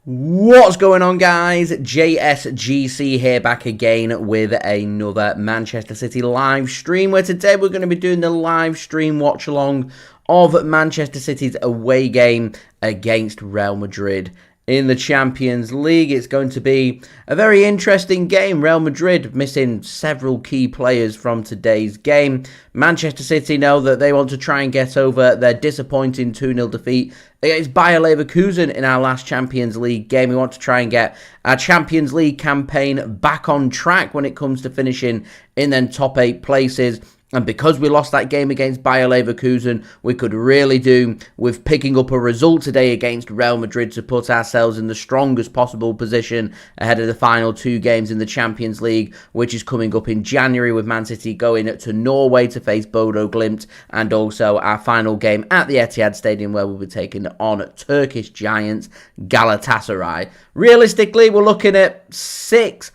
What's going on, guys? JSGC here, back again with another Manchester City live stream, where today we're going to be doing the live stream watch along of Manchester City's away game against Real Madrid in the Champions League. It's going to be a very interesting game. Real Madrid missing several key players from today's game. Manchester City know that they want to try and get over their disappointing 2-0 defeat against Bayer Leverkusen in our last Champions League game. We want to try and get our Champions League campaign back on track when it comes to finishing in them top 8 places. And because we lost that game against Bayer Leverkusen, we could really do with picking up a result today against Real Madrid to put ourselves in the strongest possible position ahead of the final 2 games in the Champions League, which is coming up in January, with Man City going to Norway to face Bodo Glimt, and also our final game at the Etihad Stadium, where we'll be taking on Turkish giants Galatasaray. Realistically, we're looking at 7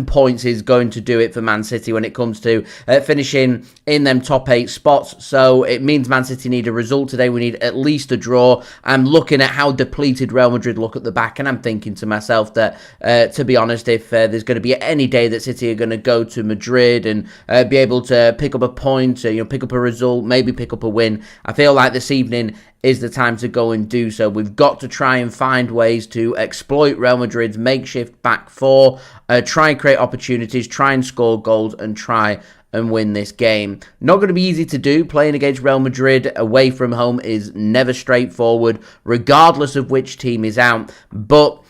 points is going to do it for Man City when it comes to finishing in them top 8 spots. So it means Man City need a result today. We need at least a draw. I'm looking at how depleted Real Madrid look at the back, and I'm thinking to myself that, to be honest, if there's going to be any day that City are going to go to Madrid and be able to pick up a point, pick up a result, maybe pick up a win, I feel like this evening is the time to go and do so. We've got to try and find ways to exploit Real Madrid's makeshift back four, try and create opportunities, try and score goals, and try and win this game. Not going to be easy to do. Playing against Real Madrid away from home is never straightforward, regardless of which team is out. But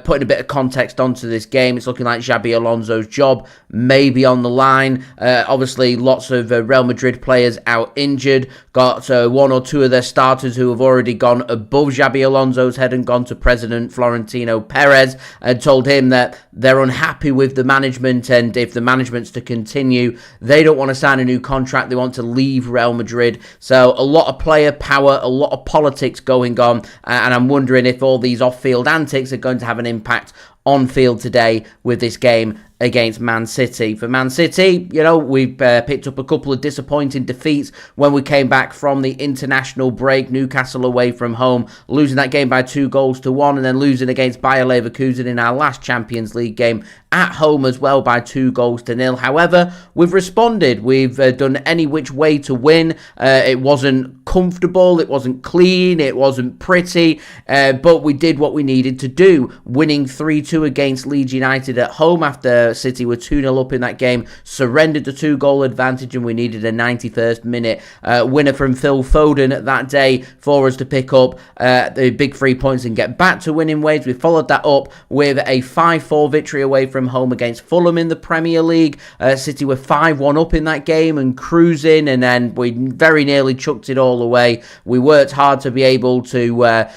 putting a bit of context onto this game, it's looking like Xabi Alonso's job may be on the line. Obviously, lots of Real Madrid players out injured. Got 1 or 2 of their starters who have already gone above Xabi Alonso's head and gone to President Florentino Perez and told him that they're unhappy with the management, and if the management's to continue, they don't want to sign a new contract. They want to leave Real Madrid. So a lot of player power, a lot of politics going on, and I'm wondering if all these off-field antics are going to have an impact on field today with this game against Man City. For Man City, we've picked up a couple of disappointing defeats when we came back from the international break. Newcastle away from home, losing that game by 2-1, and then losing against Bayer Leverkusen in our last Champions League game at home as well by 2-0. However, we've responded. We've done any which way to win. It wasn't comfortable, it wasn't clean, it wasn't pretty, but we did what we needed to do, winning 3-2 against Leeds United at home after City were 2-0 up in that game, surrendered the 2-goal advantage, and we needed a 91st minute winner from Phil Foden that day for us to pick up the big 3 points and get back to winning ways. We followed that up with a 5-4 victory away from home against Fulham in the Premier League. City were 5-1 up in that game and cruising, and then we very nearly chucked it all away. We worked hard to be able to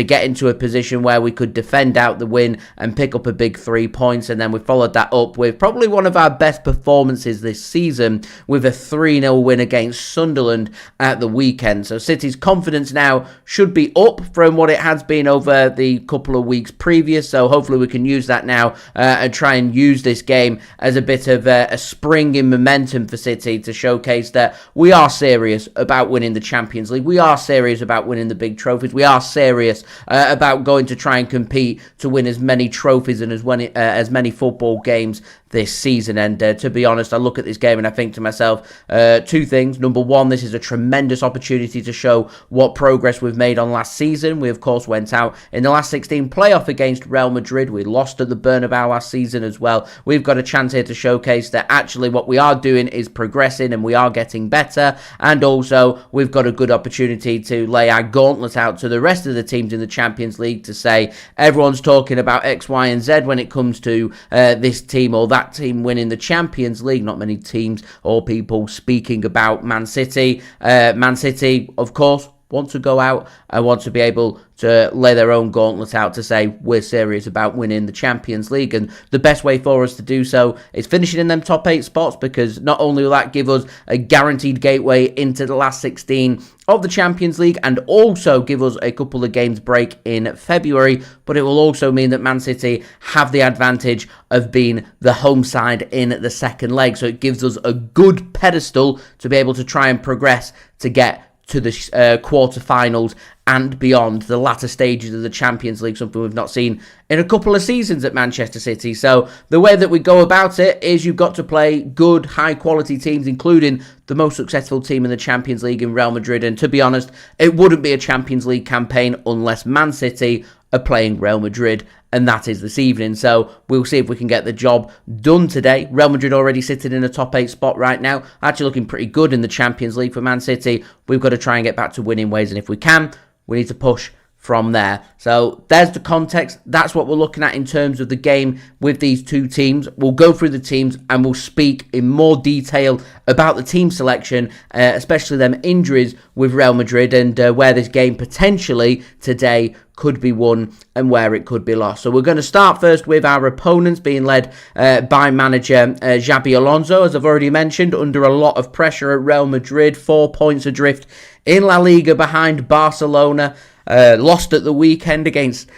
get into a position where we could defend out the win and pick up a big 3 points, and then we followed that up with probably one of our best performances this season with a 3-0 win against Sunderland at the weekend. So City's confidence now should be up from what it has been over the couple of weeks previous, so hopefully we can use that now and try and use this game as a bit of a spring in momentum for City to showcase that we are serious about winning the Champions League, we are serious about winning the big trophies, we are serious about going to try and compete to win as many trophies and as many football games this season. And to be honest, I look at this game and I think to myself 2 things. Number one, this is a tremendous opportunity to show what progress we've made on last season. We of course went out in the last 16 playoff against Real Madrid. We lost at the Bernabeu last season as well. We've got a chance here to showcase that actually what we are doing is progressing and we are getting better, and also we've got a good opportunity to lay our gauntlet out to the rest of the teams in the Champions League to say everyone's talking about X, Y and Z when it comes to this team or that team winning the Champions League. Not many teams or people speaking about Man City. Man City, of course, want to go out and want to be able to lay their own gauntlet out to say we're serious about winning the Champions League, and the best way for us to do so is finishing in them top 8 spots, because not only will that give us a guaranteed gateway into the last 16 of the Champions League and also give us a couple of games break in February, but it will also mean that Man City have the advantage of being the home side in the second leg, so it gives us a good pedestal to be able to try and progress to get to the quarter-finals and beyond, the latter stages of the Champions League, something we've not seen in a couple of seasons at Manchester City. So the way that we go about it is you've got to play good, high-quality teams, including the most successful team in the Champions League in Real Madrid. And to be honest, it wouldn't be a Champions League campaign unless Man City are playing Real Madrid, and that is this evening. So we'll see if we can get the job done today. Real Madrid already sitting in a top 8 spot right now, actually looking pretty good in the Champions League for Man City. We've got to try and get back to winning ways, and if we can, we need to push from there. So there's the context. That's what we're looking at in terms of the game with these two teams. We'll go through the teams and we'll speak in more detail about the team selection, especially them injuries with Real Madrid, and where this game potentially today could be won and where it could be lost. So we're going to start first with our opponents, being led by manager Xabi Alonso, as I've already mentioned, under a lot of pressure at Real Madrid, 4 points adrift in La Liga behind Barcelona. Lost at the weekend against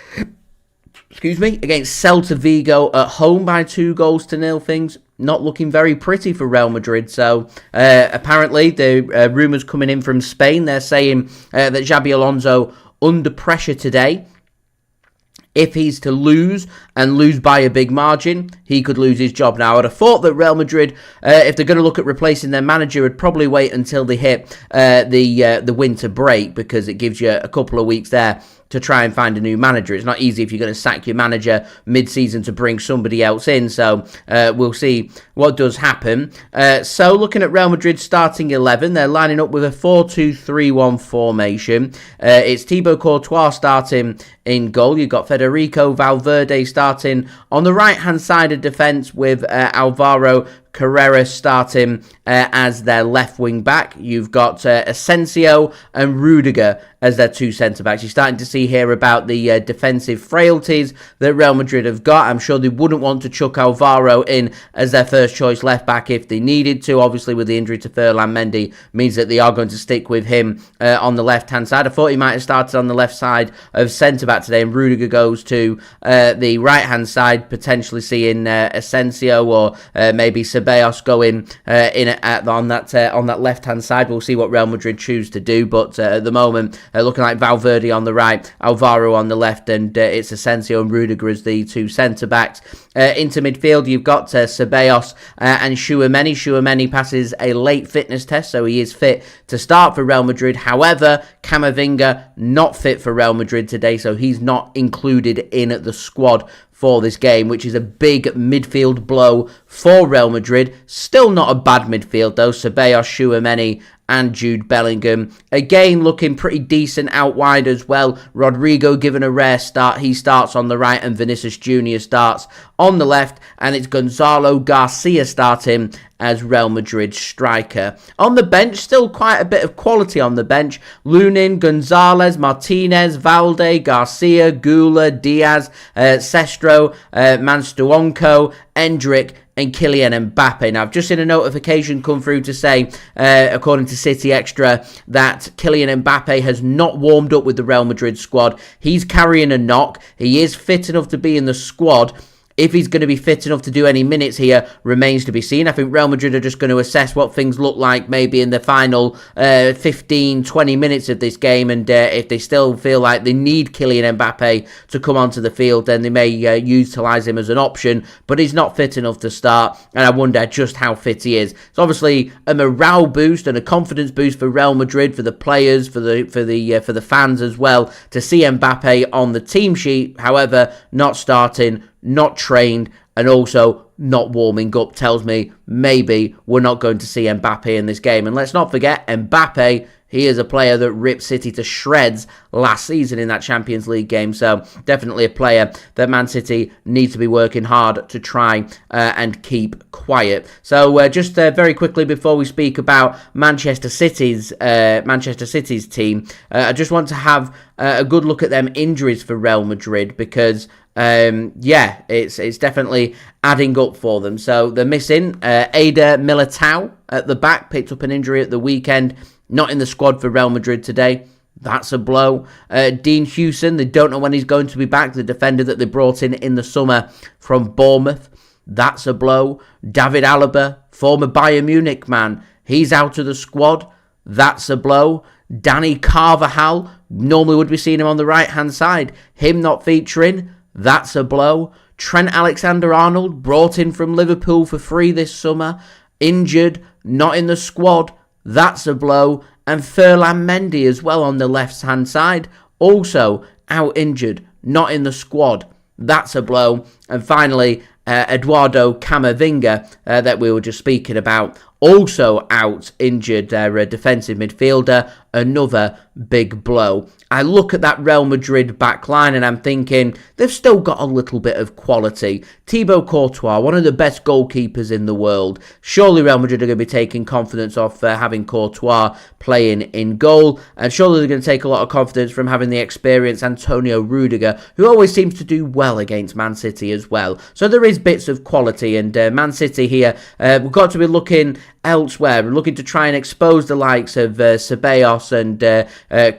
Celta Vigo at home by 2-0. Things not looking very pretty for Real Madrid. So apparently the rumours coming in from Spain, they're saying that Xabi Alonso under pressure today. If he's to lose, and lose by a big margin, he could lose his job. Now, I'd have thought that Real Madrid, if they're going to look at replacing their manager, would probably wait until they hit the winter break, because it gives you a couple of weeks there to try and find a new manager. It's not easy if you're going to sack your manager mid-season to bring somebody else in. So we'll see what does happen. So looking at Real Madrid's starting 11, they're lining up with a 4-2-3-1 formation. It's Thibaut Courtois starting in goal. You've got Federico Valverde starting on the right-hand side of defence, with Alvaro Carrera starting as their left wing back. You've got Asensio and Rudiger as their two centre-backs. You're starting to see here about the defensive frailties that Real Madrid have got. I'm sure they wouldn't want to chuck Alvaro in as their first-choice left-back if they needed to. Obviously, with the injury to Ferland Mendy, means that they are going to stick with him on the left-hand side. I thought he might have started on the left side of centre-back today, and Rudiger goes to the right-hand side, potentially seeing Asensio or maybe Ceballos going on that left-hand side. We'll see what Real Madrid choose to do, but at the moment, looking like Valverde on the right, Alvaro on the left, and it's Asensio and Rudiger as the two centre-backs. Into midfield, you've got Ceballos and Tchouameni. Tchouameni passes a late fitness test, so he is fit to start for Real Madrid. However, Camavinga not fit for Real Madrid today, so he's not included in the squad for this game, which is a big midfield blow for Real Madrid. Still not a bad midfield though. Ceballos, Tchouameni and Jude Bellingham. Again, looking pretty decent out wide as well. Rodrigo given a rare start. He starts on the right, and Vinicius Jr. starts on the left, and it's Gonzalo Garcia starting as Real Madrid's striker. On the bench, still quite a bit of quality on the bench. Lunin, Gonzalez, Martinez, Valde, Garcia, Gula, Diaz, Sestro, Manstuonko, Endrick, and Kylian Mbappe. Now, I've just seen a notification come through to say, according to City Extra, that Kylian Mbappe has not warmed up with the Real Madrid squad. He's carrying a knock. He is fit enough to be in the squad. If he's going to be fit enough to do any minutes here remains to be seen. I think Real Madrid are just going to assess what things look like maybe in the final 15, 20 minutes of this game. And if they still feel like they need Kylian Mbappe to come onto the field, then they may utilise him as an option. But he's not fit enough to start. And I wonder just how fit he is. It's obviously a morale boost and a confidence boost for Real Madrid, for the players, for the fans as well, to see Mbappe on the team sheet. However, not starting, not trained, and also not warming up tells me maybe we're not going to see Mbappe in this game. And let's not forget, Mbappe, he is a player that ripped City to shreds last season in that Champions League game. So definitely a player that Man City needs to be working hard to try and keep quiet. So just very quickly before we speak about Manchester City's team, I just want to have a good look at them injuries for Real Madrid, because it's definitely adding up for them. So they're missing Eder Militao at the back, picked up an injury at the weekend, not in the squad for Real Madrid today. That's a blow. Dean Hewson, they don't know when he's going to be back, the defender that they brought in the summer from Bournemouth. That's a blow. David Alaba, former Bayern Munich man, he's out of the squad. That's a blow. Dani Carvajal, normally would be seeing him on the right-hand side. Him not featuring, that's a blow. Trent Alexander-Arnold, brought in from Liverpool for free this summer, injured, not in the squad, that's a blow. And Ferland Mendy as well on the left-hand side, also out injured, not in the squad, that's a blow. And finally, Eduardo Camavinga, that we were just speaking about, also out injured, their defensive midfielder, another big blow. I look at that Real Madrid back line and I'm thinking they've still got a little bit of quality. Thibaut Courtois, one of the best goalkeepers in the world. Surely Real Madrid are going to be taking confidence off having Courtois playing in goal, and surely they're going to take a lot of confidence from having the experienced Antonio Rudiger, who always seems to do well against Man City as well. So there is bits of quality, and Man City here, we've got to be looking elsewhere. We're looking to try and expose the likes of Ceballos and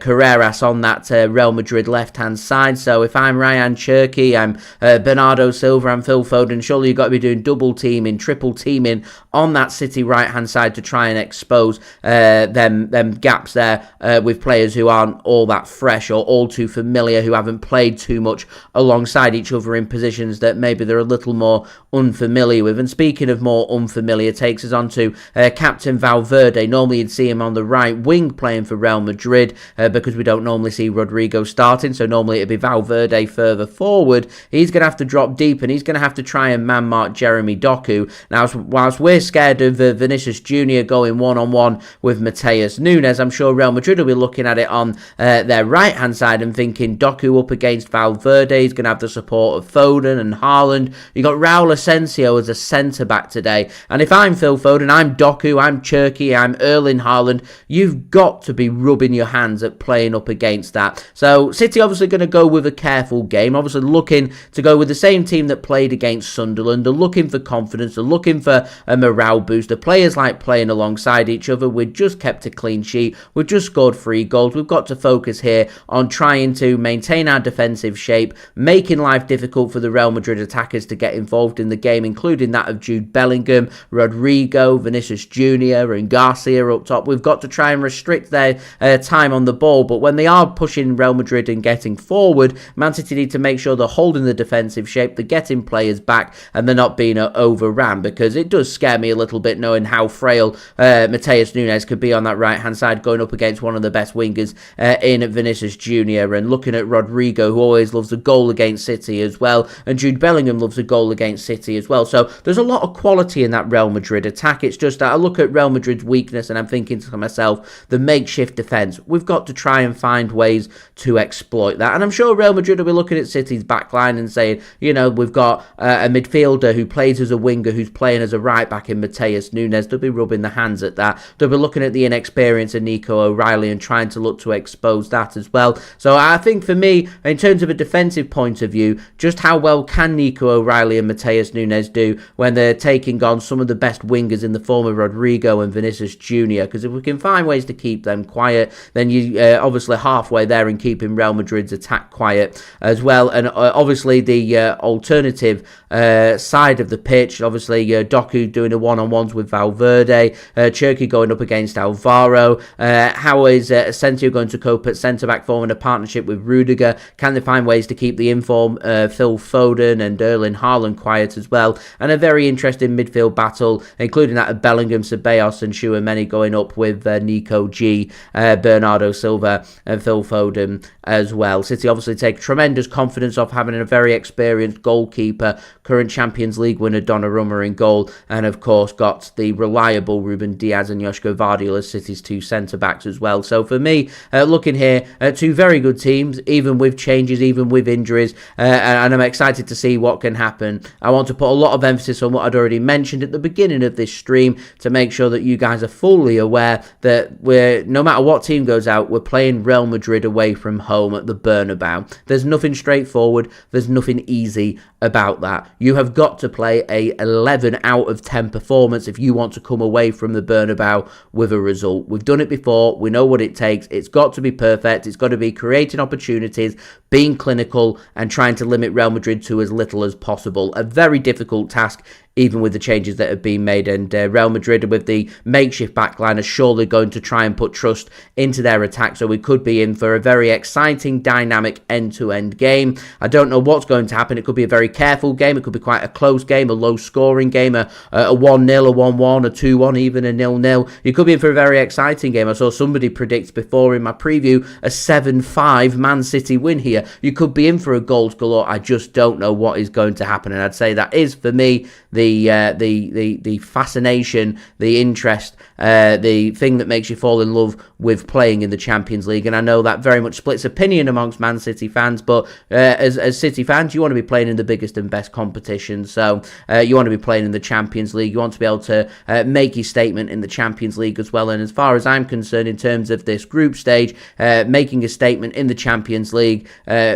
Carreras on that Real Madrid left-hand side. So if I'm Rayan Cherki, I'm Bernardo Silva, I'm Phil Foden, surely you've got to be doing double teaming, triple teaming on that City right-hand side to try and expose them gaps there with players who aren't all that fresh or all too familiar, who haven't played too much alongside each other in positions that maybe they're a little more unfamiliar with. And speaking of more unfamiliar, takes us on to Captain Valverde. Normally you'd see him on the right wing playing for Real Madrid because we don't normally see Rodrigo starting, so normally it'd be Valverde further forward. He's going to have to drop deep and he's going to have to try and man-mark Jeremy Doku. Now, whilst we're scared of Vinicius JR going one-on-one with Matheus Nunes, I'm sure Real Madrid will be looking at it on their right-hand side and thinking Doku up against Valverde. He's going to have the support of Foden and Haaland. You got Raul Asensio as a centre-back today, and if I'm Phil Foden, I'm Doku, I'm Cherki, I'm Erling Haaland, you've got to be rubbing your hands at playing up against that. So City obviously going to go with a careful game, obviously looking to go with the same team that played against Sunderland. They're looking for confidence, they're looking for a morale boost. The players like playing alongside each other. We've just kept a clean sheet, we've just scored 3 goals. We've got to focus here on trying to maintain our defensive shape, making life difficult for the Real Madrid attackers to get involved in the game, including that of Jude Bellingham, Rodrigo, Vinicius Jr. and Garcia up top. We've got to try and restrict their time on the ball, but when they are pushing Real Madrid and getting forward, Man City need to make sure they're holding the defensive shape, they're getting players back, and they're not being overran, because it does scare me a little bit knowing how frail Matheus Nunes could be on that right-hand side going up against one of the best wingers in Vinicius Jr. and looking at Rodrigo, who always loves a goal against City as well, and Jude Bellingham loves a goal against City as well. So there's a lot of quality in that Real Madrid attack. It's just that I look at Real Madrid's weakness and I'm thinking to myself, the makeshift defence, we've got to try and find ways to exploit that. And I'm sure Real Madrid will be looking at City's backline and saying, you know, we've got a midfielder who plays as a winger, who's playing as a right back in Matheus Nunes. They'll be rubbing their hands at that. They'll be looking at the inexperience of Nico O'Reilly and trying to look to expose that as well. So I think for me, in terms of a defensive point of view, just how well can Nico O'Reilly and Matheus Nunes do when they're taking on some of the best wingers in the form of Rodrigo and Vinicius Jr. Because if we can find ways to keep them quiet, then you obviously halfway there in keeping Real Madrid's attack quiet as well. And obviously the alternative side of the pitch, obviously Doku doing the one-on-ones with Valverde, Cherki going up against Alvaro. How is Asensio going to cope at centre-back, forming a partnership with Rudiger? Can they find ways to keep the inform Phil Foden and Erling Haaland quiet as well? And a very interesting midfield battle, including that of Bellingham, Ceballos and Tchouameni going up with Nico G, Bernardo Silva and Phil Foden as well. City obviously take tremendous confidence off having a very experienced goalkeeper, current Champions League winner Donnarumma in goal, and of course got the reliable Ruben Dias and Josko Gvardiol as City's 2 centre-backs as well. So for me, looking here at 2 very good teams, even with changes, even with injuries, and I'm excited to see what can happen. I want to put a lot of emphasis on what I'd already mentioned at the beginning of this stream to make sure that you guys are fully aware that no matter what team goes out, we're playing Real Madrid away from home at the Bernabeu. There's nothing straightforward, there's nothing easy about that. You have got to play a 11 out of 10 performance if you want to come away from the Bernabeu with a result. We've done it before, we know what it takes. It's got to be perfect, it's got to be creating opportunities, being clinical and trying to limit Real Madrid to as little as possible. A very difficult task even with the changes that have been made. And Real Madrid, with the makeshift backline, are surely going to try and put trust into their attack. So we could be in for a very exciting, dynamic end-to-end game. I don't know what's going to happen. It could be a very careful game. It could be quite a close game, a low-scoring game, a 1-0, a 1-1, a 2-1, even a 0-0. You could be in for a very exciting game. I saw somebody predict before in my preview a 7-5 Man City win here. You could be in for a goals galore. I just don't know what is going to happen, and I'd say that is, for me, the fascination, the interest, the thing that makes you fall in love with playing in the Champions League. And I know that very much splits opinion amongst Man City fans, but as City fans, you want to be playing in the biggest and best competitions. So you want to be playing in the Champions League. You want to be able to make your statement in the Champions League as well. And as far as I'm concerned, in terms of this group stage, making a statement in the Champions League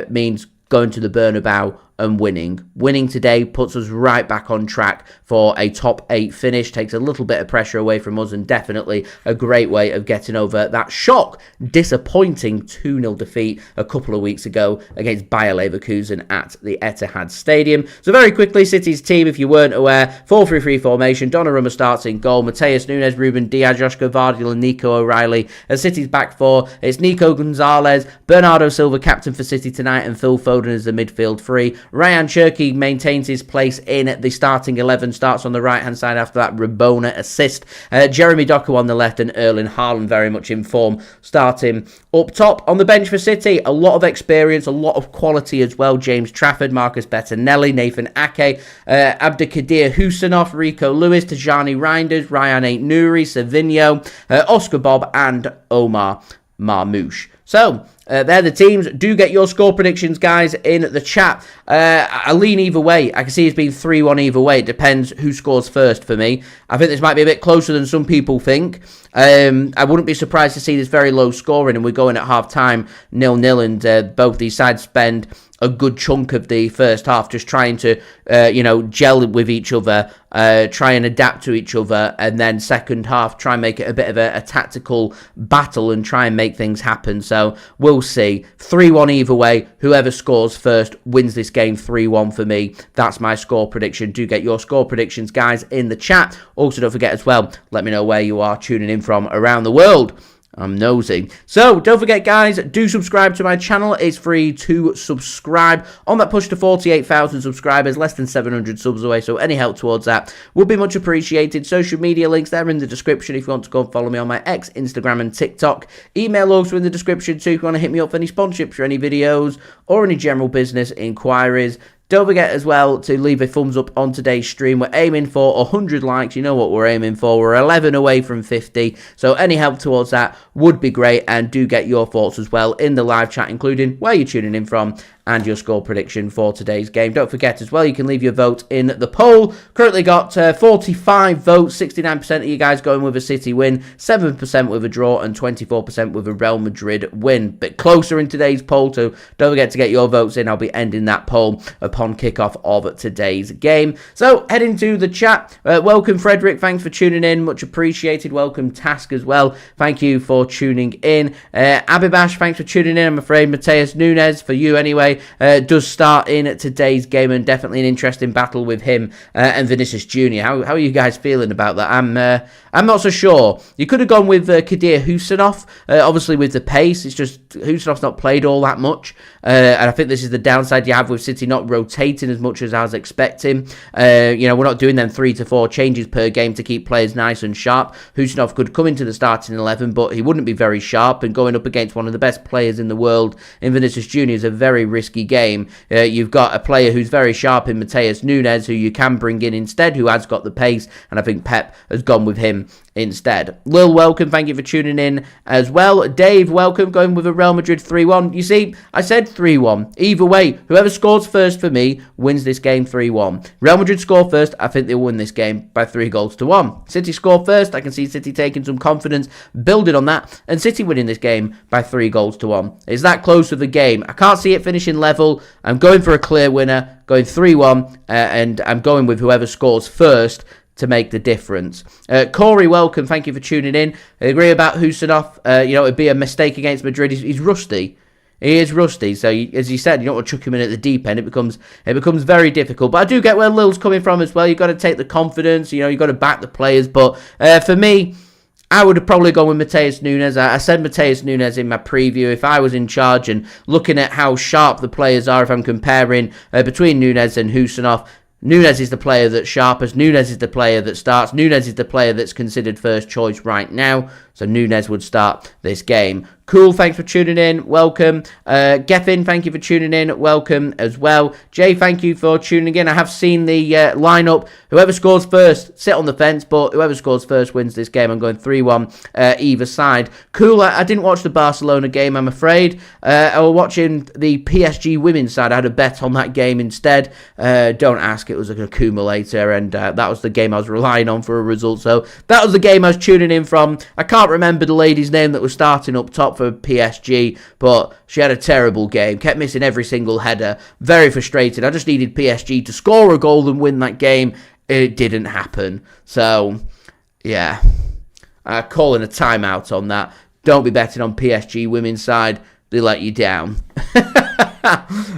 means going to the Bernabeu and winning. Winning today puts us right back on track for a top 8 finish, takes a little bit of pressure away from us, and definitely a great way of getting over that disappointing 2-0 defeat a couple of weeks ago against Bayer Leverkusen at the Etihad Stadium. So very quickly, City's team, if you weren't aware, 4-3-3 formation. Donnarumma starts in goal. Matheus Nunes, Ruben Dias, Josko Gvardiol and Nico O'Reilly. As City's back four, it's Nico Gonzalez, Bernardo Silva, captain for City tonight, and Phil Foden as the midfield three. Rayan Cherki maintains his place in the starting 11, starts on the right-hand side after that Rabona assist. Jeremy Doku on the left and Erling Haaland very much in form, starting up top. On the bench for City, a lot of experience, a lot of quality as well. James Trafford, Marcus Bettinelli, Nathan Ake, Abdukodir Khusanov, Rico Lewis, Tijjani Reijnders, Rayan Ait-Nouri, Savinho, Oscar Bob and Omar Marmoush. So, they're the teams. Do get your score predictions, guys, in the chat. I lean either way. I can see it's been 3-1 either way. It depends who scores first for me. I think this might be a bit closer than some people think. I wouldn't be surprised to see this very low scoring, and we're going at half-time 0-0, and both these sides spend a good chunk of the first half just trying to, gel with each other, try and adapt to each other, and then second half try and make it a bit of a tactical battle and try and make things happen. So we'll see. 3-1 either way. Whoever scores first wins this game. 3-1 for me. That's my score prediction. Do get your score predictions, guys, in the chat. Also, don't forget as well, let me know where you are tuning in from around the world. I'm nosy. So, don't forget, guys, do subscribe to my channel. It's free to subscribe. On that push to 48,000 subscribers, less than 700 subs away, so any help towards that would be much appreciated. Social media links there in the description if you want to go and follow me on my X, Instagram and TikTok. Email also in the description too if you want to hit me up for any sponsorships for any videos or any general business inquiries. Don't forget as well to leave a thumbs up on today's stream. We're aiming for 100 likes. You know what we're aiming for. We're 11 away from 50. So any help towards that would be great. And do get your thoughts as well in the live chat, including where you're tuning in from and your score prediction for today's game. Don't forget as well, you can leave your vote in the poll. Currently got 45 votes, 69% of you guys going with a City win, 7% with a draw, and 24% with a Real Madrid win. Bit closer in today's poll, so don't forget to get your votes in. I'll be ending that poll upon kickoff of today's game. So, heading to the chat. Welcome, Frederick. Thanks for tuning in. Much appreciated. Welcome, Task, as well. Thank you for tuning in. Abibash, thanks for tuning in. I'm afraid Matheus Nunes, for you anyway, does start in today's game, and definitely an interesting battle with him and Vinicius Jr. How are you guys feeling about that? I'm not so sure. You could have gone with Kadir Khusanov, obviously with the pace. It's just Khusanov's not played all that much, and I think this is the downside you have with City not rotating as much as I was expecting. We're not doing them 3 to 4 changes per game to keep players nice and sharp. Khusanov could come into the starting 11, but he wouldn't be very sharp, and going up against one of the best players in the world in Vinicius Jr. is a very risky game. You've got a player who's very sharp in Matheus Nunes, who you can bring in instead, who has got the pace, and I think Pep has gone with him instead. Lil, welcome. Thank you for tuning in as well. Dave, welcome. Going with a Real Madrid 3-1. You see, I said 3-1. Either way, whoever scores first for me wins this game 3-1. Real Madrid score first. I think they'll win this game by 3-1. City score first. I can see City taking some confidence, building on that, and City winning this game by 3-1. It's that close to the game. I can't see it finishing level. I'm going for a clear winner, going 3-1, and I'm going with whoever scores first to make the difference. Corey, welcome. Thank you for tuning in. I agree about Khusanov. It'd be a mistake against Madrid. He's rusty. He is rusty, so as you said, you don't want to chuck him in at the deep end. It becomes very difficult. But I do get where Lil's coming from as well. You've got to take the confidence, you've got to back the players. But for me, I would have probably gone with Matheus Nunes. I said Matheus Nunes in my preview. If I was in charge and looking at how sharp the players are, if I'm comparing between Nunes and Khusanov, Nunes is the player that's sharpest. Nunes is the player that starts. Nunes is the player that's considered first choice right now. So Nunes would start this game. Cool, thanks for tuning in. Welcome. Geffen, thank you for tuning in. Welcome as well. Jay, thank you for tuning in. I have seen the lineup. Whoever scores first, sit on the fence, but whoever scores first wins this game. I'm going 3-1 either side. Cool, I didn't watch the Barcelona game, I'm afraid. I was watching the PSG women's side. I had a bet on that game instead. Don't ask, it was an accumulator, and that was the game I was relying on for a result. So that was the game I was tuning in from. I can't remember the lady's name that was starting up top for PSG, but she had a terrible game, kept missing every single header. Very frustrated. I just needed PSG to score a goal and win that game. It didn't happen. So, yeah, calling a timeout on that. Don't be betting on PSG women's side. They let you down.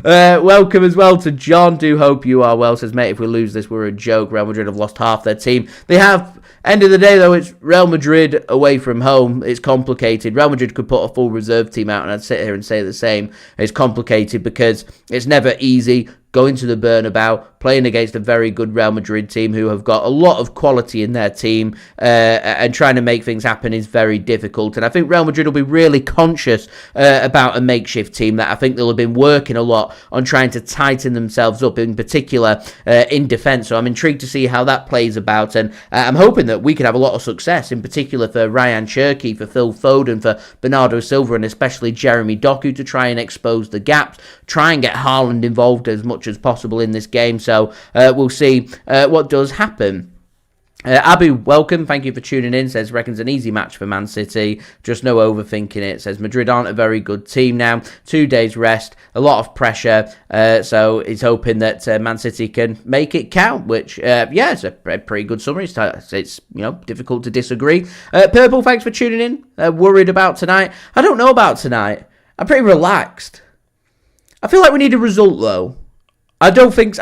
Welcome as well to John. Do hope you are well. Says, mate, if we lose this, we're a joke. Real Madrid have lost half their team. They have. End of the day, though, it's Real Madrid away from home. It's complicated. Real Madrid could put a full reserve team out, and I'd sit here and say the same. It's complicated because it's never easy going to the Bernabeu, playing against a very good Real Madrid team who have got a lot of quality in their team, and trying to make things happen is very difficult. And I think Real Madrid will be really conscious about a makeshift team that I think they'll have been working a lot on trying to tighten themselves up, in particular in defence. So I'm intrigued to see how that plays about, and I'm hoping that we could have a lot of success, in particular for Rayan Cherki, for Phil Foden, for Bernardo Silva, and especially Jeremy Doku, to try and expose the gaps, try and get Haaland involved as much as possible in this game. So we'll see what does happen. Abu, welcome. Thank you for tuning in. Says, reckons an easy match for Man City. Just no overthinking it. Says, Madrid aren't a very good team now. 2 days rest. A lot of pressure. So he's hoping that Man City can make it count, which, yeah, it's a pretty good summary. It's difficult to disagree. Purple, thanks for tuning in. Worried about tonight? I don't know about tonight. I'm pretty relaxed. I feel like we need a result, though. I don't think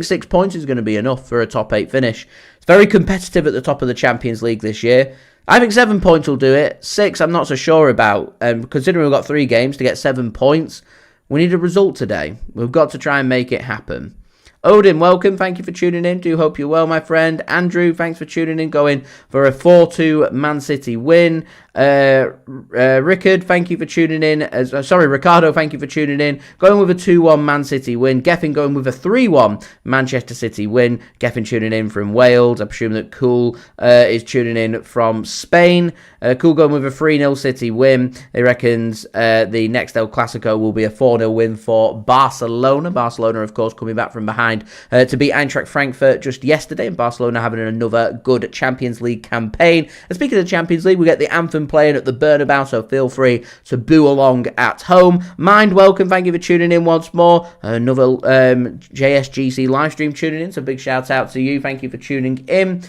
6 points is going to be enough for a top 8 finish. It's very competitive at the top of the Champions League this year. I think 7 points will do it. 6, I'm not so sure about. Considering we've got 3 games to get 7 points, we need a result today. We've got to try and make it happen. Odin, welcome. Thank you for tuning in. Do hope you're well, my friend. Andrew, thanks for tuning in. Going for a 4-2 Man City win. Rickard, thank you for tuning in. Ricardo, thank you for tuning in. Going with a 2-1 Man City win. Geffen going with a 3-1 Manchester City win. Geffen tuning in from Wales. I presume that Cool is tuning in from Spain. Cool going with a 3-0 City win. He reckons the next El Clasico will be a 4-0 win for Barcelona. Barcelona, of course, coming back from behind to beat Eintracht Frankfurt just yesterday. And Barcelona having another good Champions League campaign. And speaking of the Champions League, we get the anthem playing at the Bernabeu, so feel free to boo along at home. Mind, welcome. Thank you for tuning in once more. Another JSGC live stream tuning in, so big shout out to you. Thank you for tuning in.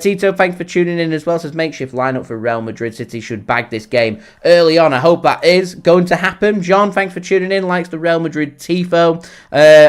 Tito, thanks for tuning in as well. Says makeshift lineup for Real Madrid. City should bag this game early on. I hope that is going to happen. John, thanks for tuning in. Likes the Real Madrid tifo.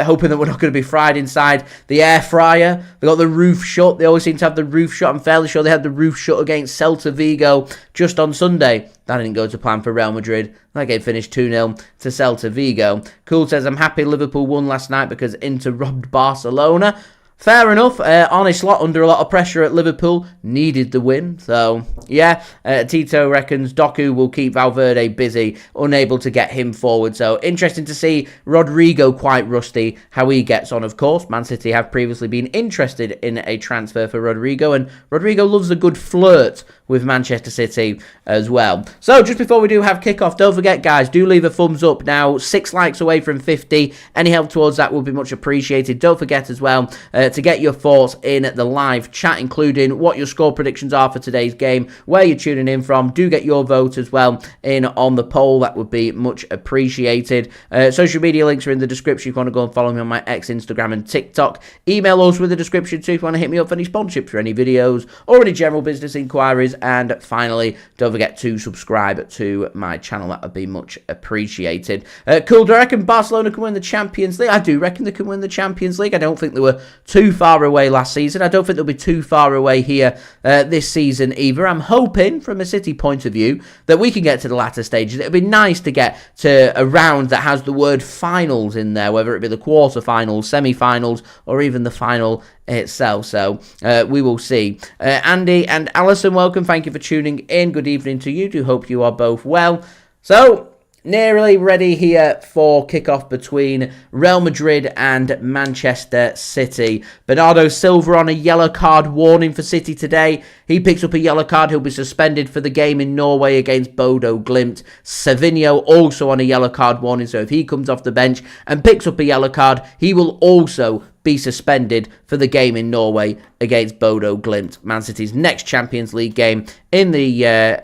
Hoping that we're not going to be fried inside the air fryer. They got the roof shut. They always seem to have the roof shut. I'm fairly sure they had the roof shut against Celta Vigo just on Sunday. That didn't go to plan for Real Madrid. That game finished 2-0 to Celta Vigo. Cool says, I'm happy Liverpool won last night because Inter robbed Barcelona. Fair enough. Arne Slot under a lot of pressure at Liverpool. Needed the win. So, yeah. Tito reckons Doku will keep Valverde busy. Unable to get him forward. So, interesting to see Rodrigo quite rusty. How he gets on, of course. Man City have previously been interested in a transfer for Rodrigo. And Rodrigo loves a good flirt with Manchester City as well. So, just before we do have kickoff, don't forget, guys, do leave a thumbs up now. 6 likes away from 50. Any help towards that will be much appreciated. Don't forget as well to get your thoughts in the live chat, including what your score predictions are for today's game, where you're tuning in from. Do get your vote as well in on the poll. That would be much appreciated. Social media links are in the description if you want to go and follow me on my X, Instagram and TikTok. Email also in the description too if you want to hit me up for any sponsorships for any videos or any general business inquiries. And finally, don't forget to subscribe to my channel. That would be much appreciated. Cool, do I reckon Barcelona can win the Champions League? I do reckon they can win the Champions League. I don't think they were too far away last season. I don't think they'll be too far away here this season either. I'm hoping, from a City point of view, that we can get to the latter stages. It would be nice to get to a round that has the word finals in there, whether it be the quarter-finals, semi-finals, or even the final itself. So we will see. Andy and Alison, welcome. Thank you for tuning in. Good evening to you. Do hope you are both well. So, nearly ready here for kickoff between Real Madrid and Manchester City. Bernardo Silva on a yellow card warning for City today. He picks up a yellow card. He'll be suspended for the game in Norway against Bodo Glimt. Savinho also on a yellow card warning. So if he comes off the bench and picks up a yellow card, he will also be suspended for the game in Norway against Bodo Glimt. Man City's next Champions League game in the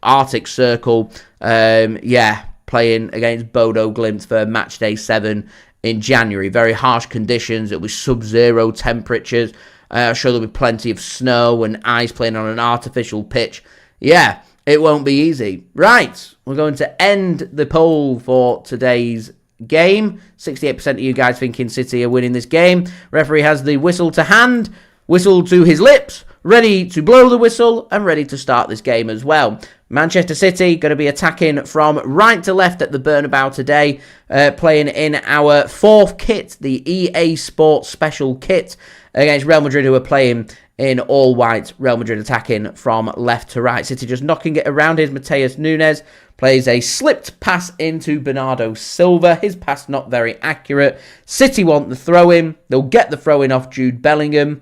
Arctic Circle. Playing against Bodo Glimt for match day 7 in January. Very harsh conditions. It was sub-zero temperatures. I'm sure there'll be plenty of snow and ice playing on an artificial pitch. Yeah, it won't be easy. Right, we're going to end the poll for today's game. 68% of you guys thinking City are winning this game. Referee has the whistle to hand, whistle to his lips, ready to blow the whistle and ready to start this game as well. Manchester City going to be attacking from right to left at the Bernabeu today, playing in our 4th kit, the EA Sports Special kit, against Real Madrid, who are playing in all white. Real Madrid attacking from left to right. City just knocking it around. Here's Matheus Nunes, plays a slipped pass into Bernardo Silva. His pass not very accurate. City want the throw-in. They'll get the throw-in off Jude Bellingham.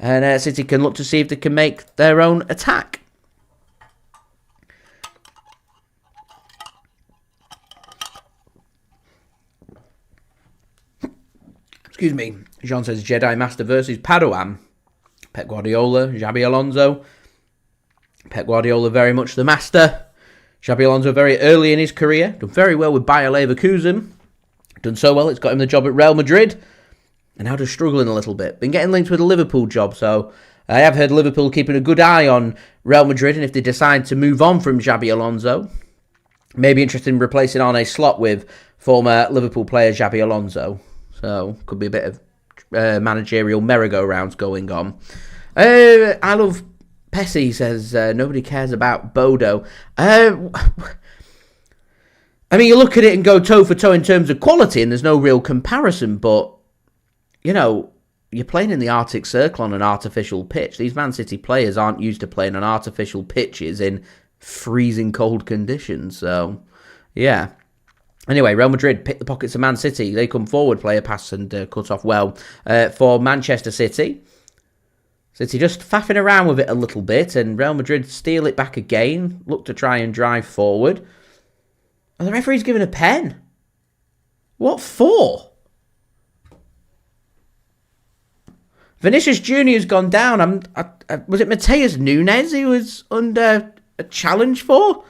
And City can look to see if they can make their own attack. Excuse me. Jean says Jedi Master versus Padawan. Pep Guardiola, Xabi Alonso. Pep Guardiola very much the master. Xabi Alonso very early in his career. Done very well with Bayer Leverkusen. Done so well, it's got him the job at Real Madrid. And now just struggling a little bit. Been getting linked with a Liverpool job, so I have heard Liverpool keeping a good eye on Real Madrid, and if they decide to move on from Xabi Alonso, maybe interested in replacing Arne Slot with former Liverpool player Xabi Alonso. So, could be a bit of managerial merry-go-rounds going on. I love Pessy says, nobody cares about Bodo. I mean, you look at it and go toe-for-toe in terms of quality, and there's no real comparison, but, you know, you're playing in the Arctic Circle on an artificial pitch. These Man City players aren't used to playing on artificial pitches in freezing cold conditions, so, yeah. Anyway, Real Madrid pick the pockets of Man City. They come forward, play a pass and cut off well for Manchester City. City just faffing around with it a little bit, and Real Madrid steal it back again. Look to try and drive forward. And the referee's given a pen. What for? Vinicius Jr.'s gone down. Was it Matheus Nunes he was under a challenge for?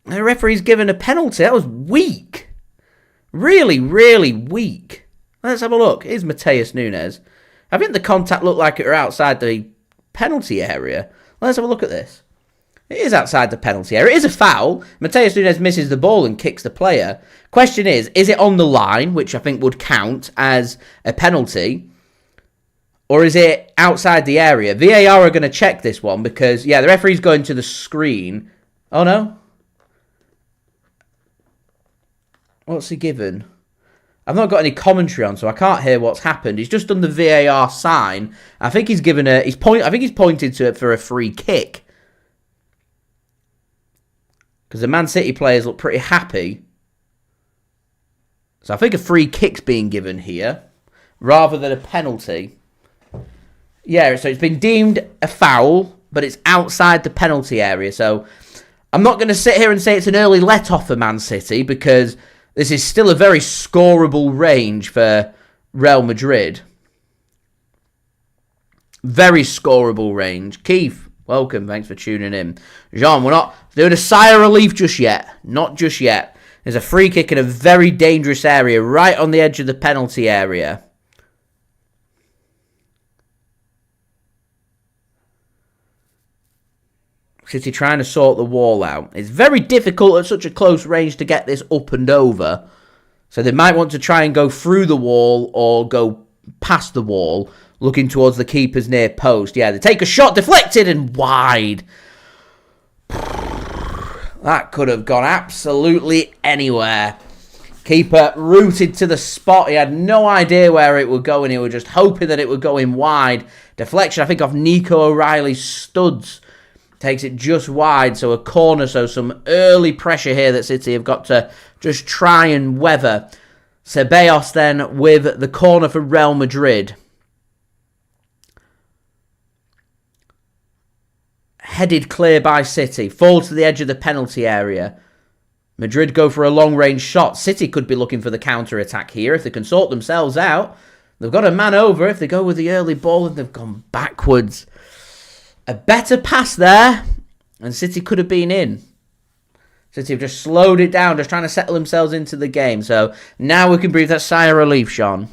The referee's given a penalty. That was weak. Really, really weak. Let's have a look. Here's Matheus Nunes. I think the contact looked like it were outside the penalty area. Let's have a look at this. It is outside the penalty area. It is a foul. Matheus Nunes misses the ball and kicks the player. Question is it on the line, which I think would count as a penalty? Or is it outside the area? VAR are going to check this one because, yeah, the referee's going to the screen. Oh, no. What's he given? I've not got any commentary on, so I can't hear what's happened. He's just done the VAR sign. I think he's given I think he's pointed to it for a free kick. Because the Man City players look pretty happy. So I think a free kick's being given here, rather than a penalty. Yeah, so it's been deemed a foul, but it's outside the penalty area. So I'm not going to sit here and say it's an early let-off for Man City, because this is still a very scoreable range for Real Madrid. Very scoreable range. Keith, welcome. Thanks for tuning in. Jean, we're not doing a sigh of relief just yet. Not just yet. There's a free kick in a very dangerous area, right on the edge of the penalty area. City trying to sort the wall out. It's very difficult at such a close range to get this up and over. So they might want to try and go through the wall or go past the wall, looking towards the keeper's near post. Yeah, they take a shot, deflected and wide. That could have gone absolutely anywhere. Keeper rooted to the spot. He had no idea where it would go, and he was just hoping that it would go in wide. Deflection, I think, off Nico O'Reilly's studs. Takes it just wide, so a corner. So some early pressure here that City have got to just try and weather. Ceballos then with the corner for Real Madrid. Headed clear by City. Falls to the edge of the penalty area. Madrid go for a long-range shot. City could be looking for the counter-attack here if they can sort themselves out. They've got a man over. If they go with the early ball and they've gone backwards. A better pass there, and City could have been in. City have just slowed it down, just trying to settle themselves into the game. So now we can breathe that sigh of relief, Sean.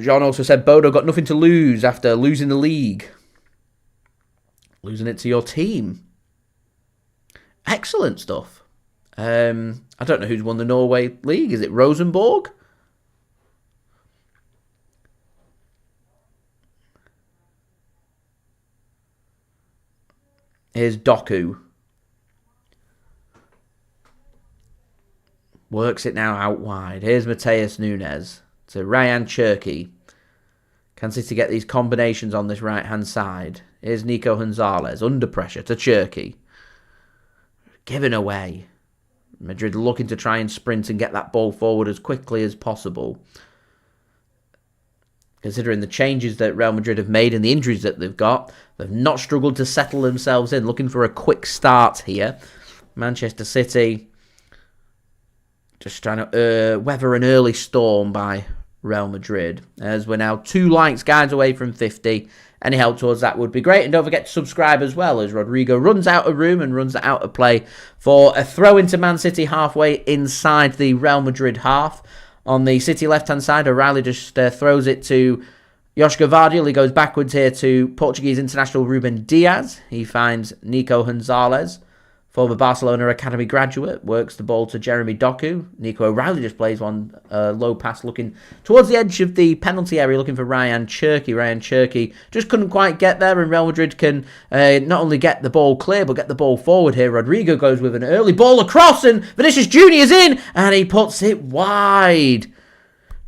Jean also said, Bodo got nothing to lose after losing the league. Losing it to your team. Excellent stuff. I don't know who's won the Norway league. Is it Rosenborg? Here's Doku. Works it now out wide. Here's Matheus Nunes to Rayan Cherki. Can City get these combinations on this right-hand side? Here's Nico Gonzalez under pressure to Cherki. Given away. Madrid looking to try and sprint and get that ball forward as quickly as possible. Considering the changes that Real Madrid have made and the injuries that they've got, they've not struggled to settle themselves in. Looking for a quick start here. Manchester City just trying to weather an early storm by Real Madrid. As we're now 2 likes, guys, away from 50. Any help towards that would be great. And don't forget to subscribe as well, as Rodrigo runs out of room and runs out of play for a throw into Man City halfway inside the Real Madrid half. On the City left-hand side, O'Reilly just throws it to Josko Gvardiol. He goes backwards here to Portuguese international Ruben Dias. He finds Nico Gonzalez, former Barcelona Academy graduate. Works the ball to Jeremy Doku. Nico O'Reilly just plays one low pass looking towards the edge of the penalty area, looking for Rayan Cherki. Rayan Cherki just couldn't quite get there, and Real Madrid can not only get the ball clear, but get the ball forward here. Rodrigo goes with an early ball across, and Vinicius Jr. is in, and he puts it wide.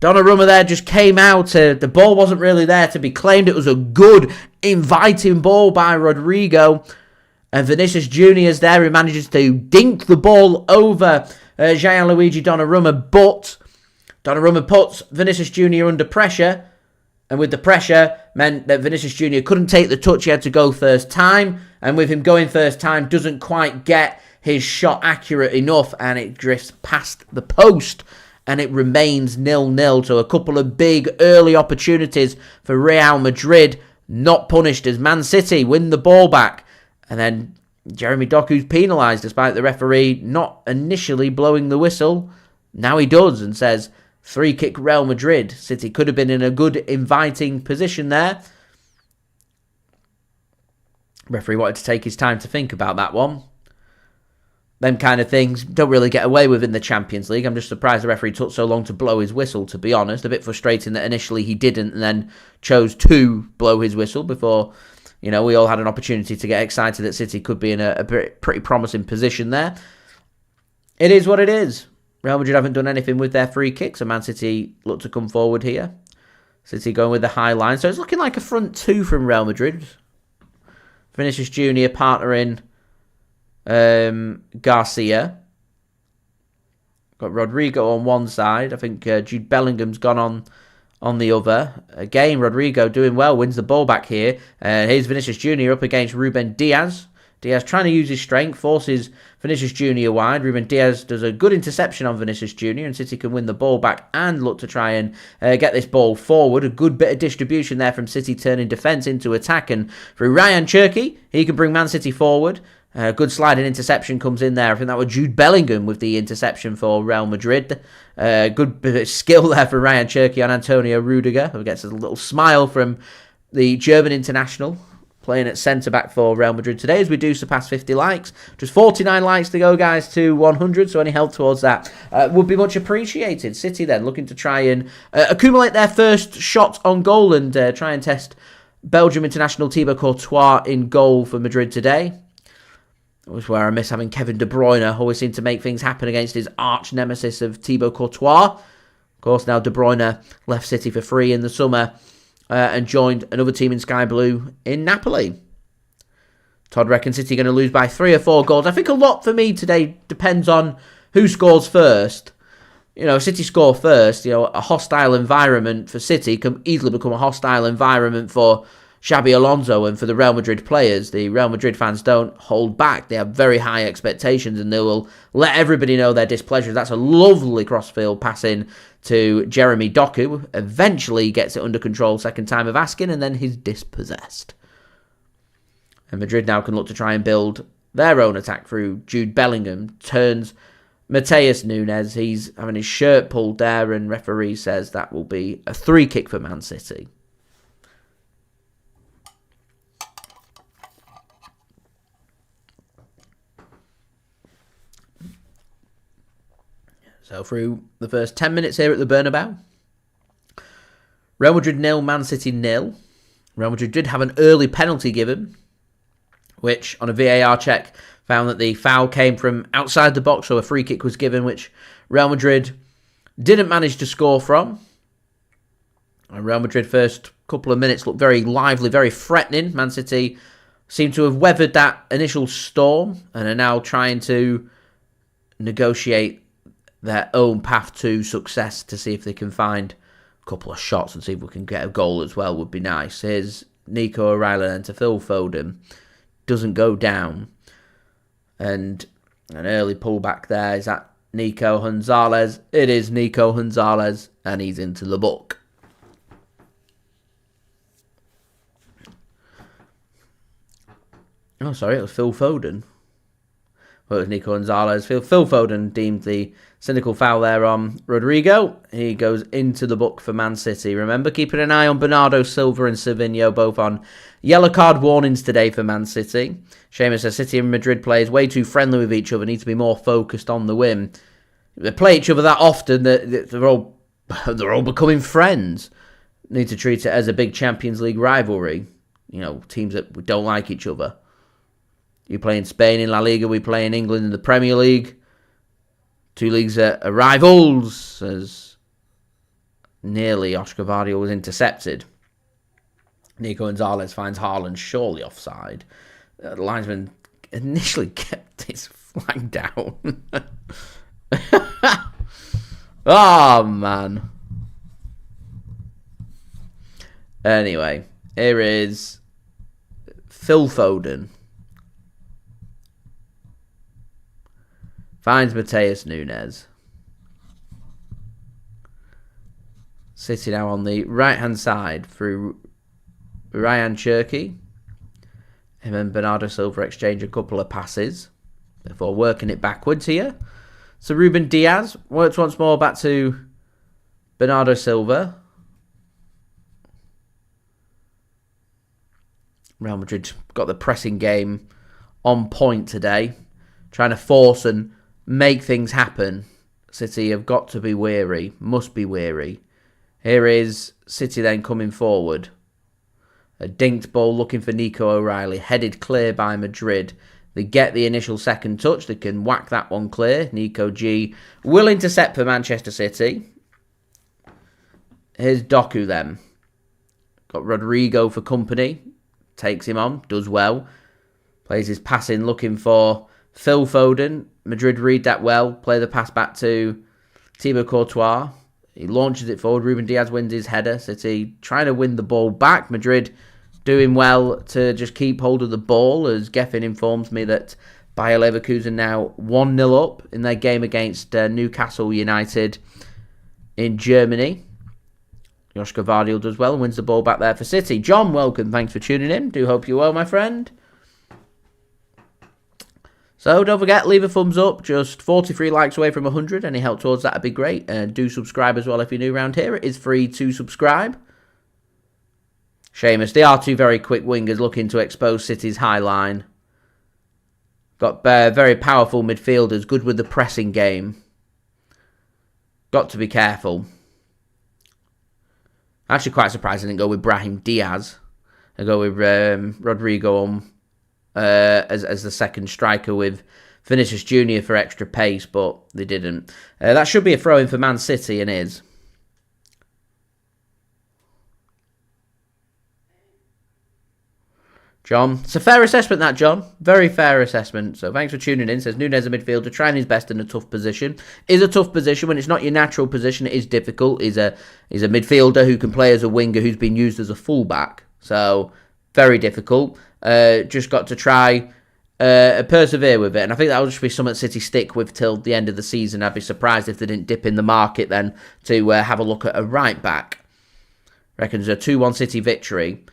Donnarumma there just came out. The ball wasn't really there to be claimed. It was a good, inviting ball by Rodrigo. And Vinicius Jr. is there, who manages to dink the ball over Gianluigi Donnarumma. But Donnarumma puts Vinicius Jr. under pressure. And with the pressure, meant that Vinicius Jr. couldn't take the touch. He had to go first time. And with him going first time, doesn't quite get his shot accurate enough. And it drifts past the post. And it remains 0-0. So a couple of big early opportunities for Real Madrid. Not punished as Man City win the ball back. And then Jeremy Doku's penalised despite the referee not initially blowing the whistle. Now he does and says, free kick Real Madrid. City could have been in a good inviting position there. Referee wanted to take his time to think about that one. Them kind of things don't really get away with in the Champions League. I'm just surprised the referee took so long to blow his whistle, to be honest. A bit frustrating that initially he didn't and then chose to blow his whistle before... You know, we all had an opportunity to get excited that City could be in a pretty promising position there. It is what it is. Real Madrid haven't done anything with their free kicks, and Man City look to come forward here. City going with the high line. So it's looking like a front two from Real Madrid. Vinicius Jr. partnering Garcia. Got Rodrigo on one side. I think Jude Bellingham's gone on the other. Again, Rodrigo doing well, wins the ball back here. Here's Vinicius Jr. up against Ruben Dias. Dias trying to use his strength, forces Vinicius Jr. wide. Ruben Dias does a good interception on Vinicius Jr. and City can win the ball back and look to try and get this ball forward. A good bit of distribution there from City, turning defence into attack, and through Rayan Cherki, he can bring Man City forward. Good sliding interception comes in there. I think that was Jude Bellingham with the interception for Real Madrid. Good bit of skill there for Rayan Cherki on Antonio Rudiger, who gets a little smile from the German international, playing at centre-back for Real Madrid today, as we do surpass 50 likes. Just 49 likes to go, guys, to 100, so any help towards that would be much appreciated. City then looking to try and accumulate their first shot on goal and try and test Belgium international Thibaut Courtois in goal for Madrid today. That was where I miss having Kevin De Bruyne. Always seemed to make things happen against his arch nemesis of Thibaut Courtois. Of course, now De Bruyne left City for free in the summer and joined another team in Sky Blue in Napoli. Todd reckons City going to lose by 3 or 4 goals. I think a lot for me today depends on who scores first. You know, City score first. You know, a hostile environment for City can easily become a hostile environment for Xabi Alonso and for the Real Madrid players. The Real Madrid fans don't hold back. They have very high expectations and they will let everybody know their displeasure. That's a lovely crossfield passing to Jeremy Doku. Eventually gets it under control, second time of asking, and then he's dispossessed. And Madrid now can look to try and build their own attack through Jude Bellingham. Turns Matheus Nunes. He's having his shirt pulled there, and referee says that will be a 3 kick for Man City. So through the first 10 minutes here at the Bernabeu, Real Madrid 0, Man City 0. Real Madrid did have an early penalty given, which on a VAR check found that the foul came from outside the box, so a free kick was given, which Real Madrid didn't manage to score from. And Real Madrid first couple of minutes looked very lively, very threatening. Man City seemed to have weathered that initial storm and are now trying to negotiate their own path to success to see if they can find a couple of shots and see if we can get a goal as well would be nice. Here's Nico O'Reilly and to Phil Foden. Doesn't go down. And an early pullback there. Is that Nico Gonzalez? It is Nico Gonzalez and he's into the book. Oh, sorry, it was Phil Foden. Well, it was Nico Gonzalez. Phil Foden deemed the cynical foul there on Rodrigo. He goes into the book for Man City. Remember, keeping an eye on Bernardo Silva and Savinho, both on yellow card warnings today for Man City. Seamus says City and Madrid players way too friendly with each other, need to be more focused on the win. They play each other that often that they're all becoming friends. Need to treat it as a big Champions League rivalry. You know, teams that don't like each other. You play in Spain in La Liga, we play in England in the Premier League. 2 leagues are rivals, as nearly Josko Gvardiol was intercepted. Nico Gonzalez finds Haaland surely offside. The linesman initially kept his flag down. Oh, man. Anyway, here is Phil Foden. Finds Matheus Nunes. City now on the right-hand side through Rayan Cherki. Him and Bernardo Silva exchange a couple of passes before working it backwards here. So Ruben Dias works once more back to Bernardo Silva. Real Madrid got the pressing game on point today, trying to force and make things happen. City have got to be wary, must be wary. Here is City then coming forward. A dinked ball looking for Nico O'Reilly, headed clear by Madrid. They get the initial second touch, they can whack that one clear. Nico G will intercept for Manchester City. Here's Doku then. Got Rodrigo for company. Takes him on, does well. Plays his passing looking for Phil Foden. Madrid read that well. Play the pass back to Thibaut Courtois. He launches it forward. Ruben Dias wins his header. City trying to win the ball back. Madrid doing well to just keep hold of the ball, as Geffen informs me that Bayer Leverkusen now 1-0 up in their game against Newcastle United in Germany. Josko Gvardiol does well and wins the ball back there for City. John, welcome. Thanks for tuning in. Do hope you're well, my friend. So don't forget, leave a thumbs up. Just 43 likes away from 100. Any help towards that would be great. And do subscribe as well if you're new around here. It is free to subscribe. Seamus, they are two very quick wingers looking to expose City's high line. Got very powerful midfielders, good with the pressing game. Got to be careful. Actually quite surprised I didn't go with Brahim Diaz. I go with Rodrigo on as the second striker with Vinicius JR for extra pace, but they didn't. That should be a throw-in for Man City, and is. John, it's a fair assessment that, John. Very fair assessment. So thanks for tuning in. Says Nunes, a midfielder, trying his best in a tough position. Is a tough position when it's not your natural position. It is difficult. He's a midfielder who can play as a winger who's been used as a fullback. So very difficult. Just got to try persevere with it. And I think that'll just be something City stick with till the end of the season. I'd be surprised if they didn't dip in the market then to have a look at a right back. Reckons a 2-1 City victory.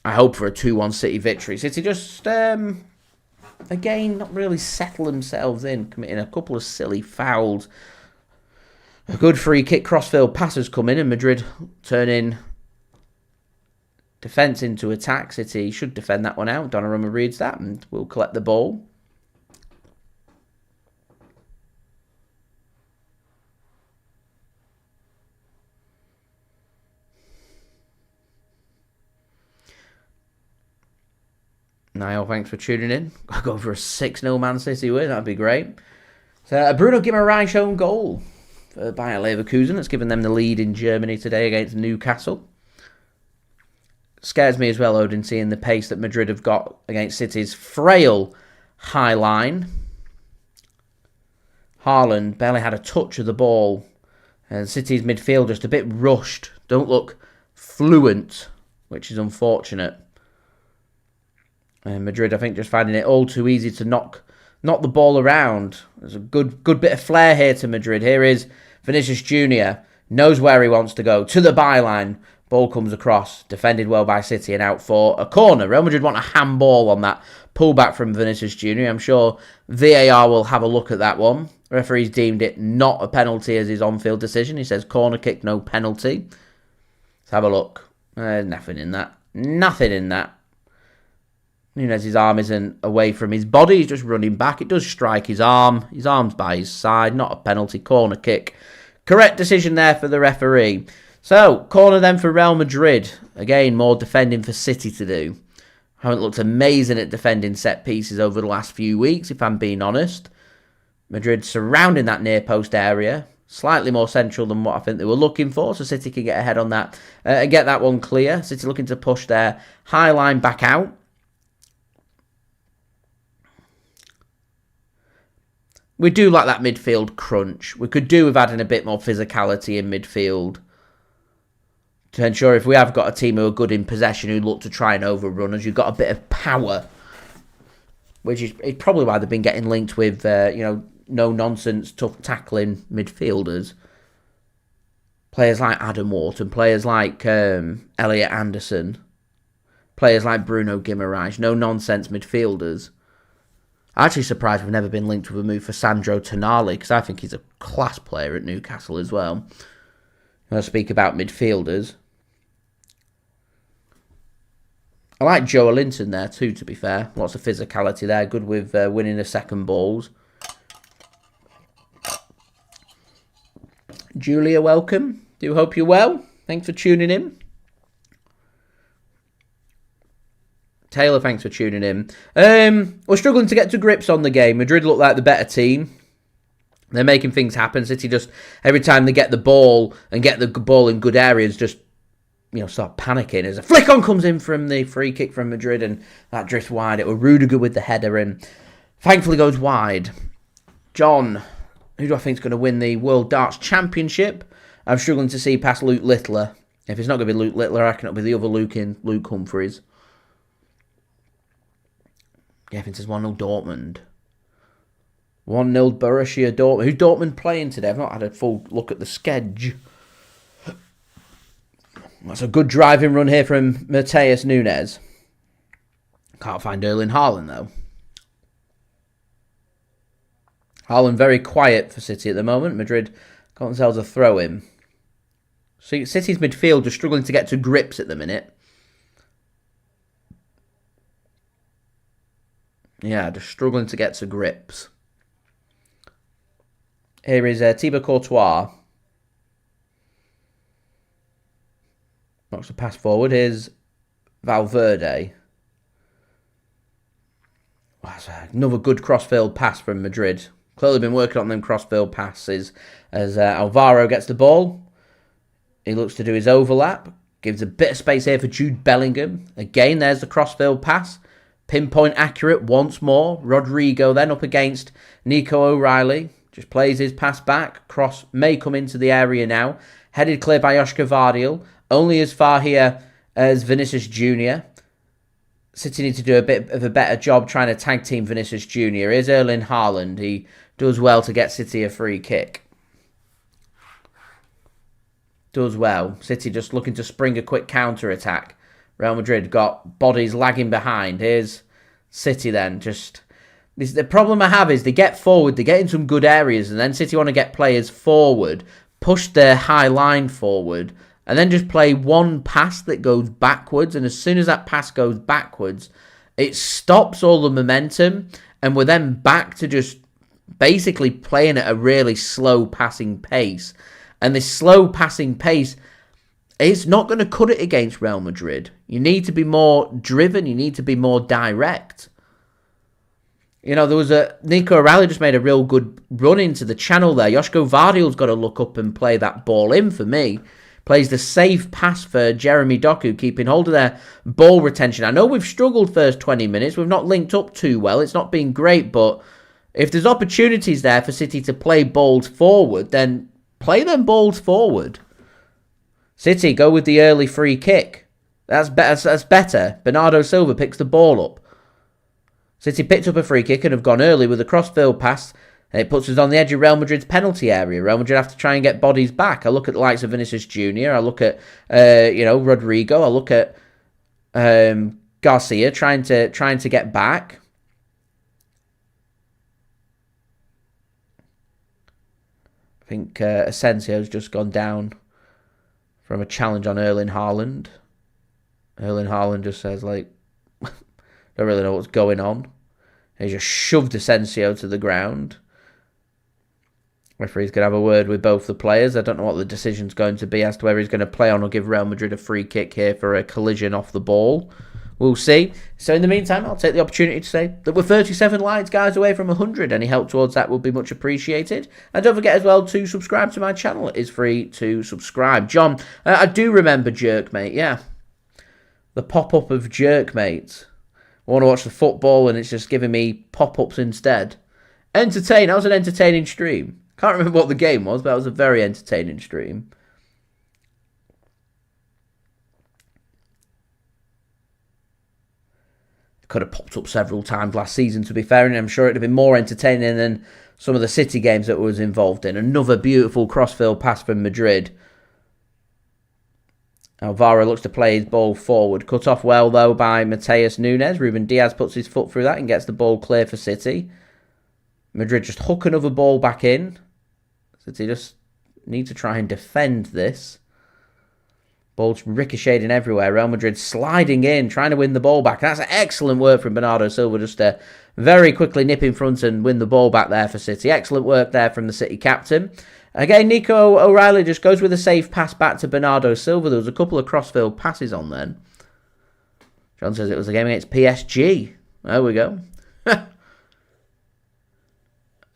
I hope for a 2-1 City victory. City just, again, not really settle themselves in, committing a couple of silly fouls. A good free kick crossfield passes come in, and Madrid turning defence into attack. City should defend that one out. Donnarumma reads that and will collect the ball. Niall, thanks for tuning in. I'll go for a 6-0 Man City win. That'd be great. So, a Bruno Guimaraes own goal for Bayer Leverkusen. That's given them the lead in Germany today against Newcastle. Scares me as well, Odin, seeing the pace that Madrid have got against City's frail high line. Haaland barely had a touch of the ball. And City's midfield just a bit rushed. Don't look fluent, which is unfortunate. Madrid, I think, just finding it all too easy to knock the ball around. There's a good bit of flair here to Madrid. Here is Vinicius JR. Knows where he wants to go. To the byline. Ball comes across. Defended well by City and out for a corner. Real Madrid want a handball on that pullback from Vinicius JR. I'm sure VAR will have a look at that one. Referee's deemed it not a penalty as his on-field decision. He says corner kick, no penalty. Let's have a look. Nothing in that. Nothing in that. Nunes' arm isn't away from his body. He's just running back. It does strike his arm. His arm's by his side. Not a penalty. Corner kick. Correct decision there for the referee. So, corner then for Real Madrid. Again, more defending for City to do. Haven't looked amazing at defending set pieces over the last few weeks, if I'm being honest. Madrid surrounding that near post area. Slightly more central than what I think they were looking for. So City can get ahead on that and get that one clear. City looking to push their high line back out. We do like that midfield crunch. We could do with adding a bit more physicality in midfield to ensure if we have got a team who are good in possession who look to try and overrun us, you've got a bit of power, which is probably why they've been getting linked with, no-nonsense, tough tackling midfielders. Players like Adam Wharton, players like Elliot Anderson, players like Bruno Guimaraes, no-nonsense midfielders. I'm actually surprised we've never been linked with a move for Sandro Tonali, because I think he's a class player at Newcastle as well. When I speak about midfielders, I like Joe Linton there too, to be fair. Lots of physicality there. Good with winning the second balls. Julia, welcome. Do hope you're well. Thanks for tuning in. Taylor, thanks for tuning in. We're struggling to get to grips on the game. Madrid look like the better team. They're making things happen. City just, every time they get the ball and get the ball in good areas, just, start panicking. As a flick on comes in from the free kick from Madrid and that drifts wide. It was Rudiger with the header and thankfully goes wide. John, who do I think is going to win the World Darts Championship? I'm struggling to see past Luke Littler If it's not going to be Luke Littler, I reckon it'll be the other Luke Humphreys. Yeah, I think it's 1-0 Dortmund. 1-0 Borussia Dortmund. Who's Dortmund playing today? I've not had a full look at the schedule. That's a good driving run here from Matheus Nunes. Can't find Erling Haaland, though. Haaland very quiet for City at the moment. Madrid got themselves a throw-in. So City's midfield are struggling to get to grips at the minute. Yeah, just struggling to get to grips. Here is Thibaut Courtois. Knocks the pass forward. Here's Valverde. That's another good cross-field pass from Madrid. Clearly been working on them cross-field passes as Alvaro gets the ball. He looks to do his overlap. Gives a bit of space here for Jude Bellingham. Again, there's the cross-field pass. Pinpoint accurate once more. Rodrigo then up against Nico O'Reilly. Just plays his pass back. Cross may come into the area now. Headed clear by Josko Gvardiol. Only as far here as Vinicius Jr. City need to do a bit of a better job trying to tag team Vinicius Jr. Here's Erling Haaland. He does well to get City a free kick. Does well. City just looking to spring a quick counter-attack. Real Madrid got bodies lagging behind. Here's City then. The problem I have is they get forward, they get in some good areas, and then City want to get players forward, push their high line forward, and then just play one pass that goes backwards. And as soon as that pass goes backwards, it stops all the momentum, and we're then back to just basically playing at a really slow passing pace. And this slow passing pace, it's not going to cut it against Real Madrid. You need to be more driven. You need to be more direct. You know, there was Nico O'Reilly just made a real good run into the channel there. Josko Gvardiol's got to look up and play that ball in for me. Plays the safe pass for Jeremy Doku, keeping hold of their ball retention. I know we've struggled first 20 minutes. We've not linked up too well. It's not been great, but if there's opportunities there for City to play balls forward, then play them balls forward. City go with the early free kick. That's better. Bernardo Silva picks the ball up. City picked up a free kick and have gone early with a cross-field pass. And it puts us on the edge of Real Madrid's penalty area. Real Madrid have to try and get bodies back. I look at the likes of Vinicius Jr. I look at Rodrigo. I look at Garcia trying to get back. I think Asensio's just gone down from a challenge on Erling Haaland. Erling Haaland just says, don't really know what's going on. He just shoved Asensio to the ground. Referee's going to have a word with both the players. I don't know what the decision's going to be as to whether he's going to play on or give Real Madrid a free kick here for a collision off the ball. We'll see. So in the meantime, I'll take the opportunity to say that we're 37 likes, guys, away from 100. Any help towards that will be much appreciated. And don't forget as well to subscribe to my channel. It is free to subscribe. John, I do remember Jerkmate, yeah. The pop-up of Jerkmate. I want to watch the football and it's just giving me pop-ups instead. That was an entertaining stream. Can't remember what the game was, but it was a very entertaining stream. Could have popped up several times last season, to be fair, and I'm sure it would have been more entertaining than some of the City games that was involved in. Another beautiful crossfield pass from Madrid. Alvaro looks to play his ball forward. Cut off well, though, by Matheus Nunes. Ruben Dias puts his foot through that and gets the ball clear for City. Madrid just hook another ball back in. City just need to try and defend this. Ball's ricocheting everywhere. Real Madrid sliding in, trying to win the ball back. That's excellent work from Bernardo Silva just to very quickly nip in front and win the ball back there for City. Excellent work there from the City captain. Again, Nico O'Reilly just goes with a safe pass back to Bernardo Silva. There was a couple of crossfield passes on then. John says it was a game against PSG. There we go.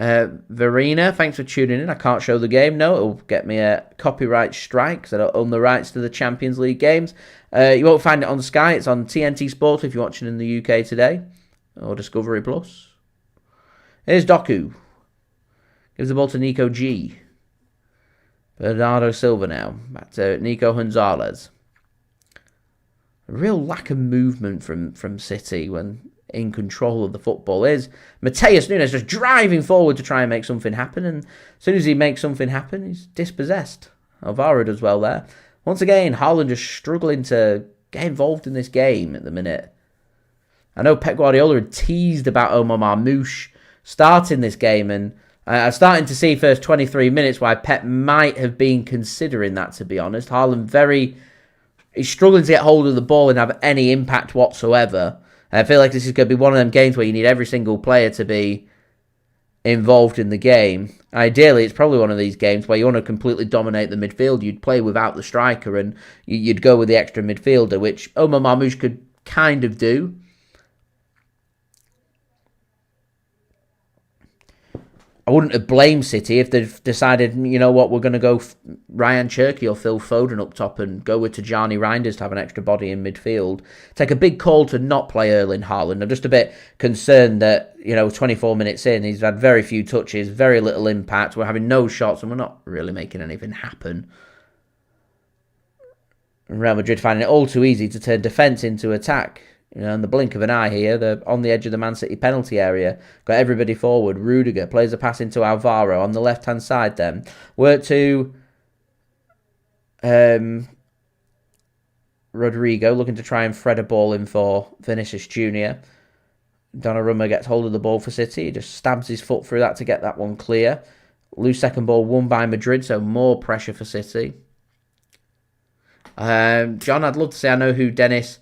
Verena, thanks for tuning in. I can't show the game. No, it'll get me a copyright strike because I don't own the rights to the Champions League games. You won't find it on Sky. It's on TNT Sports if you're watching in the UK today. Or Discovery Plus. Here's Doku. Gives the ball to Nico G. Bernardo Silva now. Back to Nico Gonzalez. A real lack of movement from City when in control of the football. Is Matheus Nunes just driving forward to try and make something happen, and as soon as he makes something happen, he's dispossessed. Alvaro does well there. Once again, Haaland just struggling to get involved in this game at the minute. I know Pep Guardiola had teased about Omar Marmoush starting this game, and I'm starting to see first 23 minutes why Pep might have been considering that, to be honest. Haaland he's struggling to get hold of the ball and have any impact whatsoever. I feel like this is going to be one of them games where you need every single player to be involved in the game. Ideally, it's probably one of these games where you want to completely dominate the midfield. You'd play without the striker and you'd go with the extra midfielder, which Omar Marmoush could kind of do. I wouldn't have blamed City if they've decided, you know what, we're going to go Rayan Cherki or Phil Foden up top and go with Tijjani Reijnders to have an extra body in midfield. Take a big call to not play Erling Haaland. I'm just a bit concerned that, 24 minutes in, he's had very few touches, very little impact. We're having no shots and we're not really making anything happen. Real Madrid finding it all too easy to turn defence into attack. In the blink of an eye here, they're on the edge of the Man City penalty area. Got everybody forward. Rudiger plays a pass into Alvaro on the left-hand side then. Work to Rodrigo, looking to try and thread a ball in for Vinicius JR. Donnarumma gets hold of the ball for City. He just stabs his foot through that to get that one clear. Loose second ball won by Madrid, so more pressure for City. John, I'd love to say I know who Dennis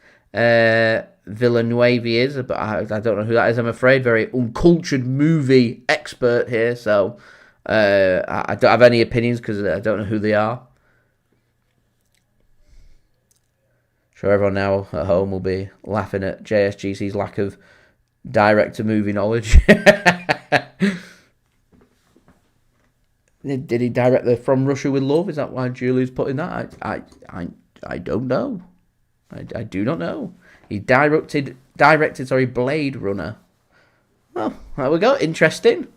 Villanueva is, but I don't know who that is, I'm afraid. Very uncultured movie expert here, so I don't have any opinions because I don't know who they are. Sure, everyone now at home will be laughing at JSGC's lack of director-movie knowledge. Did he direct the From Russia with Love? Is that why Julie's putting that? I don't know. I do not know. He directed Blade Runner. Well, there we go. Interesting.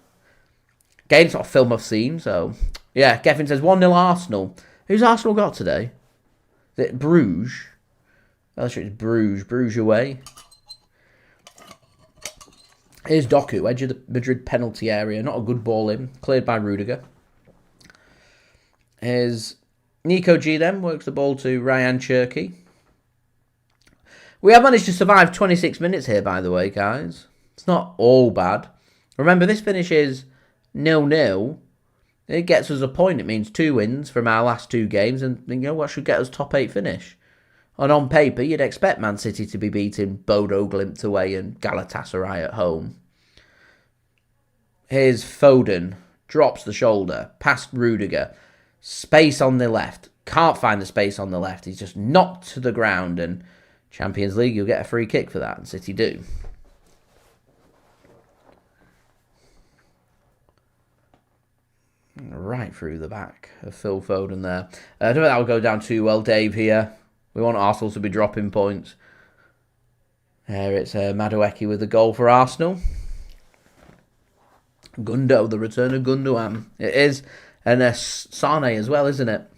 Game's not a film I've seen, so... Yeah, Kevin says 1-0 Arsenal. Who's Arsenal got today? Is it Bruges? I'm sure it's Bruges. Bruges away. Here's Doku, edge of the Madrid penalty area. Not a good ball in. Cleared by Rudiger. Here's Nico G then. Works the ball to Rayan Cherki. We have managed to survive 26 minutes here, by the way, guys. It's not all bad. Remember, this finish is 0-0. It gets us a point. It means 2 wins from our last 2 games. And you know what should get us top 8 finish? And on paper, you'd expect Man City to be beating Bodo Glimt away and Galatasaray at home. Here's Foden. Drops the shoulder. Past Rudiger. Space on the left. Can't find the space on the left. He's just knocked to the ground. And Champions League, you'll get a free kick for that. And City do. Right through the back of Phil Foden there. I don't think that will go down too well, Dave, here. We want Arsenal to be dropping points. There it's Madueke with the goal for Arsenal. Gundo, the return of Gundogan. It is. And Sane as well, isn't it?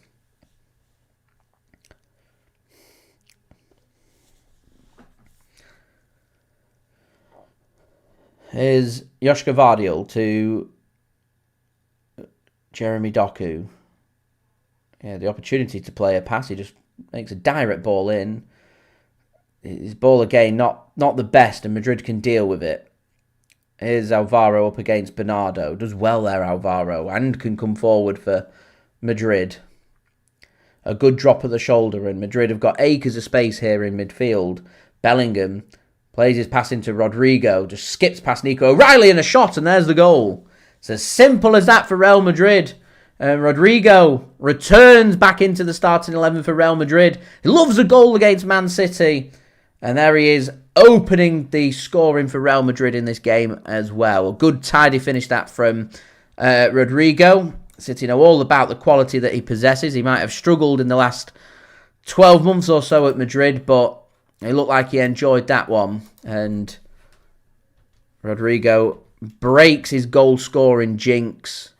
Here's Josko Gvardiol to Jeremy Doku. Yeah, the opportunity to play a pass. He just makes a direct ball in. His ball again, not the best, and Madrid can deal with it. Here's Alvaro up against Bernardo. Does well there, Alvaro, and can come forward for Madrid. A good drop of the shoulder, and Madrid have got acres of space here in midfield. Bellingham plays his pass into Rodrigo, just skips past Nico O'Reilly and a shot, and there's the goal. It's as simple as that for Real Madrid. Rodrigo returns back into the starting 11 for Real Madrid. He loves a goal against Man City. And there he is, opening the scoring for Real Madrid in this game as well. A good, tidy finish that from Rodrigo. City know all about the quality that he possesses. He might have struggled in the last 12 months or so at Madrid, but it looked like he enjoyed that one. And Rodrigo breaks his goal-scoring jinx.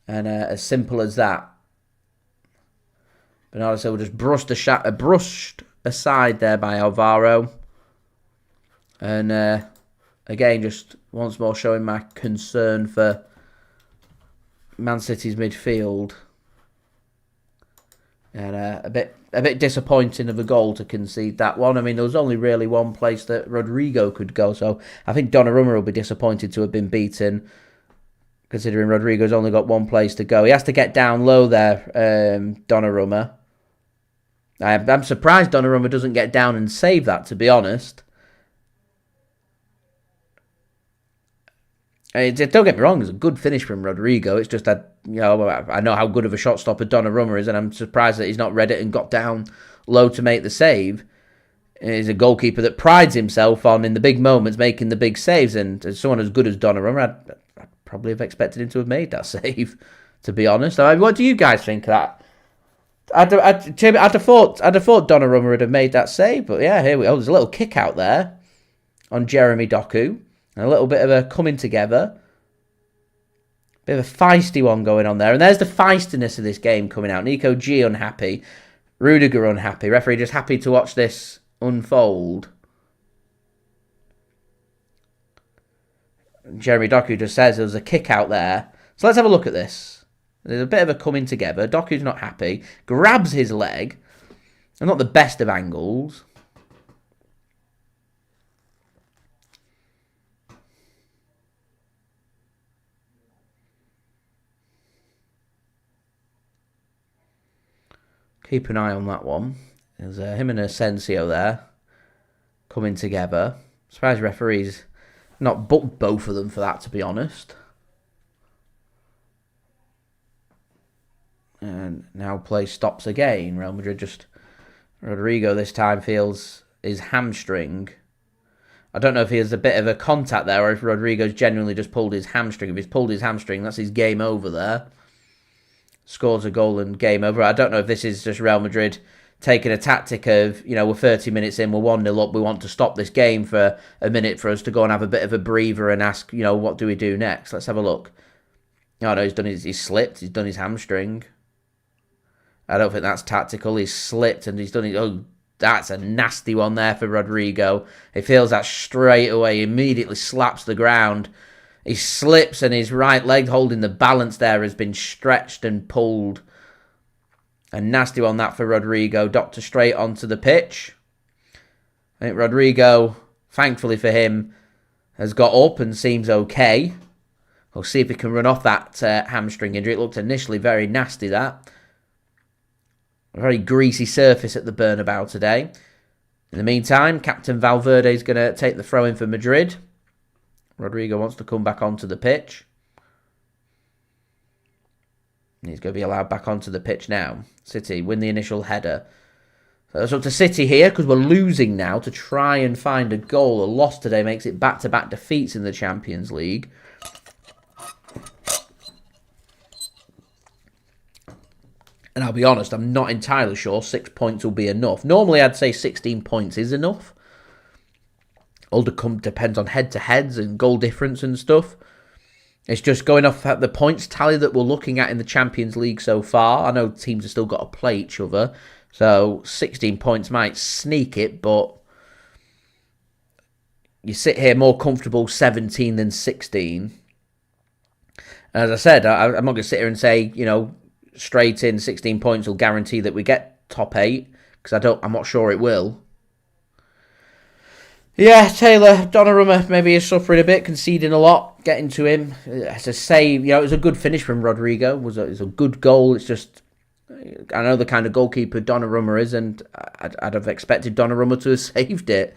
And as simple as that. Bernardo Silva just brushed aside there by Alvaro. And again, just once more showing my concern for Man City's midfield. And a bit disappointing of a goal to concede that one. I mean, there was only really one place that Rodrigo could go. So I think Donnarumma will be disappointed to have been beaten, considering Rodrigo's only got one place to go. He has to get down low there, Donnarumma. I'm surprised Donnarumma doesn't get down and save that, to be honest. I mean, don't get me wrong, it's a good finish from Rodrigo. It's just that, I know how good of a shot stopper Donnarumma is, and I'm surprised that he's not read it and got down low to make the save. He's a goalkeeper that prides himself on, in the big moments, making the big saves, and as someone as good as Donnarumma, I'd probably have expected him to have made that save, to be honest. I mean, what do you guys think of that? I'd have thought Donnarumma would have made that save, but yeah, here we go. There's a little kick out there on Jeremy Doku. And a little bit of a coming together. Bit of a feisty one going on there. And there's the feistiness of this game coming out. Nico G unhappy. Rudiger unhappy. Referee just happy to watch this unfold. Jeremy Doku just says there was a kick out there. So let's have a look at this. There's a bit of a coming together. Doku's not happy. Grabs his leg. And not the best of angles. Keep an eye on that one. There's him and Asensio there coming together. Surprised referees not booked both of them for that, to be honest. And now play stops again. Real Madrid Rodrigo this time feels his hamstring. I don't know if he has a bit of a contact there or if Rodrigo's genuinely just pulled his hamstring. If he's pulled his hamstring, that's his game over there. Scores a goal and game over. I don't know if this is just Real Madrid taking a tactic of, we're 30 minutes in, we're 1-0 up, we want to stop this game for a minute for us to go and have a bit of a breather and ask, what do we do next? Let's have a look. Oh no, he's slipped, he's done his hamstring. I don't think that's tactical. He's slipped and he's done it. Oh, that's a nasty one there for Rodrigo. He feels that straight away, immediately slaps the ground. He slips and his right leg holding the balance there has been stretched and pulled. A nasty one that for Rodrigo. Doctor straight onto the pitch. I think Rodrigo, thankfully for him, has got up and seems okay. We'll see if he can run off that hamstring injury. It looked initially very nasty, that. A very greasy surface at the Bernabeu today. In the meantime, Captain Valverde is going to take the throw-in for Madrid. Rodrigo wants to come back onto the pitch. He's going to be allowed back onto the pitch now. City win the initial header. So it's up to City here because we're losing now to try and find a goal. A loss today makes it back-to-back defeats in the Champions League. And I'll be honest, I'm not entirely sure 6 points will be enough. Normally I'd say 16 points is enough. All depends on head-to-heads and goal difference and stuff. It's just going off at the points tally that we're looking at in the Champions League so far. I know teams have still got to play each other, so 16 points might sneak it, but you sit here more comfortable 17 than 16. As I said, I'm not going to sit here and say, straight in 16 points will guarantee that we get top 8, because I'm not sure it will. Yeah, Taylor, Donnarumma maybe is suffering a bit, conceding a lot, getting to him. As I say, it was a good finish from Rodrigo. It was a good goal. It's just, I know the kind of goalkeeper Donnarumma is, and I'd have expected Donnarumma to have saved it.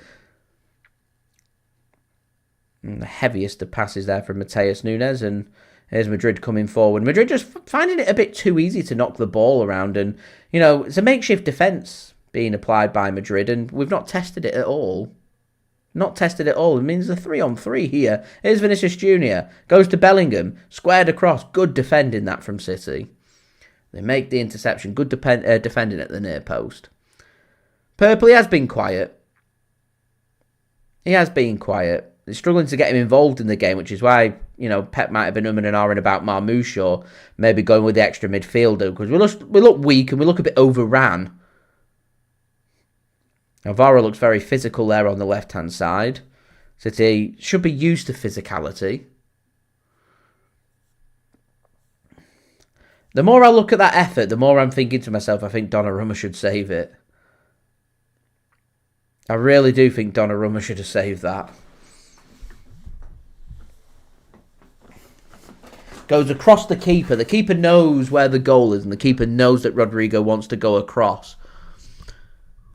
And the heaviest of passes there from Matheus Nunes, and here's Madrid coming forward. Madrid just finding it a bit too easy to knock the ball around, and, it's a makeshift defence being applied by Madrid, and we've not tested it at all. Not tested at all. It means a 3-on-3 here. Here's Vinicius JR. Goes to Bellingham. Squared across. Good defending that from City. They make the interception. Good defending at the near post. Purple, he has been quiet. He has been quiet. They're struggling to get him involved in the game, which is why, Pep might have been umming and ahhing about Marmoush or maybe going with the extra midfielder because we look weak and we look a bit overran. Alvaro looks very physical there on the left-hand side. City should be used to physicality. The more I look at that effort, the more I'm thinking to myself, I think Donnarumma should save it. I really do think Donnarumma should have saved that. Goes across the keeper. The keeper knows where the goal is, and the keeper knows that Rodrigo wants to go across.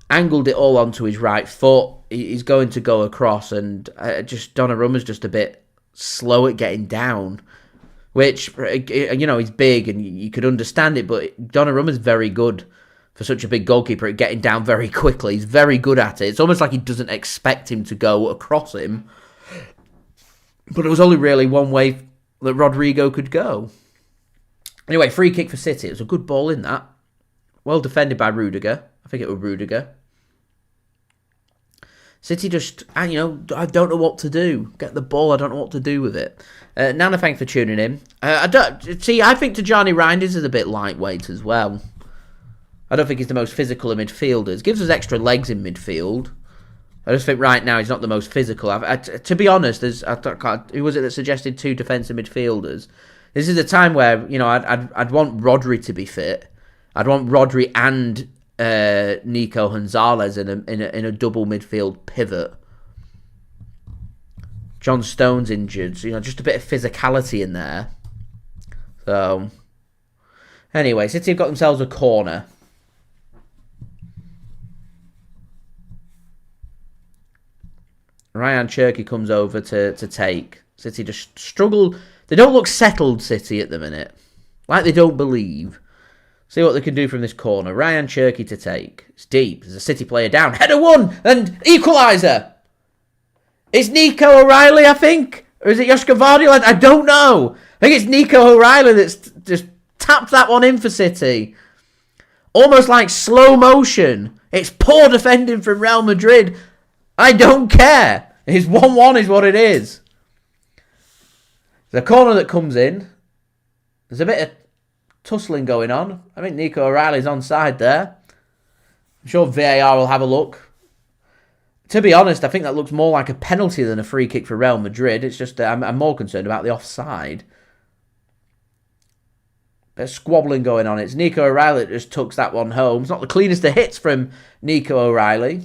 Angled it all onto his right foot. He's going to go across, and Donnarumma's just a bit slow at getting down. Which, he's big, and you could understand it, but Donnarumma's very good for such a big goalkeeper at getting down very quickly. He's very good at it. It's almost like he doesn't expect him to go across him. But it was only really one way that Rodrigo could go. Anyway, free kick for City. It was a good ball in that. Well defended by Rudiger. I think it was Rudiger. City just, I don't know what to do. Get the ball, I don't know what to do with it. Nana, thanks for tuning in. I think Tijjani Reijnders is a bit lightweight as well. I don't think he's the most physical of midfielders. Gives us extra legs in midfield. I just think right now he's not the most physical. To be honest, who was it that suggested 2 defensive midfielders? This is a time where I'd want Rodri to be fit. I'd want Rodri and Nico Gonzalez in a double midfield pivot. John Stone's injured, so just a bit of physicality in there. So anyway, City have got themselves a corner. Rayan Cherki comes over to take. City just struggle. They don't look settled, City, at the minute. Like they don't believe. See what they can do from this corner. Rayan Cherki to take. It's deep. There's a City player down. Header 1 and equaliser. It's Nico O'Reilly, I think. Or is it Josko Gvardiol? I don't know. I think it's Nico O'Reilly that's just tapped that one in for City. Almost like slow motion. It's poor defending from Real Madrid. I don't care. It's 1-1 is what it is. The corner that comes in. There's a bit of tussling going on. I think Nico O'Reilly's onside there. I'm sure VAR will have a look. To be honest, I think that looks more like a penalty than a free kick for Real Madrid. It's just I'm more concerned about the offside. Bit of squabbling going on. It's Nico O'Reilly that just tucks that one home. It's not the cleanest of hits from Nico O'Reilly.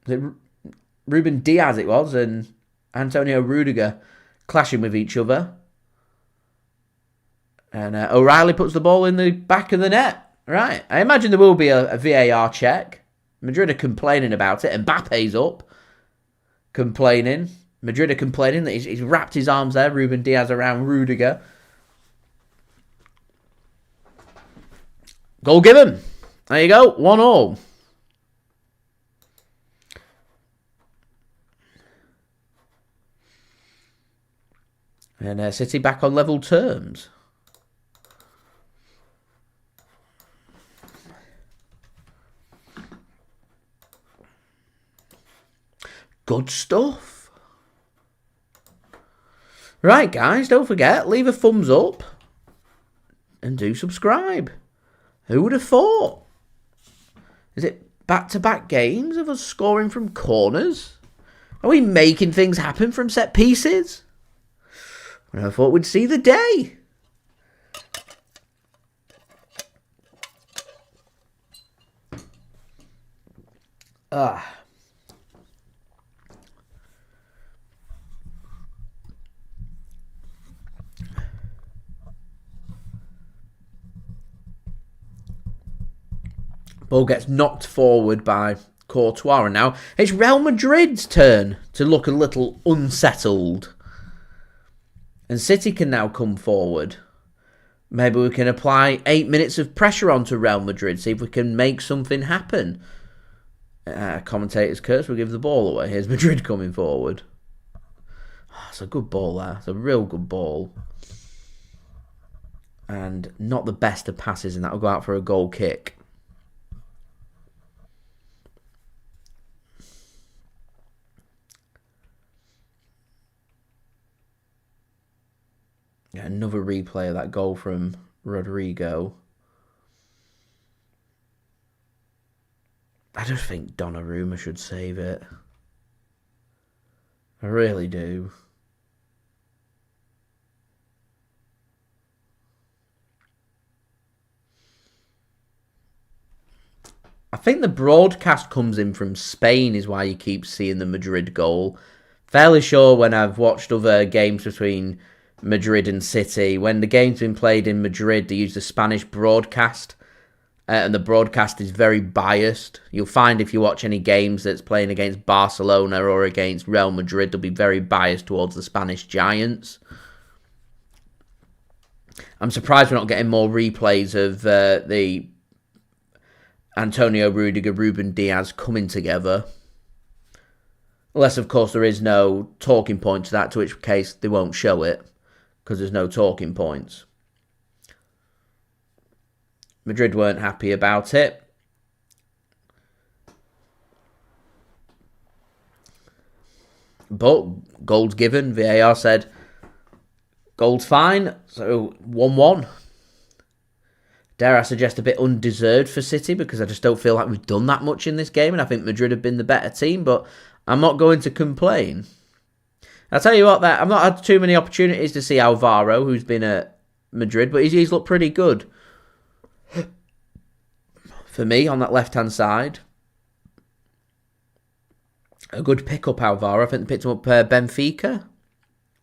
Ruben Dias it was, and Antonio Rudiger clashing with each other. And O'Reilly puts the ball in the back of the net. Right. I imagine there will be a VAR check. Madrid are complaining about it. Mbappe's up. Complaining. Madrid are complaining that he's wrapped his arms there. Ruben Dias around Rudiger. Goal given. There you go. 1-1. And City back on level terms. Good stuff. Right, guys, don't forget, leave a thumbs up and do subscribe. Who would have thought? Is it back-to-back games of us scoring from corners? Are we making things happen from set pieces? I thought we'd see the day. Ball gets knocked forward by Courtois, and now it's Real Madrid's turn to look a little unsettled. And City can now come forward. Maybe we can apply 8 minutes of pressure onto Real Madrid, see if we can make something happen. Commentator's curse, we'll give the ball away. Here's Madrid coming forward. It's a good ball there. It's a real good ball. And not the best of passes, and that will go out for a goal kick. Get another replay of that goal from Rodrigo. I just think Donnarumma should save it. I really do. I think the broadcast comes in from Spain is why you keep seeing the Madrid goal. Fairly sure when I've watched other games between Madrid and City, when the game's been played in Madrid, they use the Spanish broadcast. And the broadcast is very biased. You'll find if you watch any games that's playing against Barcelona or against Real Madrid, they'll be very biased towards the Spanish Giants. I'm surprised we're not getting more replays of the Antonio Rudiger, Ruben Dias coming together. Unless, of course, there is no talking point to that, to which case they won't show it, because there's no talking points. Madrid weren't happy about it. But goal's given. VAR said goal's fine. So 1-1. Dare I suggest a bit undeserved for City, because I just don't feel like we've done that much in this game, and I think Madrid have been the better team, but I'm not going to complain. I'll tell you what, I've not had too many opportunities to see Alvaro, who's been at Madrid, but he's looked pretty good. For me, on that left-hand side. A good pick-up, Alvaro. I think they picked him up Benfica.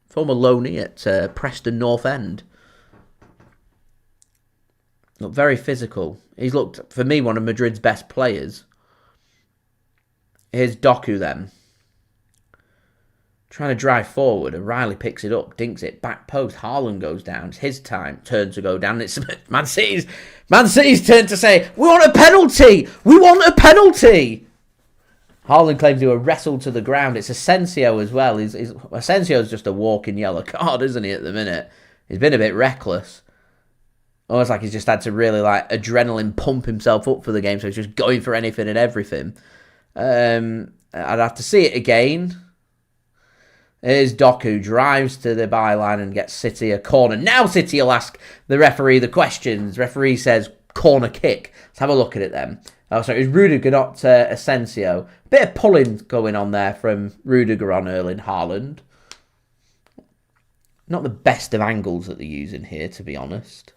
Former loanee at Preston North End. Looked very physical. He's looked, for me, one of Madrid's best players. Here's Doku then. Trying to drive forward. O'Reilly picks it up, dinks it, back post. Haaland goes down. It's his turn to go down. It's Man City's turn to say, we want a penalty! We want a penalty! Haaland claims he was wrestled to the ground. It's Asensio as well. Asensio's just a walking yellow card, isn't he, at the minute? He's been a bit reckless. Almost like he's just had to really adrenaline pump himself up for the game, so he's just going for anything and everything. I'd have to see it again. Here's Doku, drives to the byline and gets City a corner. Now City will ask the referee the questions. Referee says corner kick. Let's have a look at it then. Oh, sorry, it was Rudiger, not Asensio. Bit of pulling going on there from Rudiger on Erling Haaland. Not the best of angles that they're using here, to be honest.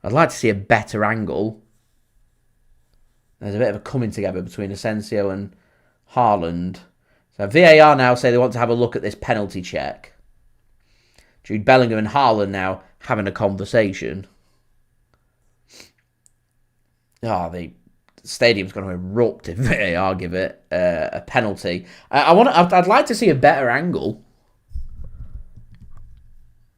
I'd like to see a better angle. There's a bit of a coming together between Asensio and Haaland. So VAR now say they want to have a look at this penalty check. Jude Bellingham and Haaland now having a conversation. The stadium's going to erupt if VAR give it a penalty. I'd like to see a better angle.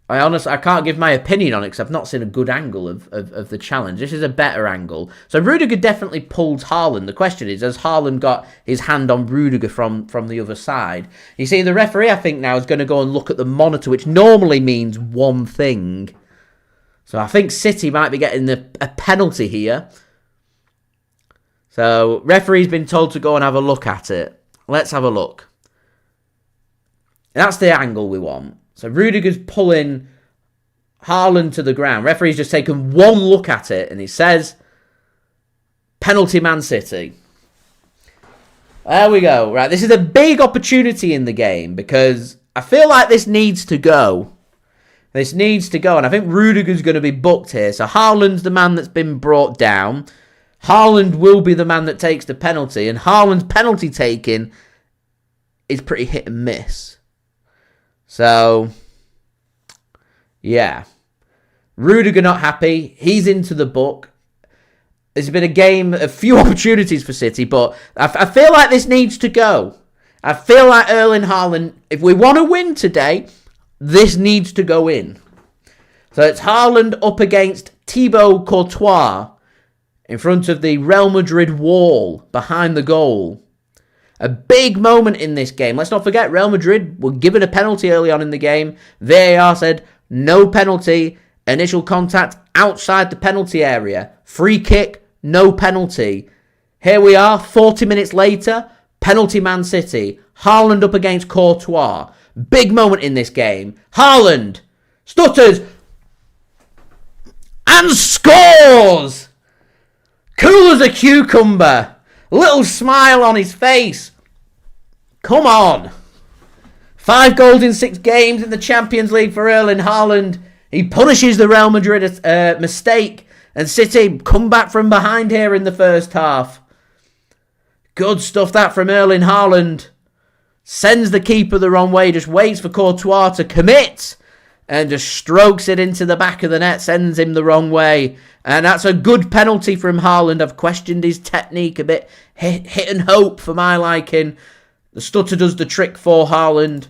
I can't give my opinion on it because I've not seen a good angle of the challenge. This is a better angle. So Rudiger definitely pulled Haaland. The question is, has Haaland got his hand on Rudiger from the other side? You see, the referee, I think, now is going to go and look at the monitor, which normally means one thing. So I think City might be getting a penalty here. So referee's been told to go and have a look at it. Let's have a look. That's the angle we want. So Rudiger's pulling Haaland to the ground. Referee's just taken one look at it and he says, penalty Man City. There we go. Right, this is a big opportunity in the game because I feel like this needs to go. This needs to go, and I think Rudiger's going to be booked here. So Haaland's the man that's been brought down. Haaland will be the man that takes the penalty, and Haaland's penalty taking is pretty hit and miss. So, yeah. Rudiger not happy. He's into the book. It's been a few opportunities for City, but I feel like this needs to go. I feel like Erling Haaland, if we want to win today, this needs to go in. So it's Haaland up against Thibaut Courtois in front of the Real Madrid wall behind the goal. A big moment in this game. Let's not forget, Real Madrid were given a penalty early on in the game. VAR said no penalty. Initial contact outside the penalty area. Free kick, no penalty. Here we are, 40 minutes later, penalty Man City. Haaland up against Courtois. Big moment in this game. Haaland stutters and scores! Cool as a cucumber. Little smile on his face. Come on. 5 goals in 6 games in the Champions League for Erling Haaland. He punishes the Real Madrid mistake. And City come back from behind here in the first half. Good stuff that from Erling Haaland. Sends the keeper the wrong way. Just waits for Courtois to commit. And just strokes it into the back of the net. Sends him the wrong way. And that's a good penalty from Haaland. I've questioned his technique a bit. Hit and hope for my liking. The stutter does the trick for Haaland.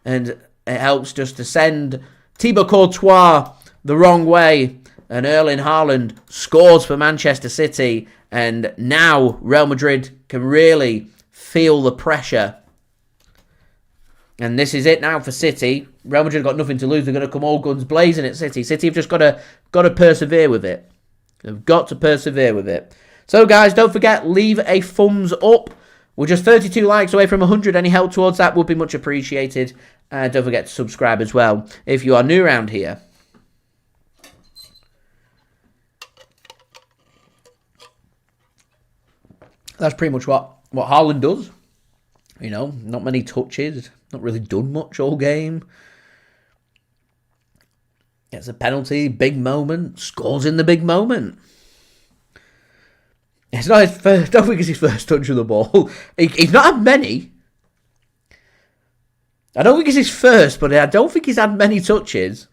And it helps just to send Thibaut Courtois the wrong way. And Erling Haaland scores for Manchester City. And now Real Madrid can really feel the pressure. And this is it now for City. Real Madrid have got nothing to lose. They're going to come all guns blazing at City. City have just got to persevere with it. They've got to persevere with it. So guys, don't forget, leave a thumbs up. We're just 32 likes away from 100. Any help towards that would be much appreciated. Don't forget to subscribe as well if you are new around here. That's pretty much what Haaland does. You know, not many touches. Not really done much all game. Gets a penalty, big moment, scores in the big moment. It's not his first, I don't think it's his first touch of the ball. He's not had many. I don't think it's his first, but I don't think he's had many touches.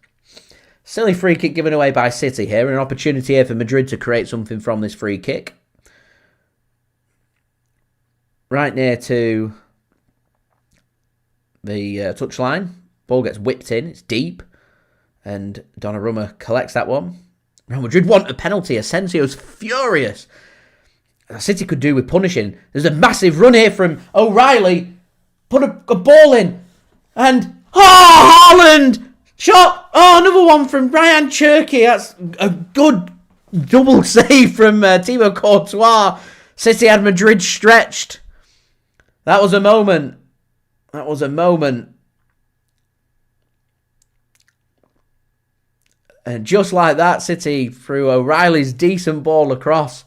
Silly free kick given away by City here. An opportunity here for Madrid to create something from this free kick. Right near to the touchline. Ball gets whipped in. It's deep. And Donnarumma collects that one. Real Madrid want a penalty. Asensio's furious. City could do with punishing. There's a massive run here from O'Reilly. Put a ball in. And, Haaland! Shot! Oh, another one from Rayan Cherki. That's a good double save from Thibaut Courtois. City had Madrid stretched. That was a moment. That was a moment. And just like that, City threw O'Reilly's decent ball across.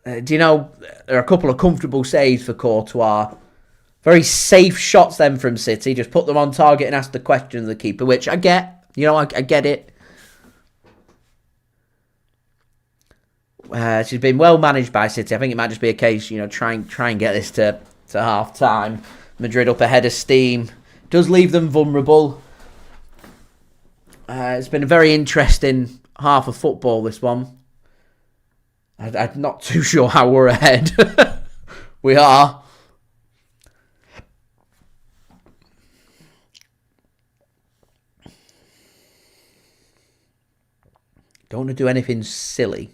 Do you know, there are a couple of comfortable saves for Courtois. Very safe shots then from City. Just put them on target and ask the question of the keeper, which I get. You know, I get it. She's been well managed by City. I think it might just be a case, you know, try and get this to half time. Madrid up ahead of steam. Does leave them vulnerable. It's been a very interesting half of football, this one. I'm not too sure how we're ahead. We are. Don't want to do anything silly.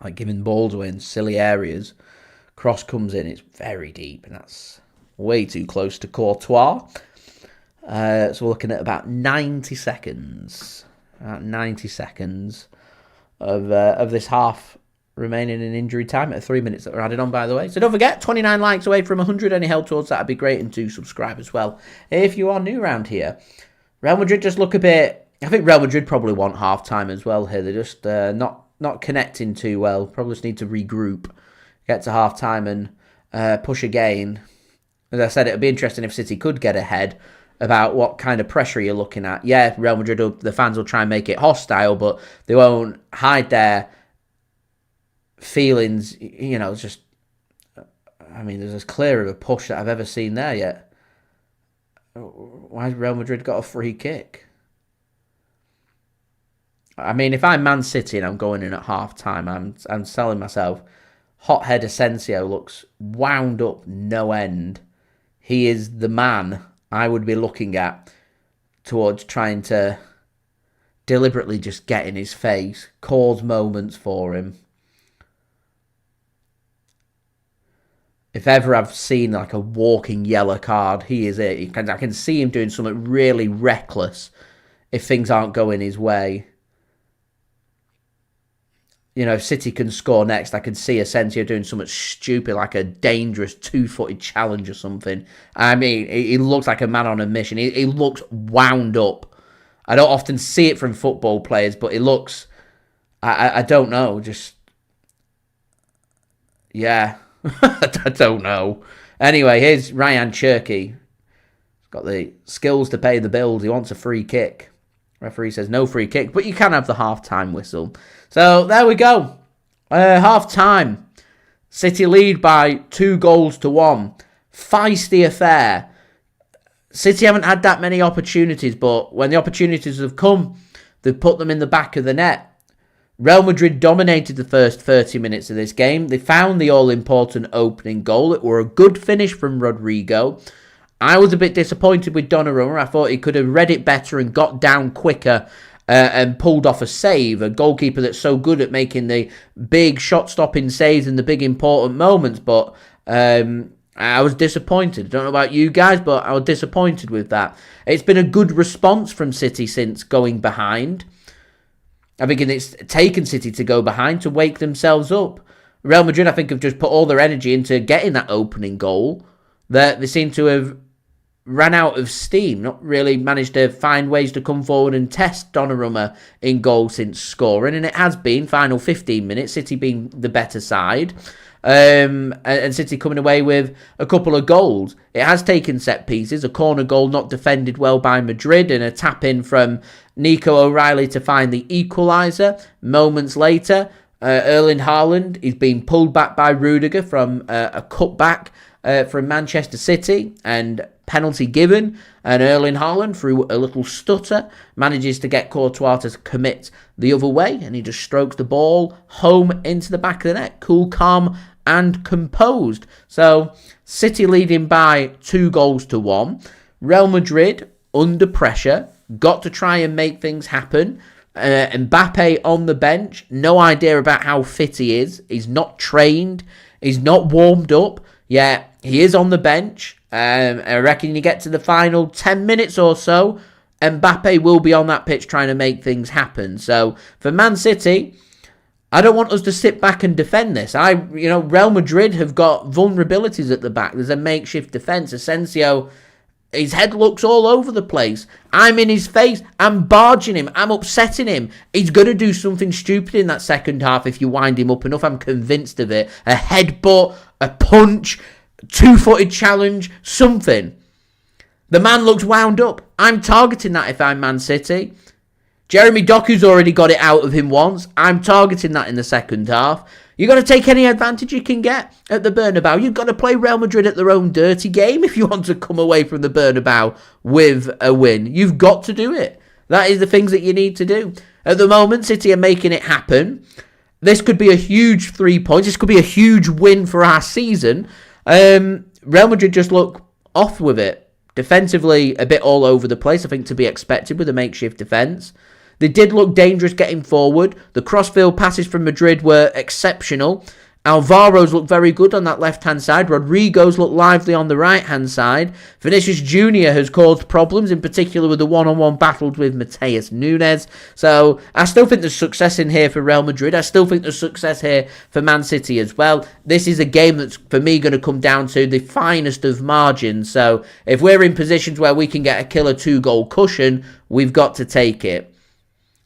Like giving balls away in silly areas. Cross comes in, it's very deep, and that's way too close to Courtois. So we're looking at about 90 seconds. About 90 seconds of this half remaining in injury time at 3 minutes that we're added on, by the way. So don't forget, 29 likes away from 100. Any help towards that would be great. And do subscribe as well if you are new around here. Real Madrid just look a bit... I think Real Madrid probably want half-time as well here. They're just not connecting too well. Probably just need to regroup, get to half-time and push again. As I said, it would be interesting if City could get ahead about what kind of pressure you're looking at. Yeah, Real Madrid, the fans will try and make it hostile, but they won't hide their feelings. You know, it's just... I mean, there's as clear of a push that I've ever seen there yet. Why has Real Madrid got a free kick? I mean, if I'm Man City and I'm going in at half-time, I'm telling myself, hothead Asensio looks wound up no end. He is the man I would be looking at towards trying to deliberately just get in his face, cause moments for him. If ever I've seen like a walking yellow card, he is it. I can see him doing something really reckless if things aren't going his way. if City can score next, I could see Asensio doing something stupid like a dangerous two-footed challenge or something. I mean, he looks like a man on a mission. He looks wound up. I don't often see it from football players, but he looks, I don't know, just, yeah, I don't know. Anyway, here's Rayan Cherki. He's got the skills to pay the bills. He wants a free kick. Referee says no free kick, but you can have the half-time whistle. So there we go. Half-time. City lead by 2-1. Feisty affair. City haven't had that many opportunities, but when the opportunities have come, they've put them in the back of the net. Real Madrid dominated the first 30 minutes of this game. They found the all-important opening goal. It were a good finish from Rodrigo. I was a bit disappointed with Donnarumma. I thought he could have read it better and got down quicker and pulled off a save. A goalkeeper that's so good at making the big shot-stopping saves in the big important moments. But I was disappointed. I don't know about you guys, but I was disappointed with that. It's been a good response from City since going behind. I think it's taken City to go behind to wake themselves up. Real Madrid, I think, have just put all their energy into getting that opening goal. They seem to have ran out of steam, not really managed to find ways to come forward and test Donnarumma in goal since scoring. And it has been, final 15 minutes, City being the better side. And City coming away with a couple of goals. It has taken set pieces, a corner goal not defended well by Madrid, and a tap-in from Nico O'Reilly to find the equaliser. Moments later, Erling Haaland is being pulled back by Rudiger from a cutback from Manchester City, and penalty given, and Erling Haaland, through a little stutter, manages to get Courtois to commit the other way, and he just strokes the ball home into the back of the net. Cool, calm, and composed. So, City leading by 2-1. Real Madrid, under pressure, got to try and make things happen. Mbappe on the bench, no idea about how fit he is. He's not trained. He's not warmed up. Yeah, he is on the bench. I reckon you get to the final 10 minutes or so, Mbappe will be on that pitch trying to make things happen. So, for Man City, I don't want us to sit back and defend this. Real Madrid have got vulnerabilities at the back. There's a makeshift defence. Asensio, his head looks all over the place. I'm in his face. I'm barging him. I'm upsetting him. He's going to do something stupid in that second half if you wind him up enough. I'm convinced of it. A headbutt, a punch, two-footed challenge, something. The man looks wound up. I'm targeting that if I'm Man City. Jeremy Doku's already got it out of him once. I'm targeting that in the second half. You've got to take any advantage you can get at the Bernabeu. You've got to play Real Madrid at their own dirty game if you want to come away from the Bernabeu with a win. You've got to do it. That is the things that you need to do. At the moment, City are making it happen. This could be a huge 3 points. This could be a huge win for our season. Real Madrid just look off with it. Defensively, a bit all over the place, I think, to be expected with a makeshift defence. They did look dangerous getting forward. The crossfield passes from Madrid were exceptional. Alvaro's looked very good on that left-hand side. Rodrigo's looked lively on the right-hand side. Vinicius JR has caused problems, in particular with the one-on-one battles with Matheus Nunes. So I still think there's success in here for Real Madrid. I still think there's success here for Man City as well. This is a game that's, for me, going to come down to the finest of margins. So if we're in positions where we can get a killer 2-goal cushion, we've got to take it.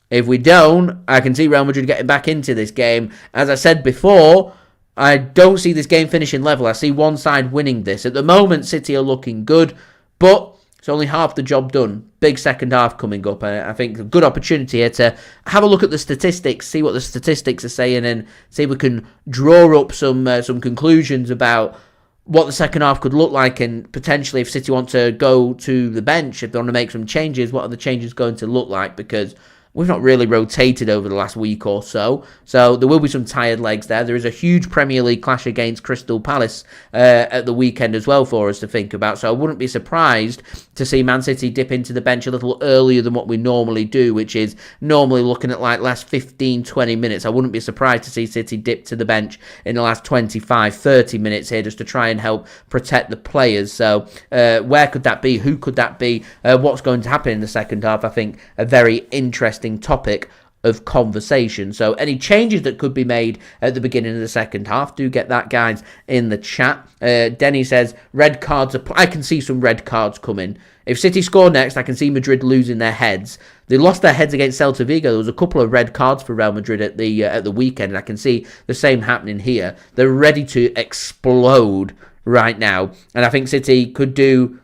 If we don't, I can see Real Madrid getting back into this game. As I said before, I don't see this game finishing level. I see one side winning this. At the moment, City are looking good, but it's only half the job done. Big second half coming up. I think a good opportunity here to have a look at the statistics, see what the statistics are saying, and see if we can draw up some conclusions about what the second half could look like, and potentially if City want to go to the bench, if they want to make some changes, what are the changes going to look like? Because we've not really rotated over the last week or so. So there will be some tired legs there. There is a huge Premier League clash against Crystal Palace at the weekend as well for us to think about. So I wouldn't be surprised to see Man City dip into the bench a little earlier than what we normally do, which is normally looking at like last 15, 20 minutes. I wouldn't be surprised to see City dip to the bench in the last 25, 30 minutes here just to try and help protect the players. So where could that be? Who could that be? What's going to happen in the second half? I think a very interesting topic of conversation. So any changes that could be made at the beginning of the second half, do get that, guys, in the chat. Denny says, red cards, I can see some red cards coming. If City score next, I can see Madrid losing their heads. They lost their heads against Celta Vigo. There was a couple of red cards for Real Madrid at the weekend, and I can see the same happening here. They're ready to explode right now, and I think City could do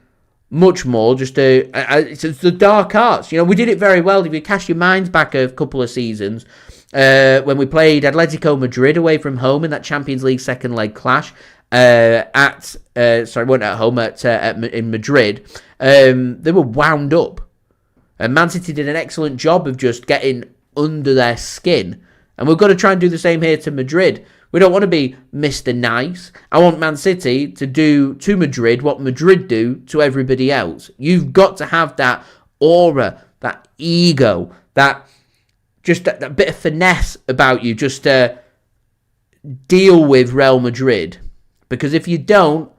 much more. Just it's the dark arts. You know, we did it very well. If you cast your minds back a couple of seasons, when we played Atletico Madrid away from home in that Champions League second leg clash in Madrid, they were wound up, and Man City did an excellent job of just getting under their skin, and we've got to try and do the same here to Madrid. We don't want to be Mr. Nice. I want Man City to do to Madrid what Madrid do to everybody else. You've got to have that aura, that ego, that bit of finesse about you, just to deal with Real Madrid. Because if you don't,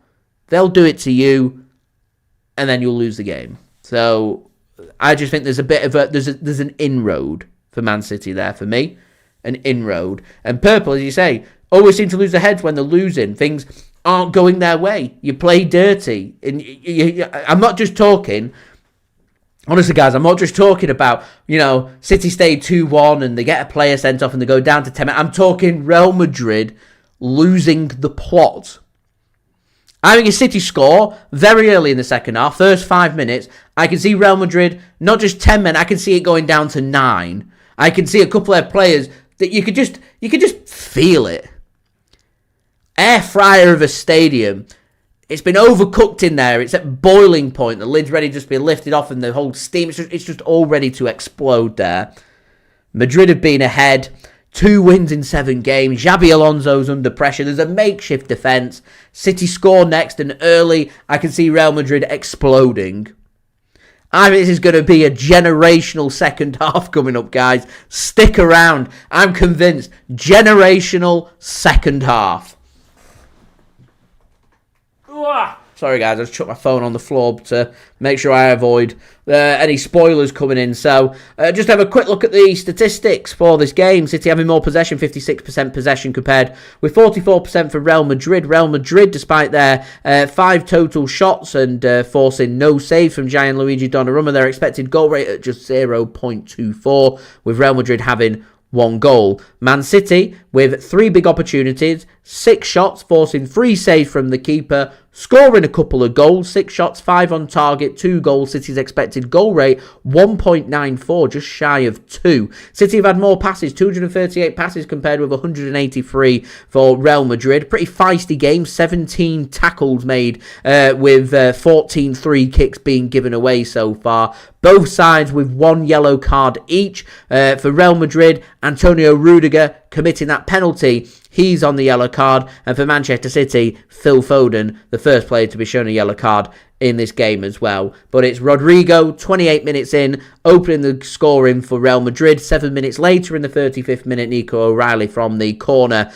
they'll do it to you, and then you'll lose the game. So I just think there's a bit of there's an inroad for Man City there for me, an inroad. And Purple, as you say, always seem to lose their heads when they're losing. Things aren't going their way. You play dirty. And I'm not just talking, honestly, guys, I'm not just talking about, City stay 2-1 and they get a player sent off and they go down to 10 minutes. I'm talking Real Madrid losing the plot. I think a City score very early in the second half, first 5 minutes. I can see Real Madrid, not just 10 men, I can see it going down to 9. I can see a couple of players that you could just feel it. Air fryer of a stadium. It's been overcooked in there. It's at boiling point. The lid's ready to just be lifted off and the whole steam, it's just all ready to explode there. Madrid have been ahead. 2 wins in 7 games. Xabi Alonso's under pressure. There's a makeshift defence. City score next and early. I can see Real Madrid exploding. I think this is going to be a generational second half coming up, guys. Stick around. I'm convinced. Generational second half. Sorry, guys. I just chucked my phone on the floor to make sure I avoid any spoilers coming in. So, just have a quick look at the statistics for this game. City having more possession, 56% possession compared with 44% for Real Madrid. Real Madrid, despite their 5 total shots and forcing no saves from Gianluigi Donnarumma, their expected goal rate at just 0.24, with Real Madrid having 1 goal. Man City with 3 big opportunities, 6 shots, forcing 3 saves from the keeper, scoring a couple of goals, 6 shots, 5 on target, 2 goals. City's expected goal rate, 1.94, just shy of 2. City have had more passes, 238 passes compared with 183 for Real Madrid. Pretty feisty game, 17 tackles made with 14 free kicks being given away so far. Both sides with 1 yellow card each. For Real Madrid, Antonio Rudiger committing that penalty. He's on the yellow card. And for Manchester City, Phil Foden, the first player to be shown a yellow card in this game as well. But it's Rodrigo, 28 minutes in, opening the scoring for Real Madrid. 7 minutes later in the 35th minute, Nico O'Reilly from the corner,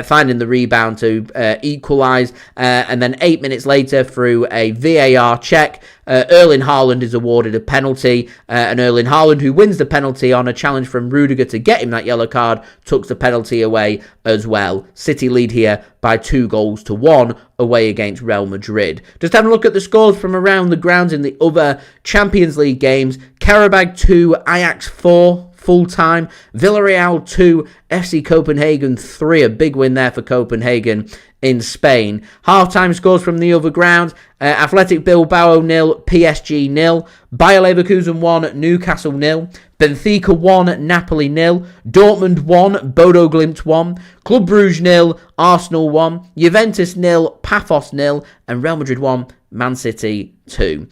finding the rebound to equalise. And then 8 minutes later, through a VAR check, Erling Haaland is awarded a penalty. And Erling Haaland, who wins the penalty on a challenge from Rudiger to get him that yellow card, took the penalty away as well. City lead here by 2-1 away against Real Madrid. Just having a look at the scores from around the grounds in the other Champions League games. Karabag 2, Ajax 4, full-time. Villarreal 2, FC Copenhagen 3. A big win there for Copenhagen in Spain. Half-time scores from the other grounds. Athletic Bilbao 0, PSG 0. Bayer Leverkusen 1, Newcastle 0. Benfica 1, Napoli 0. Dortmund 1, Bodo Glimt 1. Club Brugge 0, Arsenal 1. Juventus 0, Paphos 0. And Real Madrid 1, Man City 2.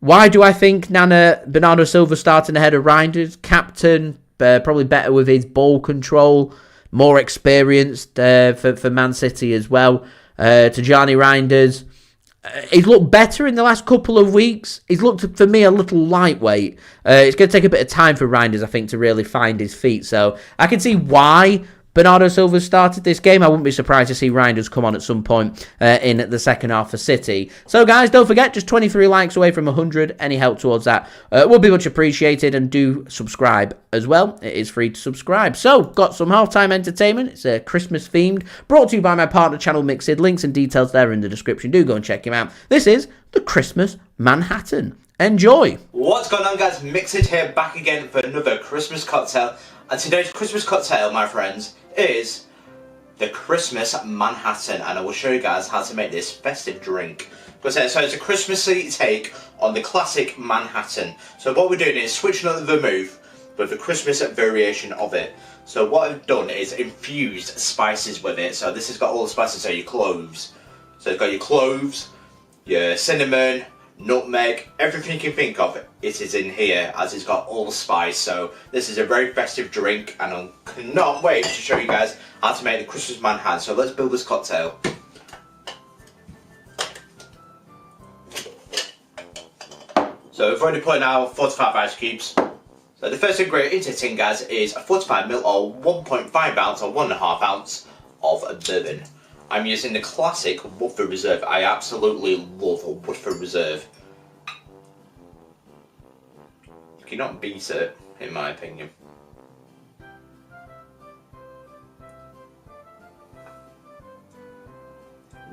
Why do I think Bernardo Silva starting ahead of Reijnders? Captain, probably better with his ball control. More experienced for Man City as well. Tijjani Reijnders, he's looked better in the last couple of weeks. He's looked, for me, a little lightweight. It's going to take a bit of time for Reijnders, I think, to really find his feet. So I can see why Bernardo Silva started this game. I wouldn't be surprised to see Reijnders come on at some point in the second half for City. So, guys, don't forget, just 23 likes away from 100. Any help towards that would be much appreciated. And do subscribe as well. It is free to subscribe. So, got some halftime entertainment. It's Christmas themed. Brought to you by my partner channel Mixed. Links and details there in the description. Do go and check him out. This is the Christmas Manhattan. Enjoy. What's going on, guys? Mixed here, back again for another Christmas cocktail. And today's Christmas cocktail, my friends, is the Christmas Manhattan. And I will show you guys how to make this festive drink. So it's a Christmassy take on the classic Manhattan. So what we're doing is switching up the vermouth with the Christmas variation of it. So what I've done is infused spices with it. So this has got all the spices, so your cloves. So it's got your cloves, your cinnamon, nutmeg, everything you can think of, it is in here, as it's got all the spice. So this is a very festive drink, and I cannot wait to show you guys how to make the Christmas Manhattan. So let's build this cocktail. So we've already put in our 45 ice cubes. So the first ingredient into the tin, guys, is a 45ml or 1.5 ounce or 1.5 ounce of bourbon. I'm using the classic Woodford Reserve. I absolutely love a Woodford Reserve. You cannot beat it, in my opinion.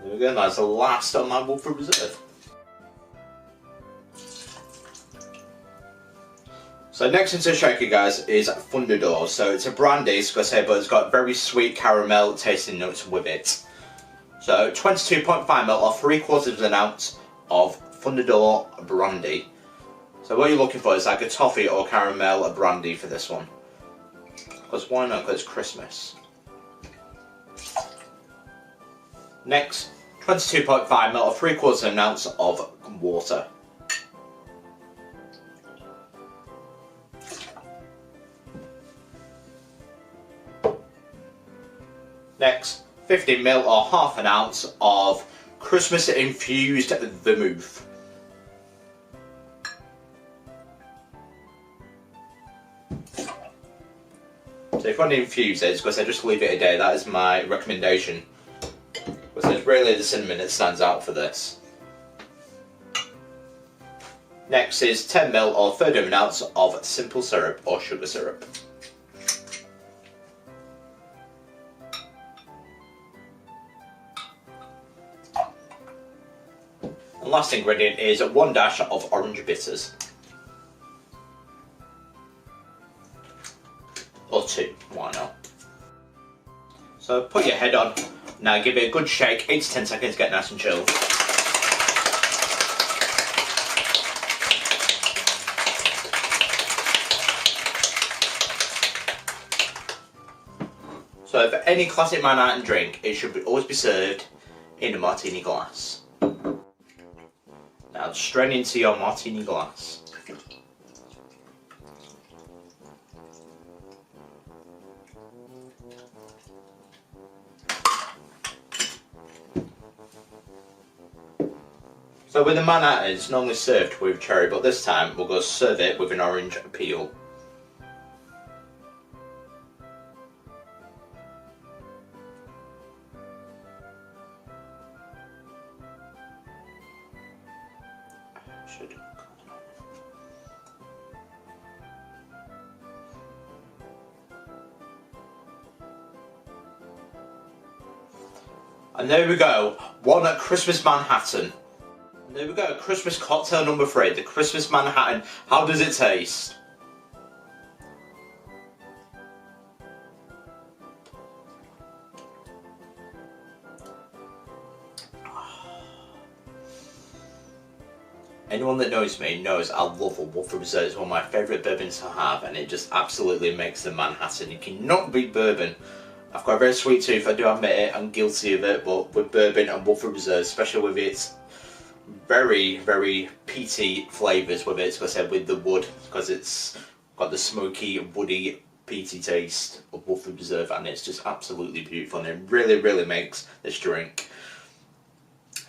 There we go, that's the last on my Woodford Reserve. So next into the shaker, guys, is Thunderdor. So it's a brandy, but it's got very sweet caramel tasting notes with it. So 22.5ml or 3/4 ounce of Thunderdor brandy. So what you're looking for is like a toffee or caramel brandy for this one. Because why not? Because it's Christmas. Next, 22.5ml or 3/4 ounce of water. Next, 15ml or 1/2 ounce of Christmas infused vermouth. So if you want to infuse it, because I just leave it a day, that is my recommendation. Because it's really the cinnamon that stands out for this. Next is 10ml or 1/3 ounce of simple syrup or sugar syrup. And last ingredient is 1 dash of orange bitters. Or 2, why not? So put your head on. Now give it a good shake, 8 to 10 seconds, get nice and chilled. So for any classic Manhattan drink, it should always be served in a martini glass. Now straight into your martini glass. So with the Manhattan, it's normally served with cherry, but this time we'll go serve it with an orange peel. And there we go, one at Christmas Manhattan. And there we go, Christmas cocktail number 3, the Christmas Manhattan. How does it taste? Anyone that knows me knows I love a Woodford Reserve. It's one of my favourite bourbons to have, and it just absolutely makes the Manhattan. You cannot beat bourbon. I've got a very sweet tooth, I do admit it, I'm guilty of it, but with bourbon and Woodford Reserve, especially with its very, very peaty flavours with it, as I said, with the wood, because it's got the smoky, woody, peaty taste of Woodford Reserve, and it's just absolutely beautiful, and it really, really makes this drink.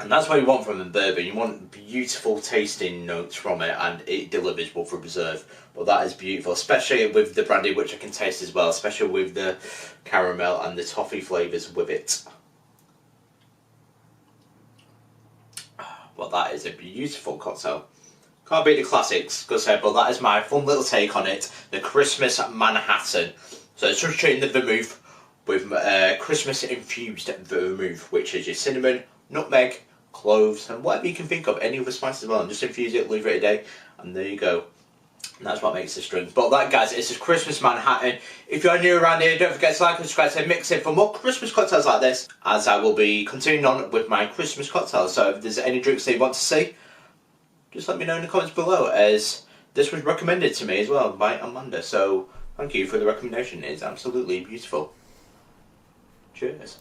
And that's what you want from a bourbon. You want beautiful tasting notes from it, and it delivers Woodford Reserve. But that is beautiful, especially with the brandy, which I can taste as well, especially with the caramel and the toffee flavours with it. But that is a beautiful cocktail. Can't beat the classics, good say, but that is my fun little take on it. The Christmas Manhattan. So it's just in the vermouth with Christmas infused vermouth, which is your cinnamon, nutmeg, cloves, and whatever you can think of, any other spices as well, and just infuse it, leave it a day, and there you go. And that's what makes this drink. But that, guys, is a Christmas Manhattan. If you're new around here, don't forget to like and subscribe to Mix It for more Christmas cocktails like this, as I will be continuing on with my Christmas cocktails. So if there's any drinks that you want to see, just let me know in the comments below, as this was recommended to me as well by Amanda. So thank you for the recommendation. It's absolutely beautiful. Cheers.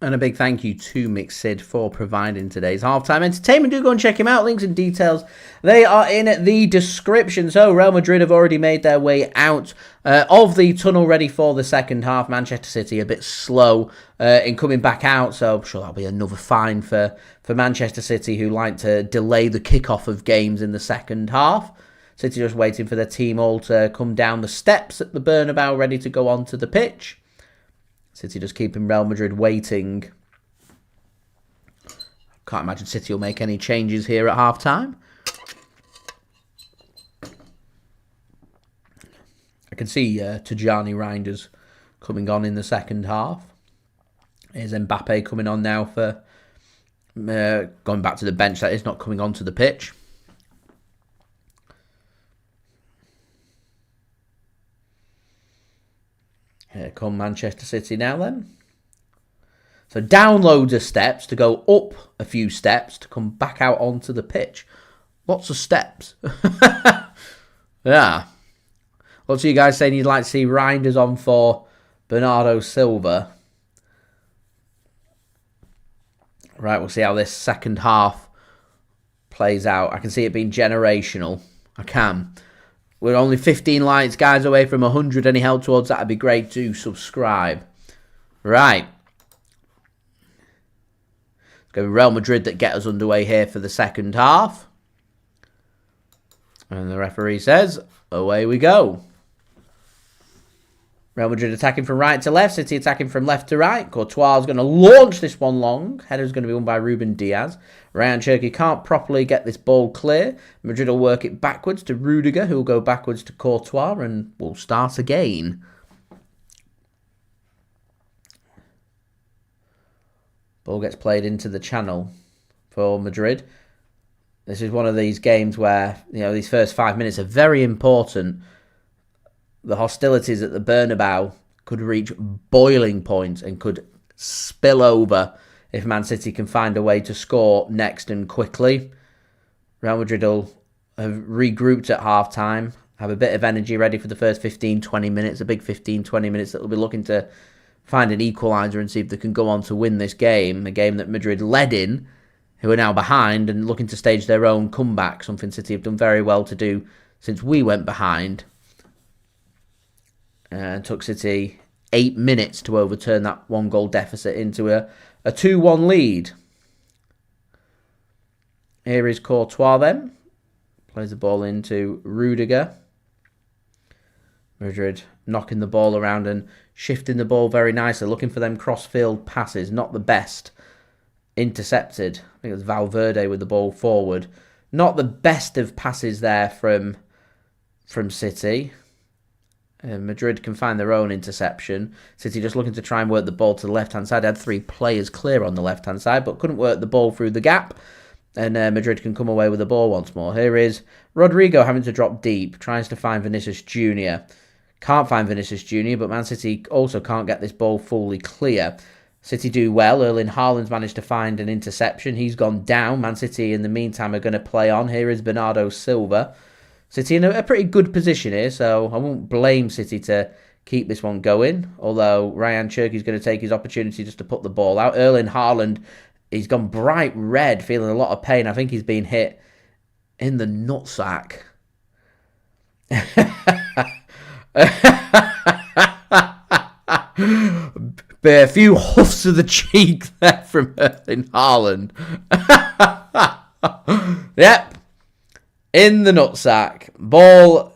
And a big thank you to Mixid for providing today's halftime entertainment. Do go and check him out. Links and details, they are in the description. So Real Madrid have already made their way out of the tunnel, ready for the second half. Manchester City a bit slow in coming back out. So I'm sure that'll be another fine for Manchester City, who like to delay the kickoff of games in the second half. City just waiting for their team all to come down the steps at the Bernabeu, ready to go onto the pitch. City just keeping Real Madrid waiting. Can't imagine City will make any changes here at half-time. I can see Tijjani Reijnders coming on in the second half. Here's Mbappe coming on now for... going back to the bench, that is, not coming onto the pitch. Here come Manchester City now then. So down loads of steps to go up a few steps to come back out onto the pitch. Lots of steps. Yeah. Lots of you guys saying you'd like to see Reijnders on for Bernardo Silva. Right, we'll see how this second half plays out. I can see it being generational. I can. We're only 15 likes, guys, away from 100. Any help towards that would be great. Do subscribe. Right. It's going to be Real Madrid that get us underway here for the second half. And the referee says, away we go. Real Madrid attacking from right to left. City attacking from left to right. Courtois is going to launch this one long. Header's going to be won by Ruben Dias. Rayan Cherki can't properly get this ball clear. Madrid will work it backwards to Rudiger, who will go backwards to Courtois, and will start again. Ball gets played into the channel for Madrid. This is one of these games where, you know, these first 5 minutes are very important. The hostilities at the Bernabeu could reach boiling point and could spill over if Man City can find a way to score next and quickly. Real Madrid will have regrouped at half-time, have a bit of energy ready for the first 15-20 minutes, a big 15-20 minutes that will be looking to find an equaliser and see if they can go on to win this game, a game that Madrid led in, who are now behind and looking to stage their own comeback, something City have done very well to do since we went behind. Took City 8 minutes to overturn that 1-goal deficit into a 2-1 lead. Here is Courtois then. Plays the ball into Rudiger. Madrid knocking the ball around and shifting the ball very nicely. Looking for them cross-field passes. Not the best. Intercepted. I think it was Valverde with the ball forward. Not the best of passes there from City. Madrid can find their own interception. City just looking to try and work the ball to the left-hand side. Had 3 players clear on the left-hand side, but couldn't work the ball through the gap. And Madrid can come away with the ball once more. Here is Rodrigo having to drop deep. Tries to find Vinicius JR. Can't find Vinicius JR, but Man City also can't get this ball fully clear. City do well. Erling Haaland's managed to find an interception. He's gone down. Man City, in the meantime, are going to play on. Here is Bernardo Silva. City in a pretty good position here, so I won't blame City to keep this one going. Although Rayan Cherki is going to take his opportunity just to put the ball out. Erling Haaland, he's gone bright red, feeling a lot of pain. I think he's been hit In the nutsack. A few huffs of the cheek there from Erling Haaland. Yep. In the nutsack. Ball.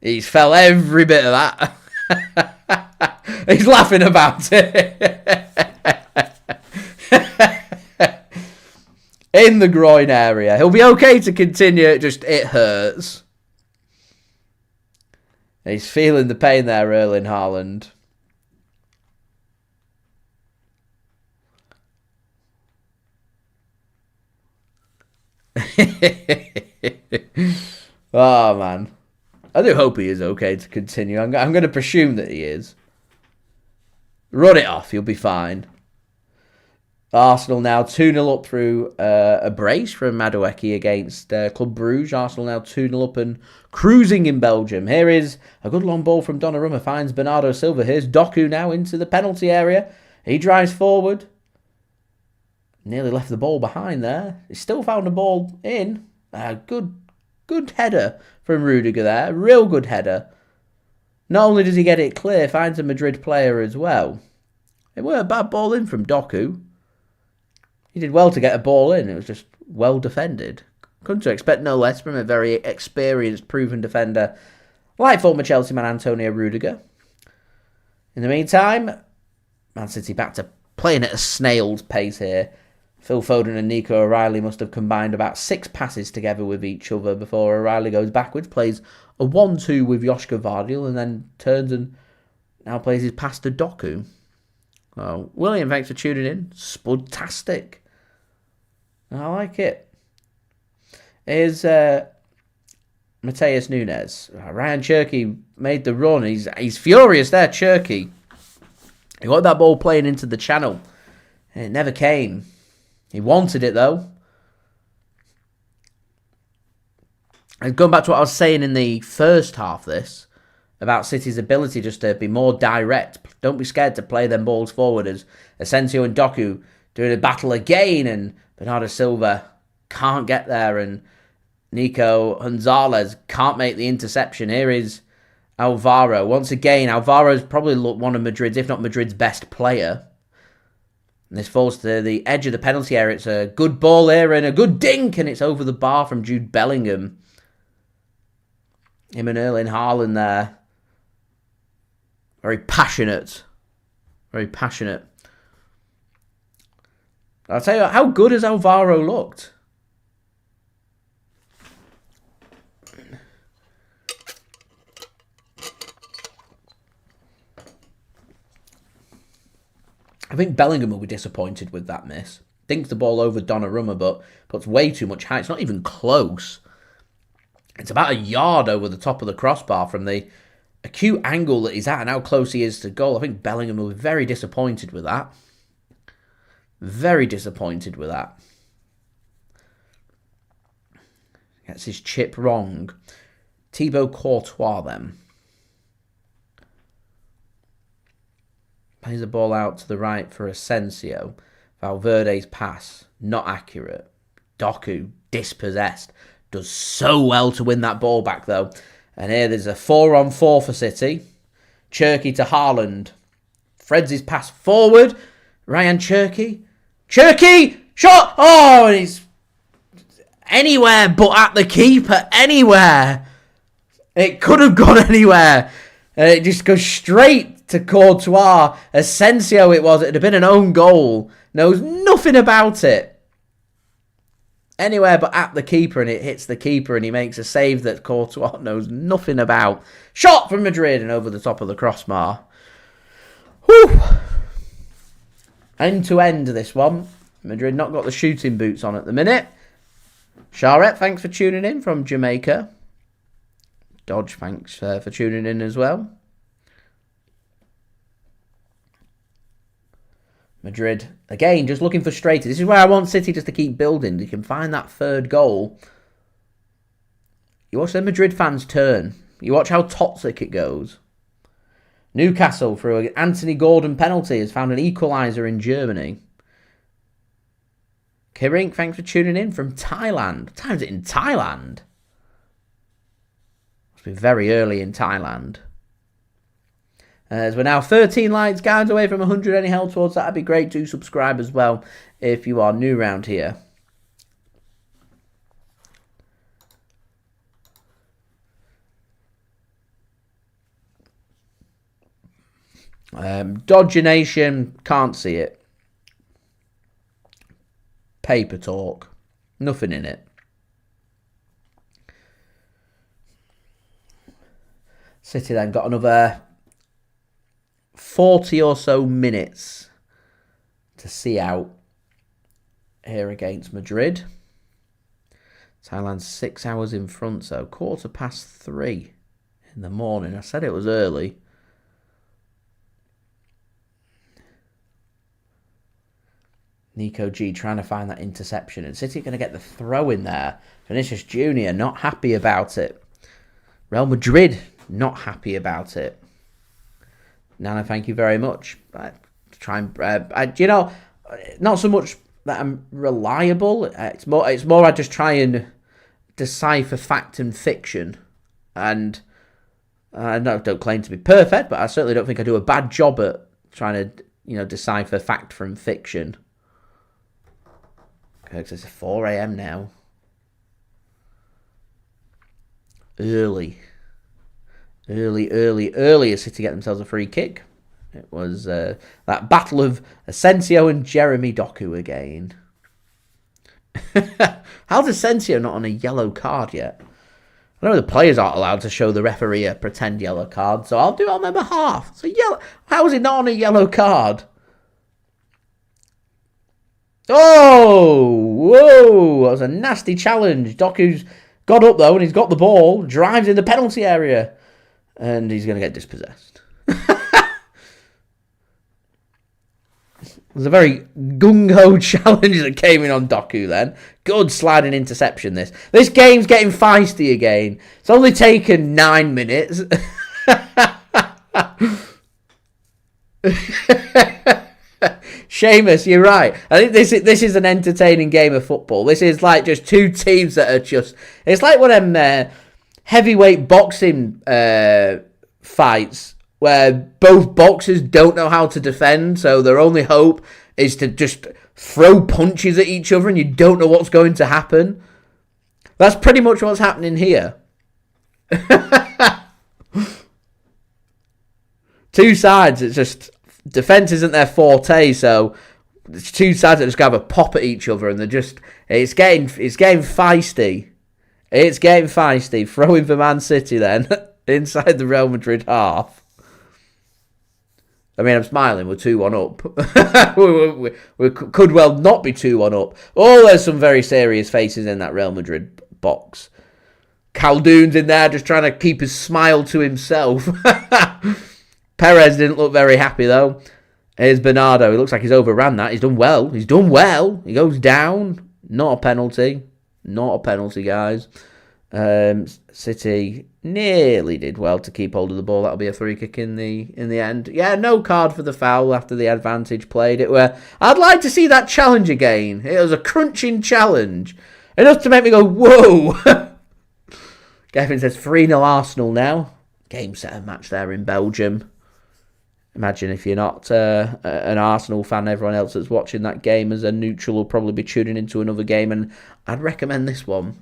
He's felt every bit of that. He's laughing about it. In the groin area. He'll be okay to continue, it hurts. He's feeling the pain there, Erling Haaland. Oh, man. I do hope he is okay to continue. I'm going to presume that he is. Run it off. You'll be fine. Arsenal now 2-0 up through a brace from Madueke against Club Bruges. Arsenal now 2-0 up and cruising in Belgium. Here is a good long ball from Donnarumma. Finds Bernardo Silva. Here's Doku now into the penalty area. He drives forward. Nearly left the ball behind there. He still found the ball in. Good header from Rudiger there. Real good header. Not only does he get it clear, finds a Madrid player as well. It weren't a bad ball in from Doku. He did well to get a ball in. It was just well defended. Come to expect no less from a very experienced, proven defender like former Chelsea man Antonio Rudiger. In the meantime, Man City back to playing at a snail's pace here. Phil Foden and Nico O'Reilly must have combined about 6 passes together with each other before O'Reilly goes backwards, plays a 1-2 with Josko Gvardiol, and then turns and now plays his pass to Doku. Oh, William, thanks for tuning in. Spudtastic. I like it. Here's Matheus Nunes. Rayan Cherki made the run. He's furious there, Cherki. He got that ball playing into the channel. And it never came. He wanted it, though. And going back to what I was saying in the first half of this, about City's ability just to be more direct. Don't be scared to play them balls forward, as Asensio and Doku doing a battle again, and Bernardo Silva can't get there, and Nico Gonzalez can't make the interception. Here is Alvaro. Once again, Alvaro's probably one of Madrid's, if not Madrid's best player. And this falls to the edge of the penalty area. It's a good ball here and a good dink, and it's over the bar from Jude Bellingham. Him and Erling Haaland there. Very passionate. Very passionate. I'll tell you what, how good has Alvaro looked? I think Bellingham will be disappointed with that miss. Dinks the ball over Donnarumma, but puts way too much height. It's not even close. It's about a yard over the top of the crossbar from the acute angle that he's at and how close he is to goal. I think Bellingham will be very disappointed with that. Very disappointed with that. Gets his chip wrong. Thibaut Courtois then. Plays the ball out to the right for Asensio. Valverde's pass, not accurate. Doku, dispossessed. Does so well to win that ball back though. And here there's a 4-on-4 for City. Cherki to Haaland. Threads his pass forward. Rayan Cherki. Cherki! Shot! Oh, and he's anywhere but at the keeper. Anywhere. It could have gone anywhere. And it just goes straight to Courtois. Asensio it was. It'd have been an own goal. Knows nothing about it. Anywhere but at the keeper, and it hits the keeper, and he makes a save that Courtois knows nothing about. Shot from Madrid and over the top of the crossbar. Whew. End to end this one. Madrid not got the shooting boots on at the minute. Charette, thanks for tuning in from Jamaica. Dodge, thanks for tuning in as well. Madrid, again, just looking frustrated. This is where I want City just to keep building. You can find that third goal. You watch the Madrid fans turn. You watch how toxic it goes. Newcastle, through an Anthony Gordon penalty, has found an equaliser in Germany. Kirink, thanks for tuning in from Thailand. What time is it in Thailand? Must be very early in Thailand. As we're now 13 likes, guys, away from 100. Any help towards that, that'd be great. Do subscribe as well if you are new around here. Dodger Nation, can't see it. Paper talk. Nothing in it. City then got another 40 or so minutes to see out here against Madrid. Thailand's 6 hours in front, so 3:15 in the morning. I said it was early. Nico G trying to find that interception. And City are going to get the throw in there. Vinicius Jr. not happy about it. Real Madrid not happy about it. Nana, thank you very much. Try and you know, not so much that I'm reliable. It's more I just try and decipher fact and fiction. And I don't claim to be perfect, but I certainly don't think I do a bad job at trying to, decipher fact from fiction. Because it's 4 a.m. now. Early as City get themselves a free kick. It was that battle of Asensio and Jeremy Doku again. How's Asensio not on a yellow card yet? I know the players aren't allowed to show the referee a pretend yellow card, so I'll do it on their behalf. So how is it not on a yellow card? Oh, whoa, that was a nasty challenge. Doku's got up though and he's got the ball, drives in the penalty area, and he's going to get dispossessed. It was a very gung-ho challenge that came in on Doku then. Good sliding interception this. This game's getting feisty again. It's only taken 9 minutes. Seamus, you're right. I think this is an entertaining game of football. This is like just two teams that are just... It's like one of them heavyweight boxing fights where both boxers don't know how to defend, so their only hope is to just throw punches at each other and you don't know what's going to happen. That's pretty much what's happening here. Two sides, it's just... Defence isn't their forte, so it's two sides that just have a pop at each other, and they're just it's getting feisty. It's getting feisty. Throwing for Man City then inside the Real Madrid half. I mean, I'm smiling. We're 2-1 up. we could well not be 1 up. Oh, there's some very serious faces in that Real Madrid box. Khaldoon's in there just trying to keep his smile to himself. Perez didn't look very happy, though. Here's Bernardo. He looks like he's overran that. He's done well. He goes down. Not a penalty. Not a penalty, guys. City nearly did well to keep hold of the ball. That'll be a free kick in the end. Yeah, no card for the foul after the advantage played. I'd like to see that challenge again. It was a crunching challenge. Enough to make me go, whoa. Gavin says 3-0 Arsenal now. Game, set, and match there in Belgium. Imagine if you're not an Arsenal fan, everyone else that's watching that game as a neutral will probably be tuning into another game, and I'd recommend this one.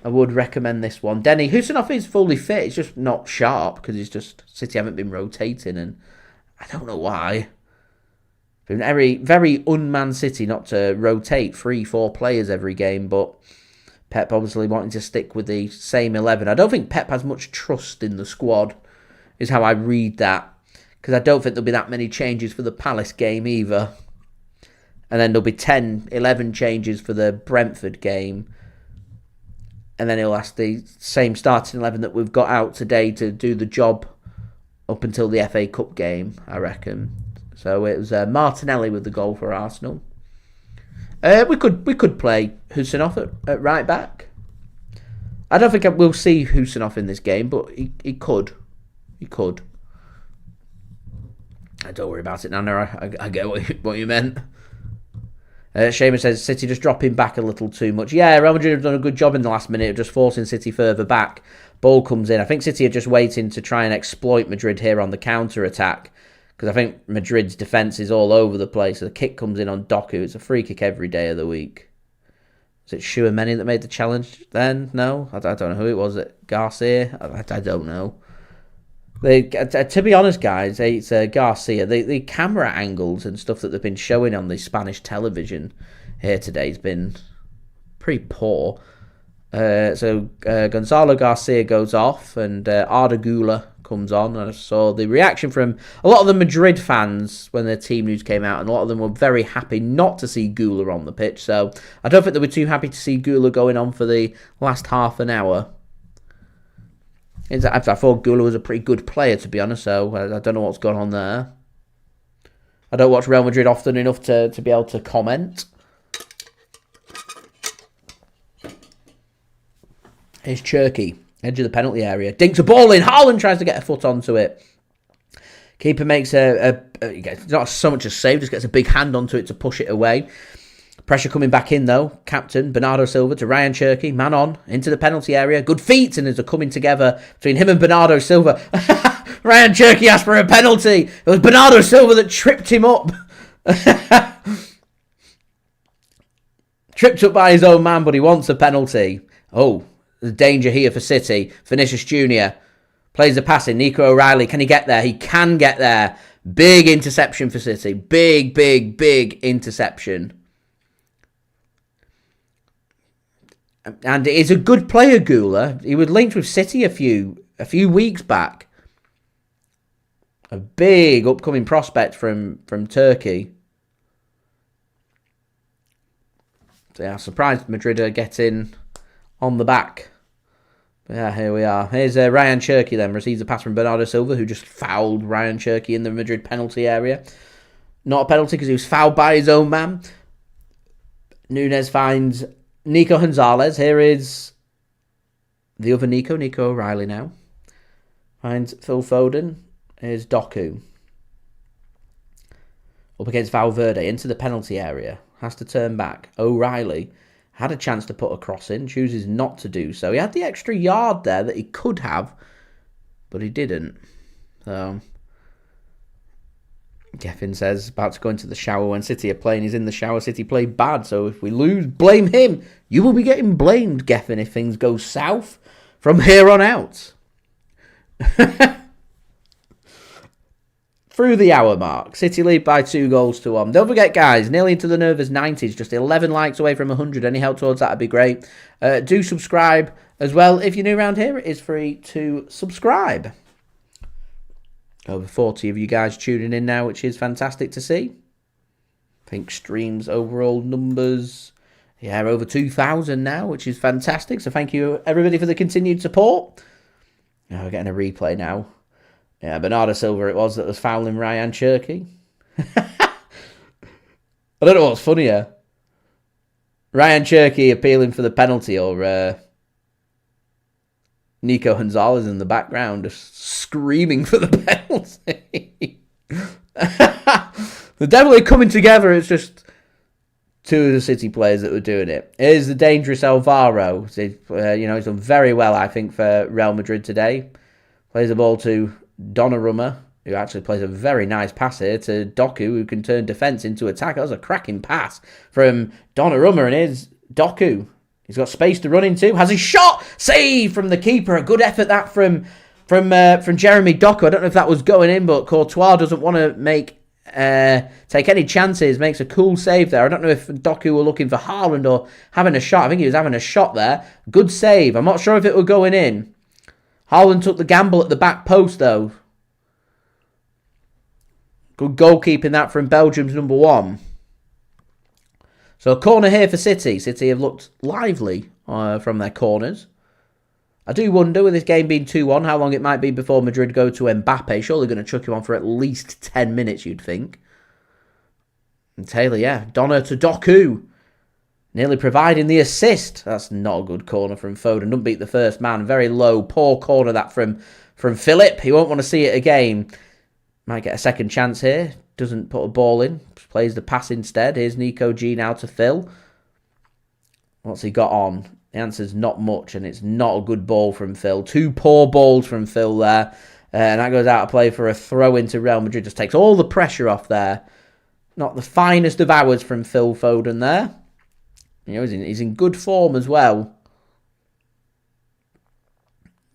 I would recommend this one. Dani Khusanov is fully fit. He's just not sharp because City haven't been rotating, and I don't know why. Been very un-Man City not to rotate 3-4 players every game, but Pep obviously wanting to stick with the same 11. I don't think Pep has much trust in the squad, is how I read that. Because I don't think there'll be that many changes for the Palace game either. And then there'll be 10, 11 changes for the Brentford game. And then he'll ask the same starting 11 that we've got out today to do the job up until the FA Cup game, I reckon. So it was Martinelli with the goal for Arsenal. We could play Khusanov at right back. I don't think we'll see Khusanov in this game, but he could. He could. Don't worry about it, Nana. I get what you meant. Seamus says City just dropping back a little too much. Yeah, Real Madrid have done a good job in the last minute of just forcing City further back. Ball comes in. I think City are just waiting to try and exploit Madrid here on the counter-attack. Because I think Madrid's defence is all over the place. The kick comes in on Doku. It's a free kick every day of the week. Was it Tchouameni that made the challenge then? No? I don't know who it was. Garcia? I don't know. To be honest, guys, it's Garcia. The camera angles and stuff that they've been showing on the Spanish television here today has been pretty poor. So Gonzalo Garcia goes off and Arda Güler comes on. And I saw the reaction from a lot of the Madrid fans when their team news came out, and a lot of them were very happy not to see Güler on the pitch. So I don't think they were too happy to see Güler going on for the last half an hour. I thought Güler was a pretty good player, to be honest, so I don't know what's going on there. I don't watch Real Madrid often enough to be able to comment. Here's Cherki, edge of the penalty area. Dinks a ball in. Haaland tries to get a foot onto it. Keeper makes not so much a save, just gets a big hand onto it to push it away. Pressure coming back in, though. Captain Bernardo Silva to Rayan Cherki. Man on, into the penalty area. Good feet, and there's a coming together between him and Bernardo Silva. Rayan Cherki asked for a penalty. It was Bernardo Silva that tripped him up. Tripped up by his own man, but he wants a penalty. Oh, there's danger here for City. Vinicius JR plays the pass in. Nico O'Reilly, can he get there? He can get there. Big interception for City. Big interception. And he's a good player, Güler. He was linked with City a few weeks back. A big upcoming prospect from Turkey. So yeah, surprised Madrid are getting on the back. But yeah, here we are. Here's Rayan Cherki then. Receives a pass from Bernardo Silva, who just fouled Rayan Cherki in the Madrid penalty area. Not a penalty because he was fouled by his own man. Nunes finds Nico Gonzalez. Here is the other Nico O'Reilly now. Finds Phil Foden. Here's Doku. Up against Valverde, into the penalty area. Has to turn back. O'Reilly had a chance to put a cross in. Chooses not to do so. He had the extra yard there that he could have, but he didn't. So Geffen says, about to go into the shower when City are playing. He's in the shower. City play bad, so if we lose, blame him. You will be getting blamed, Geffen, if things go south from here on out. Through the hour mark, City lead by 2-1. Don't forget, guys, nearly into the nervous 90s, just 11 likes away from 100. Any help towards that would be great. Do subscribe as well. If you're new around here, it is free to subscribe. Over 40 of you guys tuning in now, which is fantastic to see. I think streams overall numbers, yeah, over 2,000 now, which is fantastic. So thank you, everybody, for the continued support. Now we're getting a replay now. Yeah, Bernardo Silva it was that was fouling Rayan Cherki. I don't know what's funnier. Rayan Cherki appealing for the penalty or Nico Gonzalez in the background just screaming for the penalty. They're definitely coming together. It's just two of the City players that were doing it. Here's the dangerous Alvaro. He's done very well, I think, for Real Madrid today. Plays the ball to Donnarumma, who actually plays a very nice pass here to Doku, who can turn defence into attack. That was a cracking pass from Donnarumma, and here's Doku. He's got space to run into. Has a shot! Save from the keeper. A good effort that from Jeremy Doku. I don't know if that was going in, but Courtois doesn't want to take any chances. Makes a cool save there. I don't know if Doku were looking for Haaland or having a shot. I think he was having a shot there. Good save. I'm not sure if it were going in. Haaland took the gamble at the back post, though. Good goalkeeping that from Belgium's number 1. So a corner here for City. City have looked lively from their corners. I do wonder, with this game being 2-1, how long it might be before Madrid go to Mbappe. Surely going to chuck him on for at least 10 minutes, you'd think. And Taylor, yeah. Donna to Doku. Nearly providing the assist. That's not a good corner from Foden. Don't beat the first man. Very low, poor corner that from Philip. He won't want to see it again. Might get a second chance here. doesn't put a ball in. Plays the pass instead. Here's Nico G now to Phil. What's he got on? The answer's not much, and it's not a good ball from Phil. 2 poor balls from Phil there. And that goes out of play for a throw into Real Madrid. Just takes all the pressure off there. Not the finest of hours from Phil Foden there. He's in good form as well.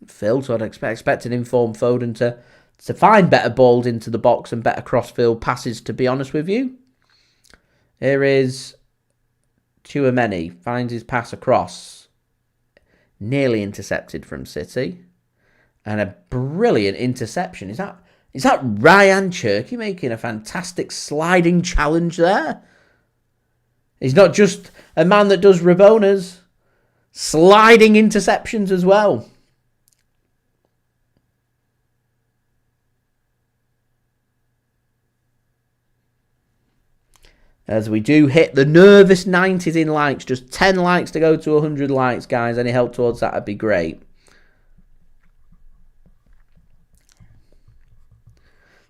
Phil, so I'd expect an informed Foden to find better balls into the box and better cross-field passes, to be honest with you. Here is Tchouameni. Finds his pass across. Nearly intercepted from City. And a brilliant interception. Is that Rayan Cherki making a fantastic sliding challenge there? He's not just a man that does Rabonas. Sliding interceptions as well. As we do hit the nervous 90s in likes. Just 10 likes to go to 100 likes, guys. Any help towards that would be great.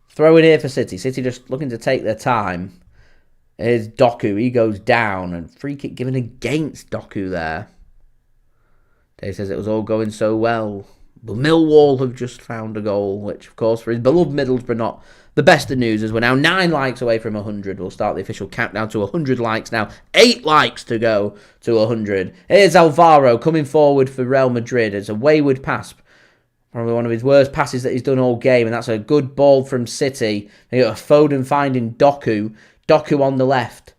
Throw it here for City. City just looking to take their time. Here's Doku. He goes down. And free kick given against Doku there. Dave says it was all going so well. But Millwall have just found a goal. Which, of course, for his beloved Middlesbrough, not the best of news, as we're now 9 likes away from 100. We'll start the official countdown to 100 likes now. 8 likes to go to 100. Here's Alvaro coming forward for Real Madrid. It's a wayward pass. Probably one of his worst passes that he's done all game. And that's a good ball from City. They got a Foden finding Doku. Doku on the left.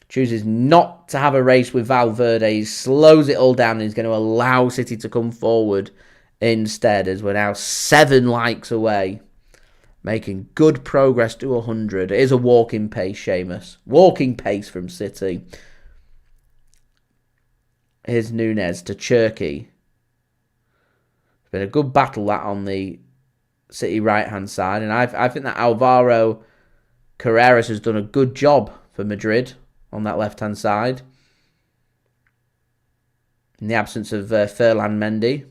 Chooses not to have a race with Valverde. He slows it all down and he's going to allow City to come forward instead, as we're now 7 likes away. Making good progress to 100. It is a walking pace, Seamus. Walking pace from City. Here's Nunes to Cherki. It's been a good battle that on the City right-hand side. And I think that Alvaro Carreras has done a good job for Madrid on that left-hand side. In the absence of Ferland Mendy.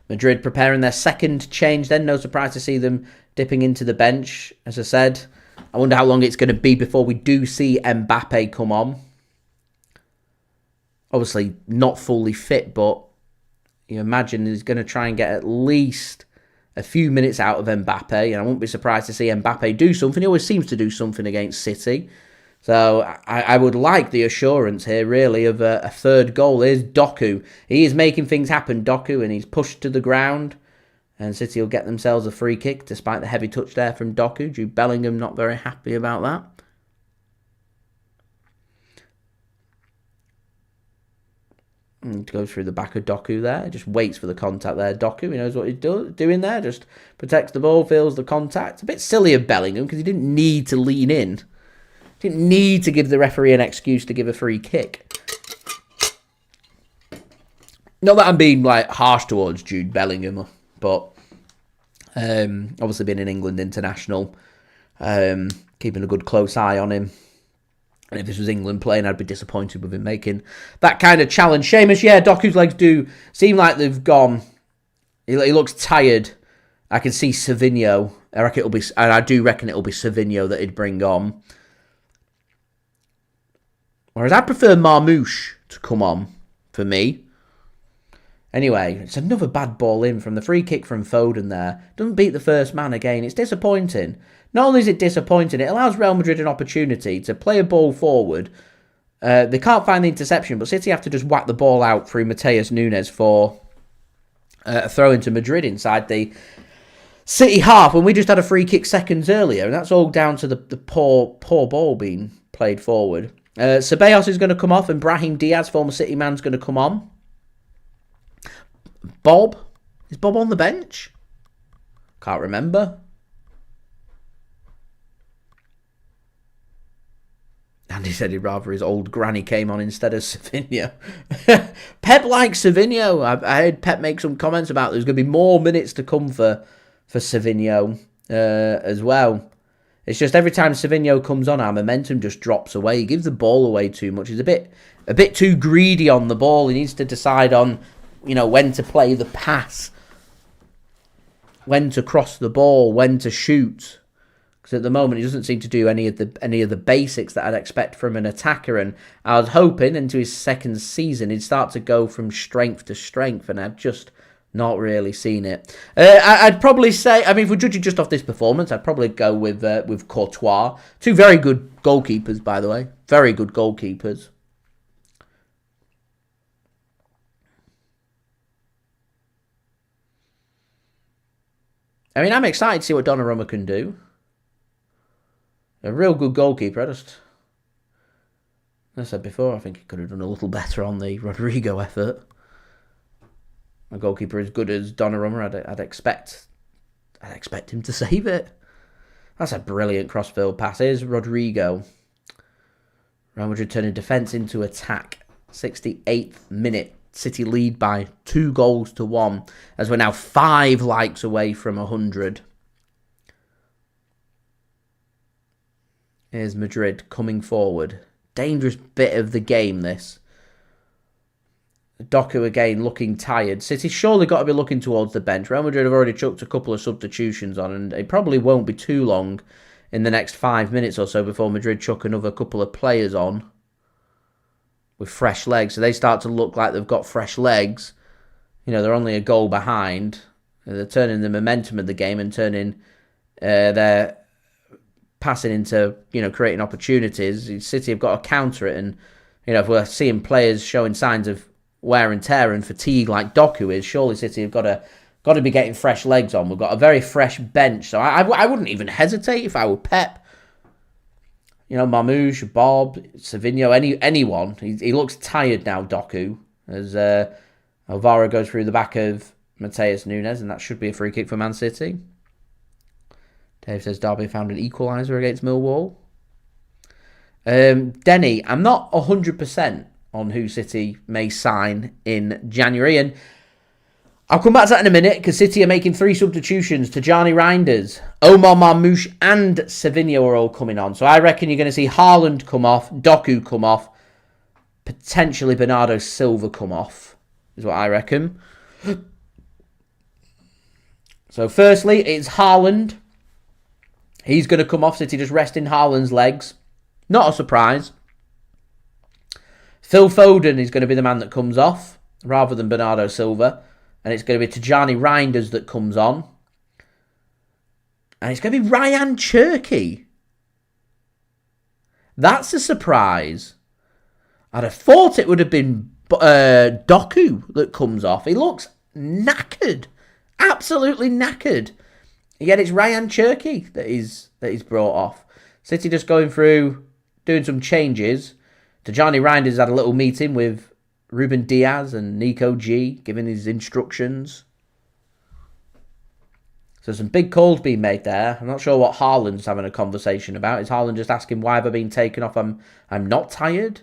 Madrid preparing their second change then. No surprise to see them dipping into the bench. As I said, I wonder how long it's going to be before we do see Mbappe come on. Obviously not fully fit, but you imagine he's going to try and get at least a few minutes out of Mbappe. And I won't be surprised to see Mbappe do something. He always seems to do something against City. So I would like the assurance here, really, of a third goal. Here's Doku. He is making things happen, Doku, and he's pushed to the ground. And City will get themselves a free kick, despite the heavy touch there from Doku. Jude Bellingham not very happy about that. And goes through the back of Doku there. Just waits for the contact there. Doku, he knows what he's doing there. Just protects the ball, feels the contact. A bit silly of Bellingham, because he didn't need to lean in. Didn't need to give the referee an excuse to give a free kick. Not that I'm being harsh towards Jude Bellingham, but obviously being an England international, keeping a good close eye on him. And if this was England playing, I'd be disappointed with him making that kind of challenge. Seamus, yeah, Doku's legs do seem like they've gone. He looks tired. I can see Savinho. I do reckon it'll be Savinho that he'd bring on. Whereas I prefer Marmouche to come on for me. Anyway, it's another bad ball in from the free kick from Foden there. Doesn't beat the first man again. It's disappointing. Not only is it disappointing, it allows Real Madrid an opportunity to play a ball forward. They can't find the interception, but City have to just whack the ball out through Matheus Nunes for a throw into Madrid inside the City half, when we just had a free kick seconds earlier. And that's all down to the poor ball being played forward. Ceballos is going to come off, and Brahim Diaz, former City man, is going to come on. Bob? Is Bob on the bench? Can't remember. Andy said he'd rather his old granny came on instead of Savinho. Pep likes Savinho. I heard Pep make some comments about there's going to be more minutes to come for Savinho as well. It's just every time Savinho comes on, our momentum just drops away. He gives the ball away too much. He's a bit too greedy on the ball. He needs to decide on, when to play the pass. when to cross the ball, when to shoot. Because at the moment, he doesn't seem to do any of the basics that I'd expect from an attacker. And I was hoping into his second season, he'd start to go from strength to strength. And I've just not really seen it. I'd probably say, I mean, if we're judging just off this performance, I'd probably go with Courtois. Two very good goalkeepers, by the way. Very good goalkeepers. I mean, I'm excited to see what Donnarumma can do. A real good goalkeeper. As I said before, I think he could have done a little better on the Rodrigo effort. A goalkeeper as good as Donnarumma, I'd expect him to save it. That's a brilliant crossfield pass. Here's Rodrigo. Real Madrid turning defence into attack. 68th minute. City lead by 2-1 as we're now 5 likes away from 100. Here's Madrid coming forward. Dangerous bit of the game, this. Doku again looking tired. City's surely got to be looking towards the bench. Real Madrid have already chucked a couple of substitutions on, and it probably won't be too long in the next 5 minutes or so before Madrid chuck another couple of players on with fresh legs. So they start to look like they've got fresh legs. You know, they're only a goal behind. They're turning the momentum of the game and turning their passing into, creating opportunities. City have got to counter it, and, if we're seeing players showing signs of wear and tear and fatigue like Doku is, surely City have got to be getting fresh legs on. We've got a very fresh bench, so I wouldn't even hesitate if I were Pep. Marmoush, Bob, Savinho, anyone. He looks tired now, Doku, as Alvaro goes through the back of Matheus Nunes, and that should be a free kick for Man City. Dave says Derby found an equaliser against Millwall. Denny, I'm not 100% on who City may sign in January, and I'll come back to that in a minute, because City are making 3 substitutions. Tijjani Reijnders, Omar Marmoush and Savinho are all coming on. So I reckon you're going to see Haaland come off, Doku come off, potentially Bernardo Silva come off, is what I reckon. So firstly, it's Haaland. He's going to come off. City just resting Haaland's legs. Not a surprise. Phil Foden is going to be the man that comes off, rather than Bernardo Silva. And it's going to be Tijjani Reijnders that comes on. And it's going to be Rayan Cherki. That's a surprise. I'd have thought it would have been Doku that comes off. He looks knackered. Absolutely knackered. Yet it's Rayan Cherki that he's brought off. City just going through, doing some changes. Tijjani Reijnders had a little meeting with Ruben Dias and Nico G, giving his instructions. So some big calls being made there. I'm not sure what Haaland's having a conversation about. Is Haaland just asking why have I been taken off? I'm not tired.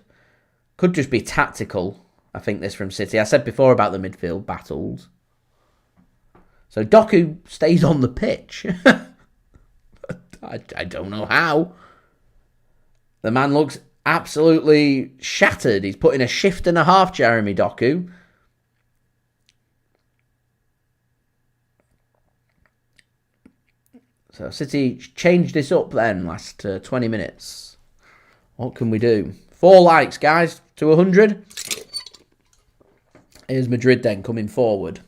Could just be tactical, I think, this from City. I said before about the midfield battles. So Doku stays on the pitch. I don't know how. The man looks absolutely shattered. He's put in a shift and a half, Jeremy Doku. So City changed this up then last 20 minutes. What can we do? 4 likes, guys, to 100. Here's Madrid then coming forward.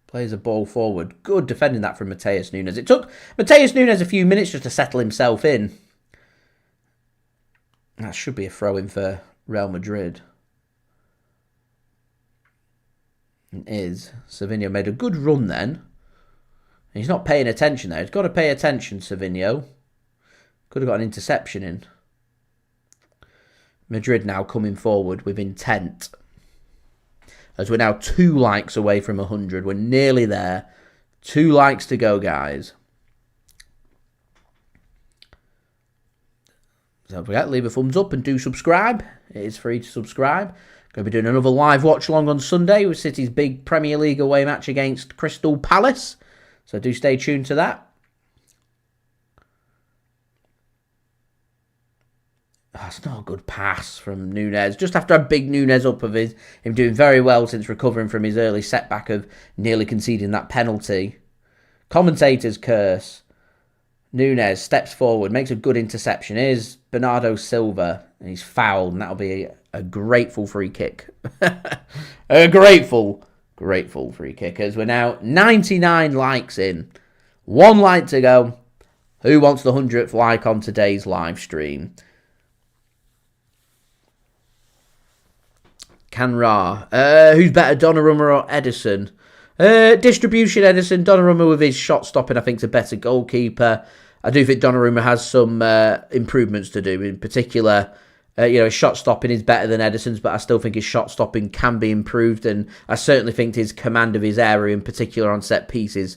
Plays a ball forward. Good defending that from Matheus Nunes. It took Matheus Nunes a few minutes just to settle himself in. That should be a throw-in for Real Madrid. It is. Savinho made a good run then. He's not paying attention there. He's got to pay attention, Savinho. Could have got an interception in. Madrid now coming forward with intent. As we're now 2 likes away from 100. We're nearly there. 2 likes to go, guys. So don't forget, leave a thumbs up and do subscribe. It is free to subscribe. Going to be doing another live watch-along on Sunday with City's big Premier League away match against Crystal Palace. So do stay tuned to that. That's not a good pass from Nunes. Just after a big Nunes up of him doing very well since recovering from his early setback of nearly conceding that penalty. Commentator's curse. Nunes steps forward, makes a good interception. Here's Bernardo Silva, and he's fouled, and that'll be a grateful free kick. A grateful free kick, as we're now 99 likes in. 1 like to go. Who wants the 100th like on today's live stream? Canra. Who's better, Donnarumma or Ederson? Distribution, Ederson. Donnarumma with his shot stopping, I think, is a better goalkeeper. I do think Donnarumma has some improvements to do. In particular, his shot stopping is better than Ederson's, but I still think his shot stopping can be improved, and I certainly think his command of his area, in particular on set pieces,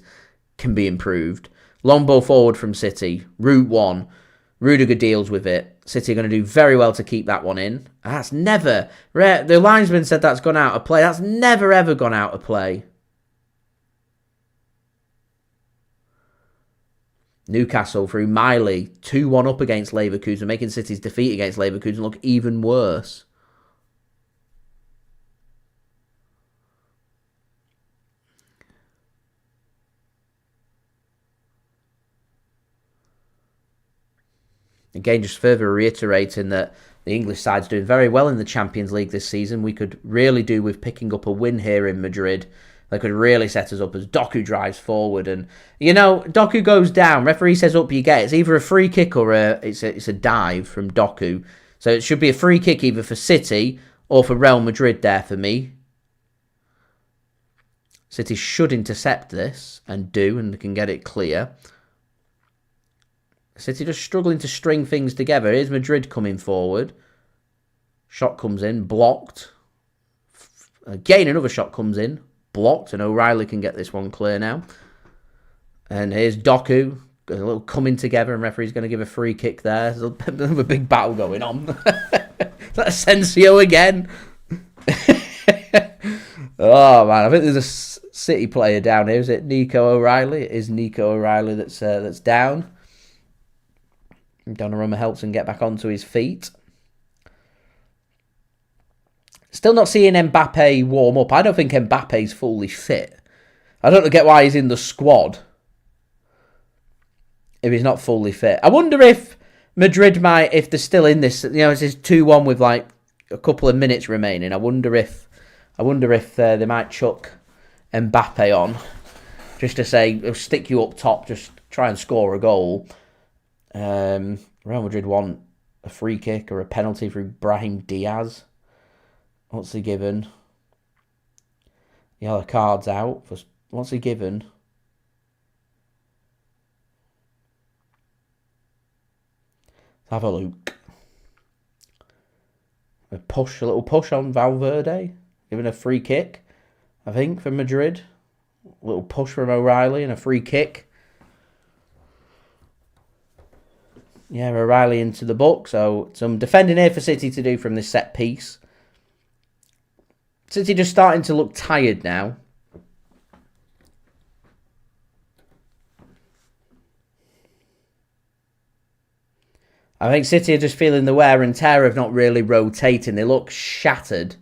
can be improved. Long ball forward from City. Route 1. Rudiger deals with it. City are going to do very well to keep that one in. That's never... The linesman said that's gone out of play. That's never, ever gone out of play. Newcastle through Miley. 2-1 up against Leverkusen, making City's defeat against Leverkusen look even worse. Again, just further reiterating that the English side's doing very well in the Champions League this season. We could really do with picking up a win here in Madrid. They could really set us up as Doku drives forward. And, Doku goes down. Referee says up you get. It's either a free kick or it's a dive from Doku. So it should be a free kick either for City or for Real Madrid there for me. City should intercept this and can get it clear. City just struggling to string things together. Here's Madrid coming forward. Shot comes in, blocked. Again, another shot comes in, blocked, and O'Reilly can get this one clear now. And here's Doku, a little coming together, and referee's going to give a free kick there. There's a big battle going on. Is that Asensio again? Oh, man, I think there's a City player down here. Is it Nico O'Reilly? It is Nico O'Reilly that's down. Donnarumma helps him get back onto his feet. Still not seeing Mbappe warm up. I don't think Mbappe's fully fit. I don't get why he's in the squad if he's not fully fit. I wonder if Madrid might, if they're still in this, it's 2-1 with like a couple of minutes remaining. I wonder if they might chuck Mbappe on just to say, we'll stick you up top, just try and score a goal. Real Madrid want a free kick or a penalty for Brahim Diaz. What's he given? Yellow card's out. What's he given? Let's have a look. A little push on Valverde. Given a free kick, I think, for Madrid. A little push from O'Reilly and a free kick. Yeah, O'Reilly into the book. So some defending here for City to do from this set piece. City just starting to look tired now. I think City are just feeling the wear and tear of not really rotating. They look shattered.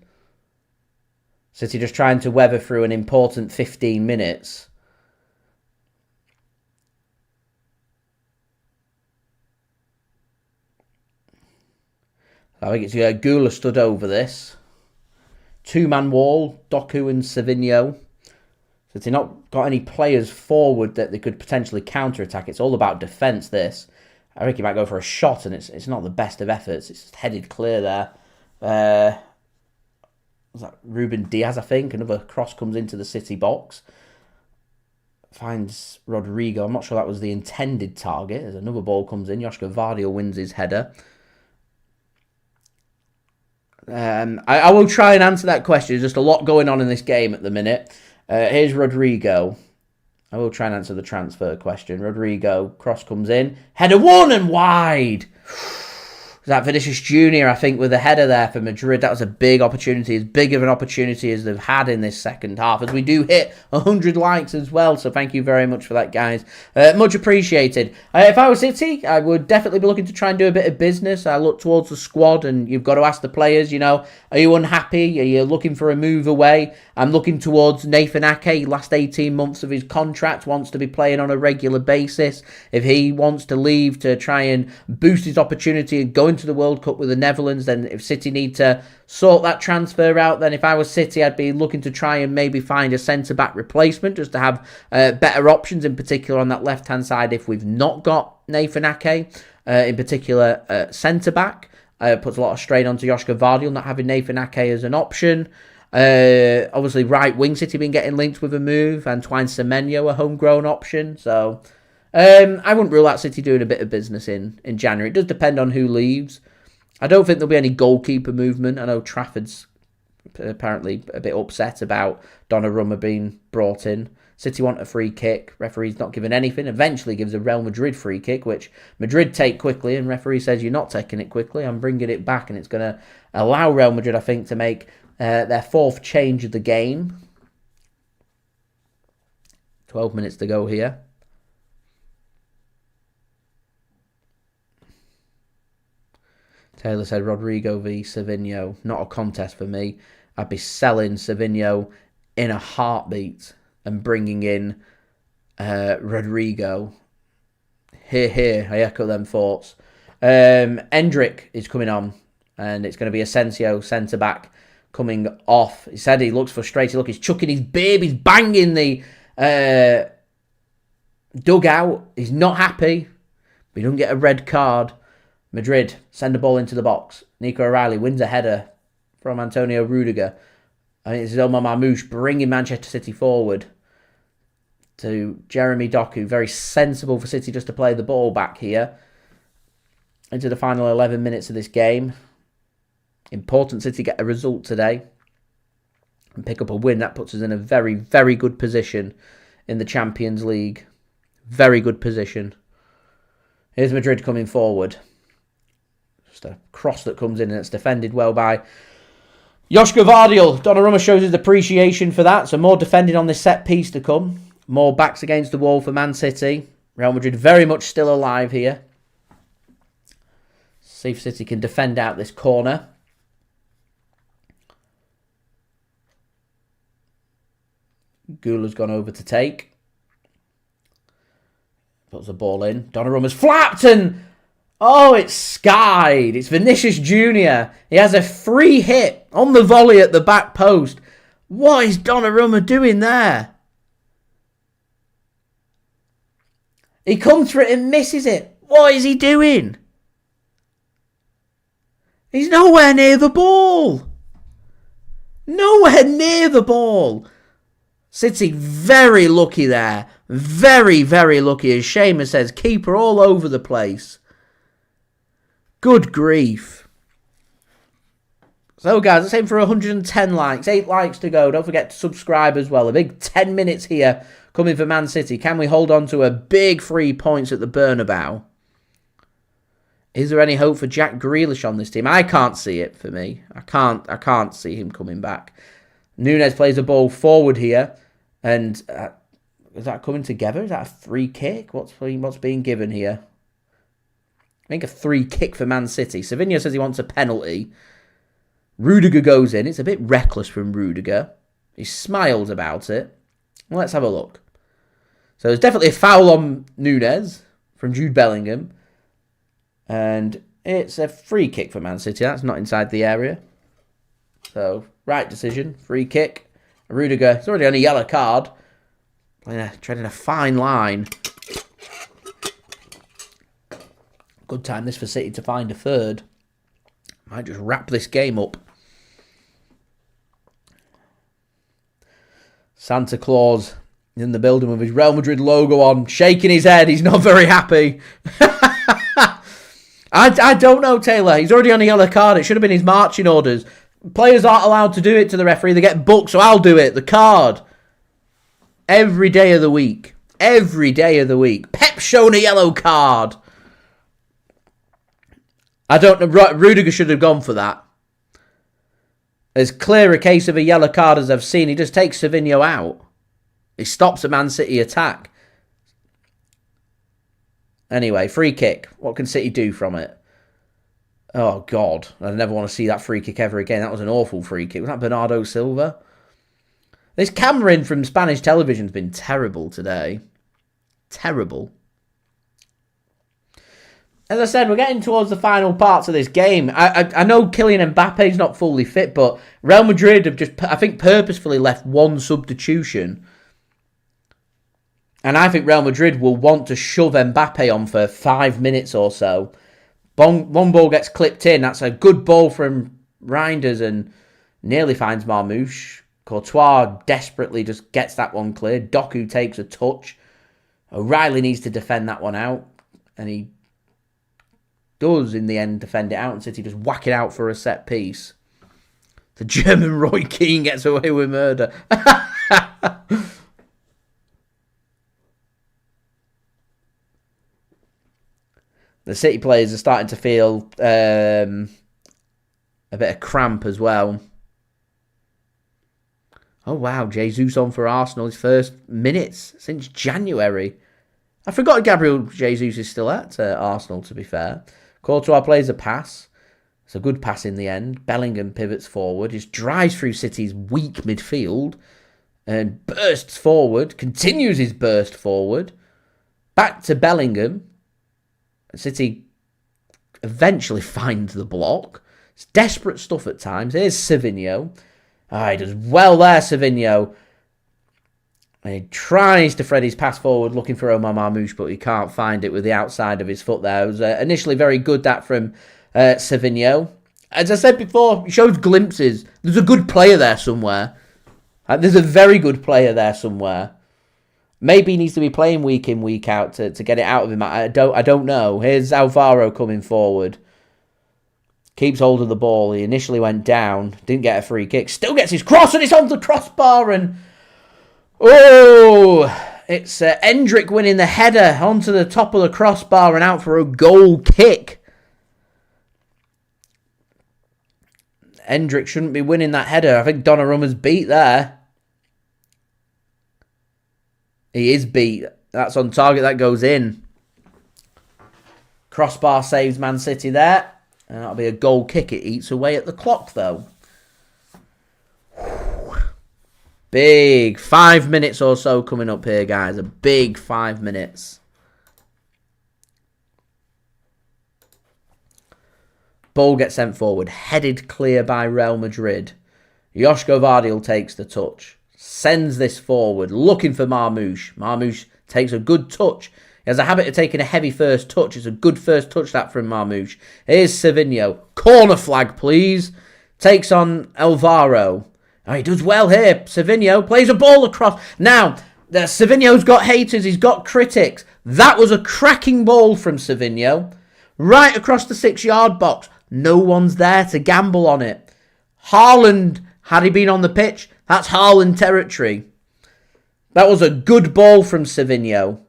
City just trying to weather through an important 15 minutes. I think it's Gula stood over this. 2-man wall, Doku and Savinho. So they've not got any players forward that they could potentially counter-attack. It's all about defence, this. I think he might go for a shot, and it's not the best of efforts. It's headed clear there. Was that Ruben Dias, I think? Another cross comes into the City box. Finds Rodrigo. I'm not sure that was the intended target. As another ball comes in. Josko Gvardiol wins his header. I will try and answer that question. There's just a lot going on in this game at the minute. Here's Rodrigo. I will try and answer the transfer question. Rodrigo, cross comes in. Header 1 and wide. that Vinicius JR, I think, with a header there for Madrid. That was a big opportunity, as big of an opportunity as they've had in this second half, as we do hit 100 likes as well. So thank you very much for that, guys. Much appreciated. If I was City, I would definitely be looking to try and do a bit of business. I look towards the squad, and you've got to ask the players, you know, are you unhappy? Are you looking for a move away? I'm looking towards Nathan Ake. Last 18 months of his contract, wants to be playing on a regular basis. If he wants to leave to try and boost his opportunity and go into the World Cup with the Netherlands, then if City need to sort that transfer out, then if I was City, I'd be looking to try and maybe find a centre-back replacement just to have better options, in particular on that left-hand side if we've not got Nathan Ake, in particular centre-back. Puts a lot of strain onto Josko Gvardiol not having Nathan Ake as an option. Obviously, right wing City been getting linked with a move. Antoine Semenyo, a homegrown option. So I wouldn't rule out City doing a bit of business in January. It does depend on who leaves. I don't think there'll be any goalkeeper movement. I know Trafford's apparently a bit upset about Donnarumma being brought in. City want a free kick. Referee's not giving anything. Eventually gives a Real Madrid free kick, which Madrid take quickly, and referee says, you're not taking it quickly, I'm bringing it back, and it's going to allow Real Madrid, I think, to make their fourth change of the game. 12 minutes to go here. Taylor said Rodrigo v Savinho. Not a contest for me. I'd be selling Savinho in a heartbeat and bringing in Rodrigo. Here. I echo them thoughts. Endrick is coming on, and it's going to be Asensio, centre-back, coming off. He said he looks frustrated. Look, he's chucking his bib. He's banging the dugout. He's not happy. But he doesn't get a red card. Madrid send the ball into the box. Nico O'Reilly wins a header from Antonio Rudiger. I think it's Omar Marmoush bringing Manchester City forward to Jeremy Doku. Very sensible for City just to play the ball back here into the final 11 minutes of this game. Important City get a result today and pick up a win. That puts us in a very, very good position in the Champions League. Very good position. Here's Madrid coming forward. Just a cross that comes in, and it's defended well by Josko Gvardiol. Donnarumma shows his appreciation for that. So more defending on this set piece to come. More backs against the wall for Man City. Real Madrid very much still alive here. See if City can defend out this corner. Gula's gone over to take. Puts the ball in. Donnarumma's flapped and... oh, it's skied. It's Vinicius JR. He has a free hit on the volley at the back post. What is Donnarumma doing there? He comes for it and misses it. What is he doing? He's nowhere near the ball. Nowhere near the ball. City very lucky there. Very, very lucky. As Seamus says, keeper all over the place. Good grief. So, guys, let's aim for 110 likes. 8 likes to go. Don't forget to subscribe as well. A big 10 minutes here coming for Man City. Can we hold on to a big 3 points at the Bernabeu? Is there any hope for Jack Grealish on this team? I can't see it for me. I can't see him coming back. Nunes plays the ball forward here. And is that coming together? Is that a free kick? What's being given here? I think a free kick for Man City. Savinho says he wants a penalty. Rudiger goes in. It's a bit reckless from Rudiger. He smiles about it. Well, let's have a look. So there's definitely a foul on Nunes from Jude Bellingham. And it's a free kick for Man City. That's not inside the area. So, right decision. Free kick. Rudiger, it's already on a yellow card. Treading a fine line. Good time this for City to find a third. Might just wrap this game up. Santa Claus in the building with his Real Madrid logo on, shaking his head. He's not very happy. I don't know, Taylor. He's already on a yellow card. It should have been his marching orders. Players aren't allowed to do it to the referee. They get booked, so I'll do it. The card. Every day of the week. Every day of the week. Pep shown a yellow card. I don't know. Rudiger should have gone for that. As clear a case of a yellow card as I've seen. He just takes Savinho out. He stops a Man City attack. Anyway, free kick. What can City do from it? Oh, God. I never want to see that free kick ever again. That was an awful free kick. Was that Bernardo Silva? This camera in from Spanish television's been terrible today. Terrible. As I said, we're getting towards the final parts of this game. I know Kylian Mbappe is not fully fit, but Real Madrid have just, I think, purposefully left one substitution. And I think Real Madrid will want to shove Mbappe on for 5 minutes or so. One ball gets clipped in. That's a good ball from Reijnders and nearly finds Marmoush. Courtois desperately just gets that one cleared. Doku takes a touch. O'Reilly needs to defend that one out. And he does, in the end, defend it out. And City just whack it out for a set piece. The German Roy Keane gets away with murder. The City players are starting to feel a bit of cramp as well. Oh, wow. Jesus on for Arsenal. His first minutes since January. I forgot Gabriel Jesus is still at Arsenal, to be fair. Courtois plays a pass. It's a good pass in the end. Bellingham pivots forward. Just drives through City's weak midfield. And bursts forward. Continues his burst forward. Back to Bellingham. City eventually finds the block. It's desperate stuff at times. Here's Savinho. He does well there, Savinho. And he tries to thread his pass forward, looking for Omar Marmoush, but he can't find it with the outside of his foot there. It was initially very good, that from Savinho. As I said before, he shows glimpses. There's a good player there somewhere. There's a very good player there somewhere. Maybe he needs to be playing week in, week out to get it out of him. I don't know. Here's Alvaro coming forward. Keeps hold of the ball. He initially went down. Didn't get a free kick. Still gets his cross and it's on the crossbar. And it's Endrick winning the header onto the top of the crossbar and out for a goal kick. Endrick shouldn't be winning that header. I think Donnarumma's beat there. He is beat. That's on target. That goes in. Crossbar saves Man City there. And that'll be a goal kick. It eats away at the clock, though. Big 5 minutes or so coming up here, guys. A big 5 minutes. Ball gets sent forward. Headed clear by Real Madrid. Josko Gvardiol takes the touch. Sends this forward, looking for Marmoush. Marmoush takes a good touch. He has a habit of taking a heavy first touch. It's a good first touch, that, from Marmoush. Here's Savinho. Corner flag, please. Takes on Alvaro. He does well here. Savinho plays a ball across. Now, Savinho's got haters. He's got critics. That was a cracking ball from Savinho. Right across the 6-yard box. No one's there to gamble on it. Haaland, had he been on the pitch, that's Haaland territory. That was a good ball from Savinho.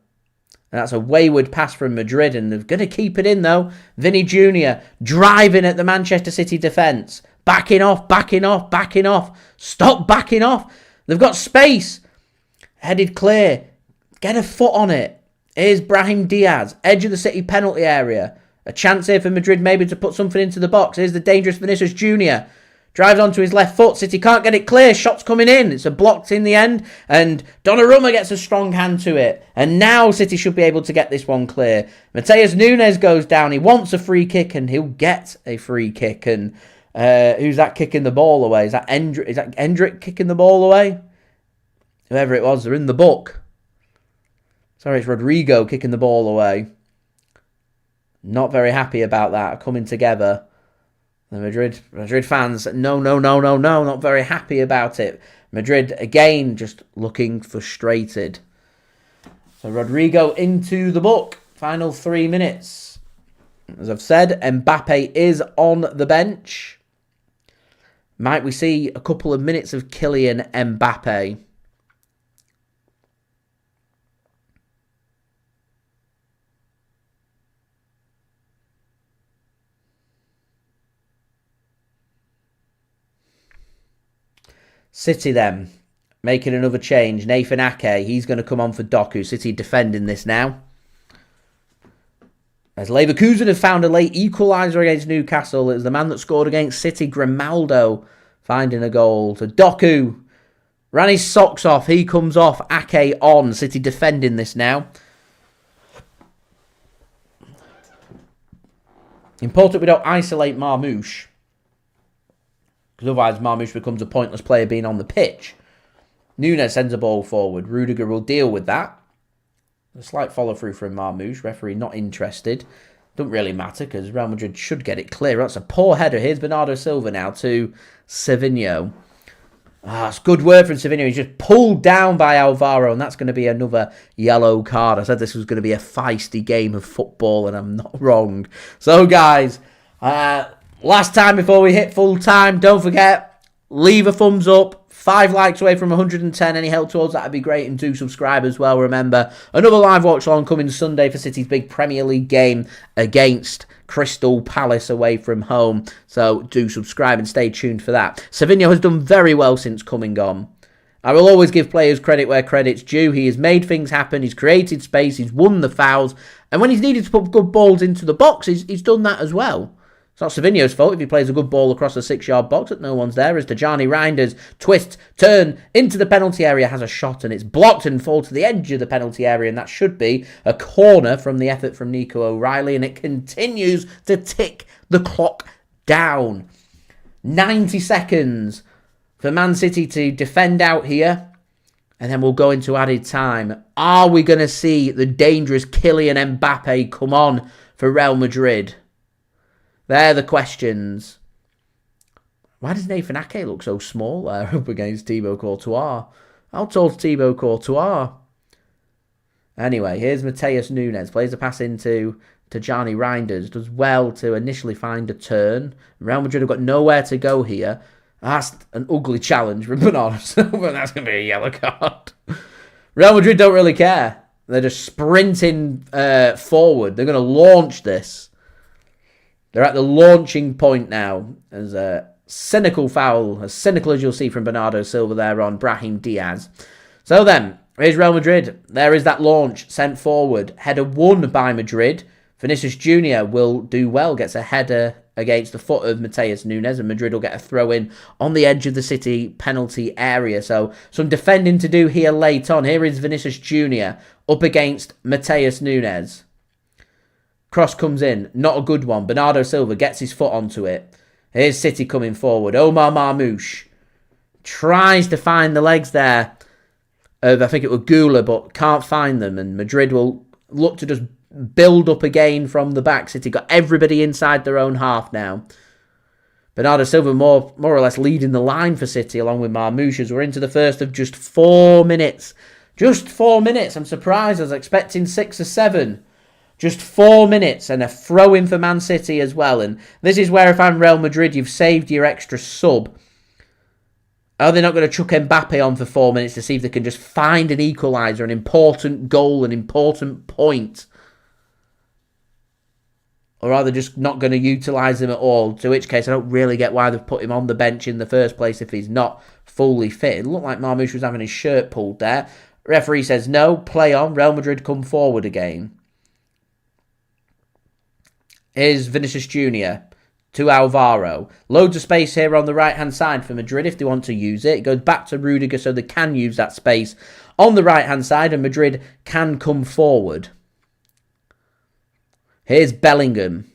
And that's a wayward pass from Madrid, and they're going to keep it in, though. Vinny Jr. driving at the Manchester City defence. Backing off, backing off, backing off. Stop backing off. They've got space. Headed clear. Get a foot on it. Here's Brahim Diaz. Edge of the City penalty area. A chance here for Madrid maybe to put something into the box. Here's the dangerous Vinicius Jr. Drives onto his left foot. City can't get it clear. Shot's coming in. It's a blocked in the end. And Donnarumma gets a strong hand to it. And now City should be able to get this one clear. Matheus Nunes goes down. He wants a free kick and he'll get a free kick. And who's that kicking the ball away? Is that Endrick kicking the ball away? Whoever it was, they're in the book. Sorry, it's Rodrigo kicking the ball away. Not very happy about that. Coming together. The Madrid fans, no, not very happy about it. Madrid, again, just looking frustrated. So Rodrigo into the book. Final 3 minutes. As I've said, Mbappe is on the bench. Might we see a couple of minutes of Kylian Mbappe? City then, making another change. Nathan Ake, he's going to come on for Doku. City defending this now. As Leverkusen have found a late equaliser against Newcastle. It was the man that scored against City, Grimaldo, finding a goal. To Doku. Ran his socks off. He comes off. Ake on. City defending this now. Important we don't isolate Marmoush. Because otherwise Marmoush becomes a pointless player being on the pitch. Nunes sends a ball forward. Rudiger will deal with that. A slight follow through from Marmoush. Referee not interested. Doesn't really matter because Real Madrid should get it clear. That's a poor header. Here's Bernardo Silva now to Savinho. It's good work from Savinho. He's just pulled down by Alvaro, and that's going to be another yellow card. I said this was going to be a feisty game of football, and I'm not wrong. So, guys, last time before we hit full time, don't forget, leave a thumbs up. 5 likes away from 110. Any help towards that would be great. And do subscribe as well. Remember, another live watch along coming Sunday for City's big Premier League game against Crystal Palace away from home. So do subscribe and stay tuned for that. Savinho has done very well since coming on. I will always give players credit where credit's due. He has made things happen. He's created space. He's won the fouls. And when he's needed to put good balls into the box, he's done that as well. It's not Savinho's fault if he plays a good ball across the 6-yard box that no one's there. As Tijjani Reijnders twist, turn into the penalty area, has a shot and it's blocked and falls to the edge of the penalty area. And that should be a corner from the effort from Nico O'Reilly. And it continues to tick the clock down. 90 seconds for Man City to defend out here. And then we'll go into added time. Are we going to see the dangerous Kylian Mbappe come on for Real Madrid? They're the questions. Why does Nathan Ake look so small there up against Thibaut Courtois? How tall's Thibaut Courtois? Anyway, here's Matheus Nunes. Plays the pass into Tijjani Reijnders. Does well to initially find a turn. Real Madrid have got nowhere to go here. That's an ugly challenge from Bernardo Silva. That's going to be a yellow card. Real Madrid don't really care. They're just sprinting forward. They're going to launch this. They're at the launching point now. There's a cynical foul, as cynical as you'll see from Bernardo Silva there on Brahim Diaz. So then, here's Real Madrid. There is that launch sent forward. Header won by Madrid. Vinicius Jr. will do well, gets a header against the foot of Matheus Nunes, and Madrid will get a throw in on the edge of the City penalty area. So some defending to do here late on. Here is Vinicius Jr. up against Matheus Nunes. Cross comes in, not a good one. Bernardo Silva gets his foot onto it. Here's City coming forward. Omar Marmoush tries to find the legs there of, I think it was Gula, but can't find them. And Madrid will look to just build up again from the back. City got everybody inside their own half now. Bernardo Silva more or less leading the line for City along with Marmoush as we're into the first of just 4 minutes. Just 4 minutes. I'm surprised. I was expecting 6 or 7. Just 4 minutes and a throw-in for Man City as well. And this is where if I'm Real Madrid, you've saved your extra sub. Are they not going to chuck Mbappe on for 4 minutes to see if they can just find an equaliser, an important goal, an important point? Or are they just not going to utilise him at all? To which case, I don't really get why they've put him on the bench in the first place if he's not fully fit. It looked like Marmoush was having his shirt pulled there. Referee says no, play on. Real Madrid come forward again. Here's Vinicius Jr. to Alvaro. Loads of space here on the right-hand side for Madrid if they want to use it. It goes back to Rudiger so they can use that space on the right-hand side and Madrid can come forward. Here's Bellingham.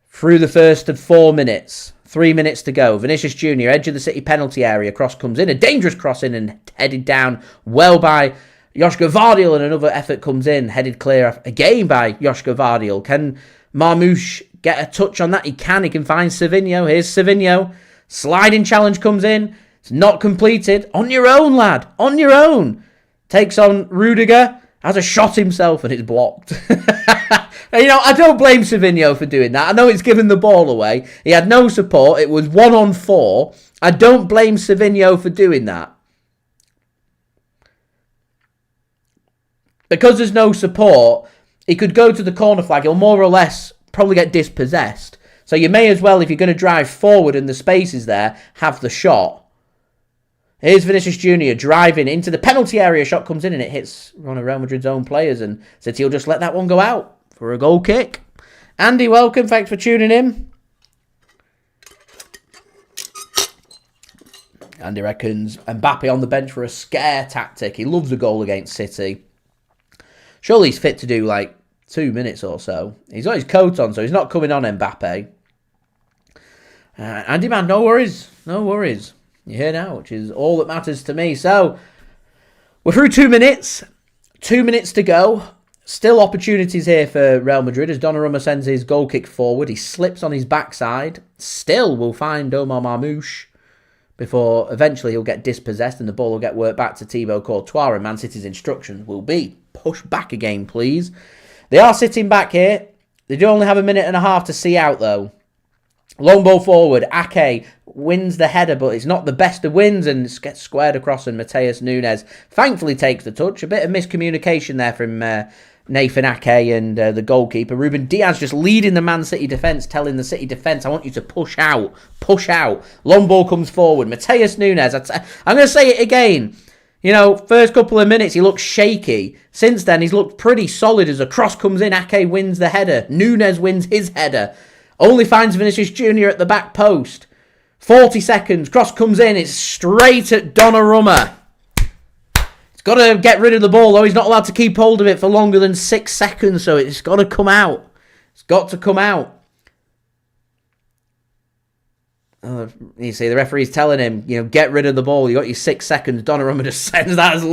Through the first of 4 minutes. 3 minutes to go. Vinicius Jr., edge of the City penalty area. Cross comes in. A dangerous cross in and headed down well by Josko Gvardiol, and another effort comes in, headed clear again by Josko Gvardiol. Can Marmoush get a touch on that? He can. He can find Savinho. Here's Savinho. Sliding challenge comes in. It's not completed. On your own, lad. On your own. Takes on Rudiger. Has a shot himself and it's blocked. I don't blame Savinho for doing that. I know it's given the ball away. He had no support. It was 1-on-4. I don't blame Savinho for doing that. Because there's no support, he could go to the corner flag. He'll more or less probably get dispossessed. So you may as well, if you're going to drive forward and the space is there, have the shot. Here's Vinicius Jr. driving into the penalty area. Shot comes in and it hits one of Real Madrid's own players. And City will just let that one go out for a goal kick. Andy, welcome. Thanks for tuning in. Andy reckons Mbappe on the bench for a scare tactic. He loves a goal against City. Surely he's fit to do like 2 minutes or so. He's got his coat on, so he's not coming on Mbappe. Andy, man, no worries. No worries. You're here now, which is all that matters to me. So, we're through 2 minutes. 2 minutes to go. Still opportunities here for Real Madrid as Donnarumma sends his goal kick forward. He slips on his backside. Still will find Omar Marmoush before eventually he'll get dispossessed and the ball will get worked back to Thibaut Courtois. And Man City's instructions will be, push back again, please. They are sitting back here. They do only have a minute and a half to see out, though. Long ball forward. Ake wins the header, but it's not the best of wins and gets squared across, and Matheus Nunes thankfully takes the touch. A bit of miscommunication there from Nathan Ake and the goalkeeper. Ruben Dias just leading the Man City defence, telling the City defence, I want you to push out. Push out. Long ball comes forward. Matheus Nunes, I'm going to say it again. You know, first couple of minutes he looked shaky. Since then he's looked pretty solid as a cross comes in. Ake wins the header. Nunes wins his header. Only finds Vinicius Jr. at the back post. 40 seconds. Cross comes in. It's straight at Donnarumma. He's got to get rid of the ball, though. He's not allowed to keep hold of it for longer than 6 seconds, so it's got to come out. It's got to come out. You see, the referee's telling him, get rid of the ball. You got your 6 seconds. Donnarumma just sends that as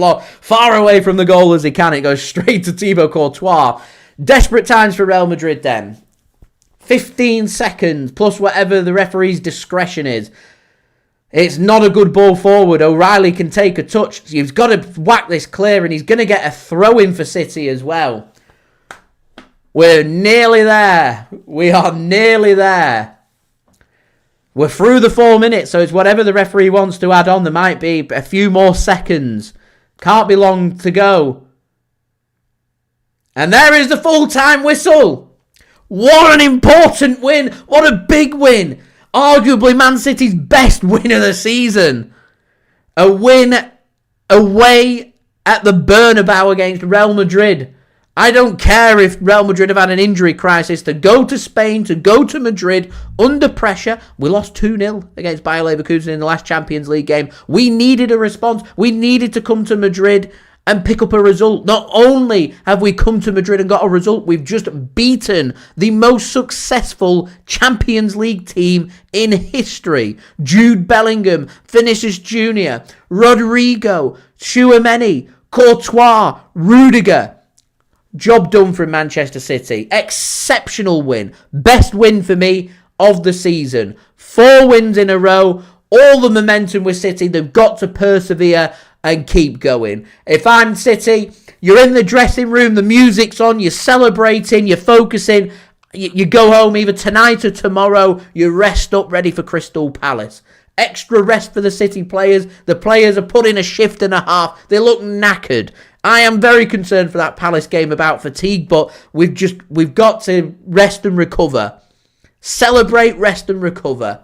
far away from the goal as he can. It goes straight to Thibaut Courtois. Desperate times for Real Madrid then. 15 seconds plus whatever the referee's discretion is. It's not a good ball forward. O'Reilly can take a touch. So he's got to whack this clear and he's going to get a throw-in for City as well. We're nearly there. We are nearly there. We're through the 4 minutes, so it's whatever the referee wants to add on. There might be a few more seconds. Can't be long to go. And there is the full-time whistle. What an important win. What a big win. Arguably Man City's best win of the season. A win away at the Bernabeu against Real Madrid. I don't care if Real Madrid have had an injury crisis. To go to Spain, to go to Madrid under pressure. We lost 2-0 against Bayer Leverkusen in the last Champions League game. We needed a response. We needed to come to Madrid and pick up a result. Not only have we come to Madrid and got a result, we've just beaten the most successful Champions League team in history. Jude Bellingham, Vinicius Jr., Rodrigo, Tchouameni, Courtois, Rudiger. Job done from Manchester City. Exceptional win. Best win for me of the season. 4 wins in a row. All the momentum with City. They've got to persevere and keep going. If I'm City, you're in the dressing room, the music's on, you're celebrating, you're focusing, you go home either tonight or tomorrow, you rest up ready for Crystal Palace. Extra rest for the City players. The players are put in a shift and a half. They look knackered. I am very concerned for that Palace game about fatigue, but we've got to rest and recover. Celebrate, rest and recover.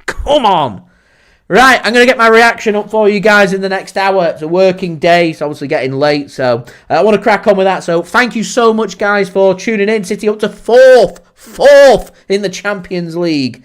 Come on. Right, I'm going to get my reaction up for you guys in the next hour. It's a working day. It's obviously getting late, so I want to crack on with that. So thank you so much, guys, for tuning in. City up to fourth in the Champions League.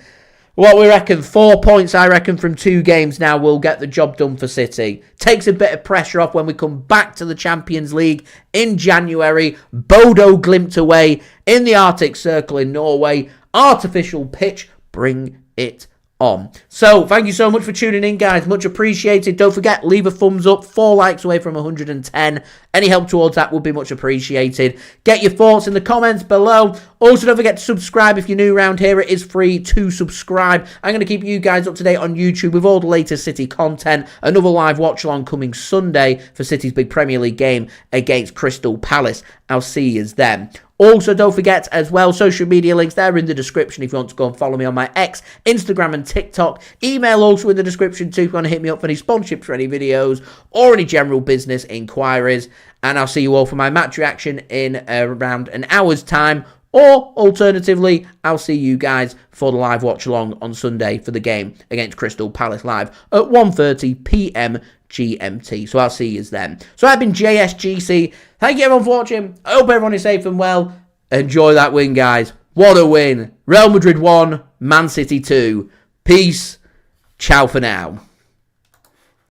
What we reckon, 4 points, I reckon, from 2 games now will get the job done for City. Takes a bit of pressure off when we come back to the Champions League in January. Bodo Glimt away in the Arctic Circle in Norway. Artificial pitch, bring it on. So, thank you so much for tuning in, guys. Much appreciated. Don't forget, leave a thumbs up. 4 likes away from 110. Any help towards that would be much appreciated. Get your thoughts in the comments below. Also, don't forget to subscribe if you're new around here. It is free to subscribe. I'm going to keep you guys up to date on YouTube with all the latest City content. Another live watch-along coming Sunday for City's big Premier League game against Crystal Palace. I'll see you then. Also, don't forget as well, social media links, they're in the description if you want to go and follow me on my X, Instagram and TikTok. Email also in the description too if you want to hit me up for any sponsorships for any videos or any general business inquiries. And I'll see you all for my match reaction in around an hour's time. Or, alternatively, I'll see you guys for the live watch-along on Sunday for the game against Crystal Palace live at 1:30pm GMT. So I'll see you then. So I've been JSGC. Thank you everyone for watching. I hope everyone is safe and well. Enjoy that win, guys. What a win. Real Madrid 1, Man City 2. Peace. Ciao for now.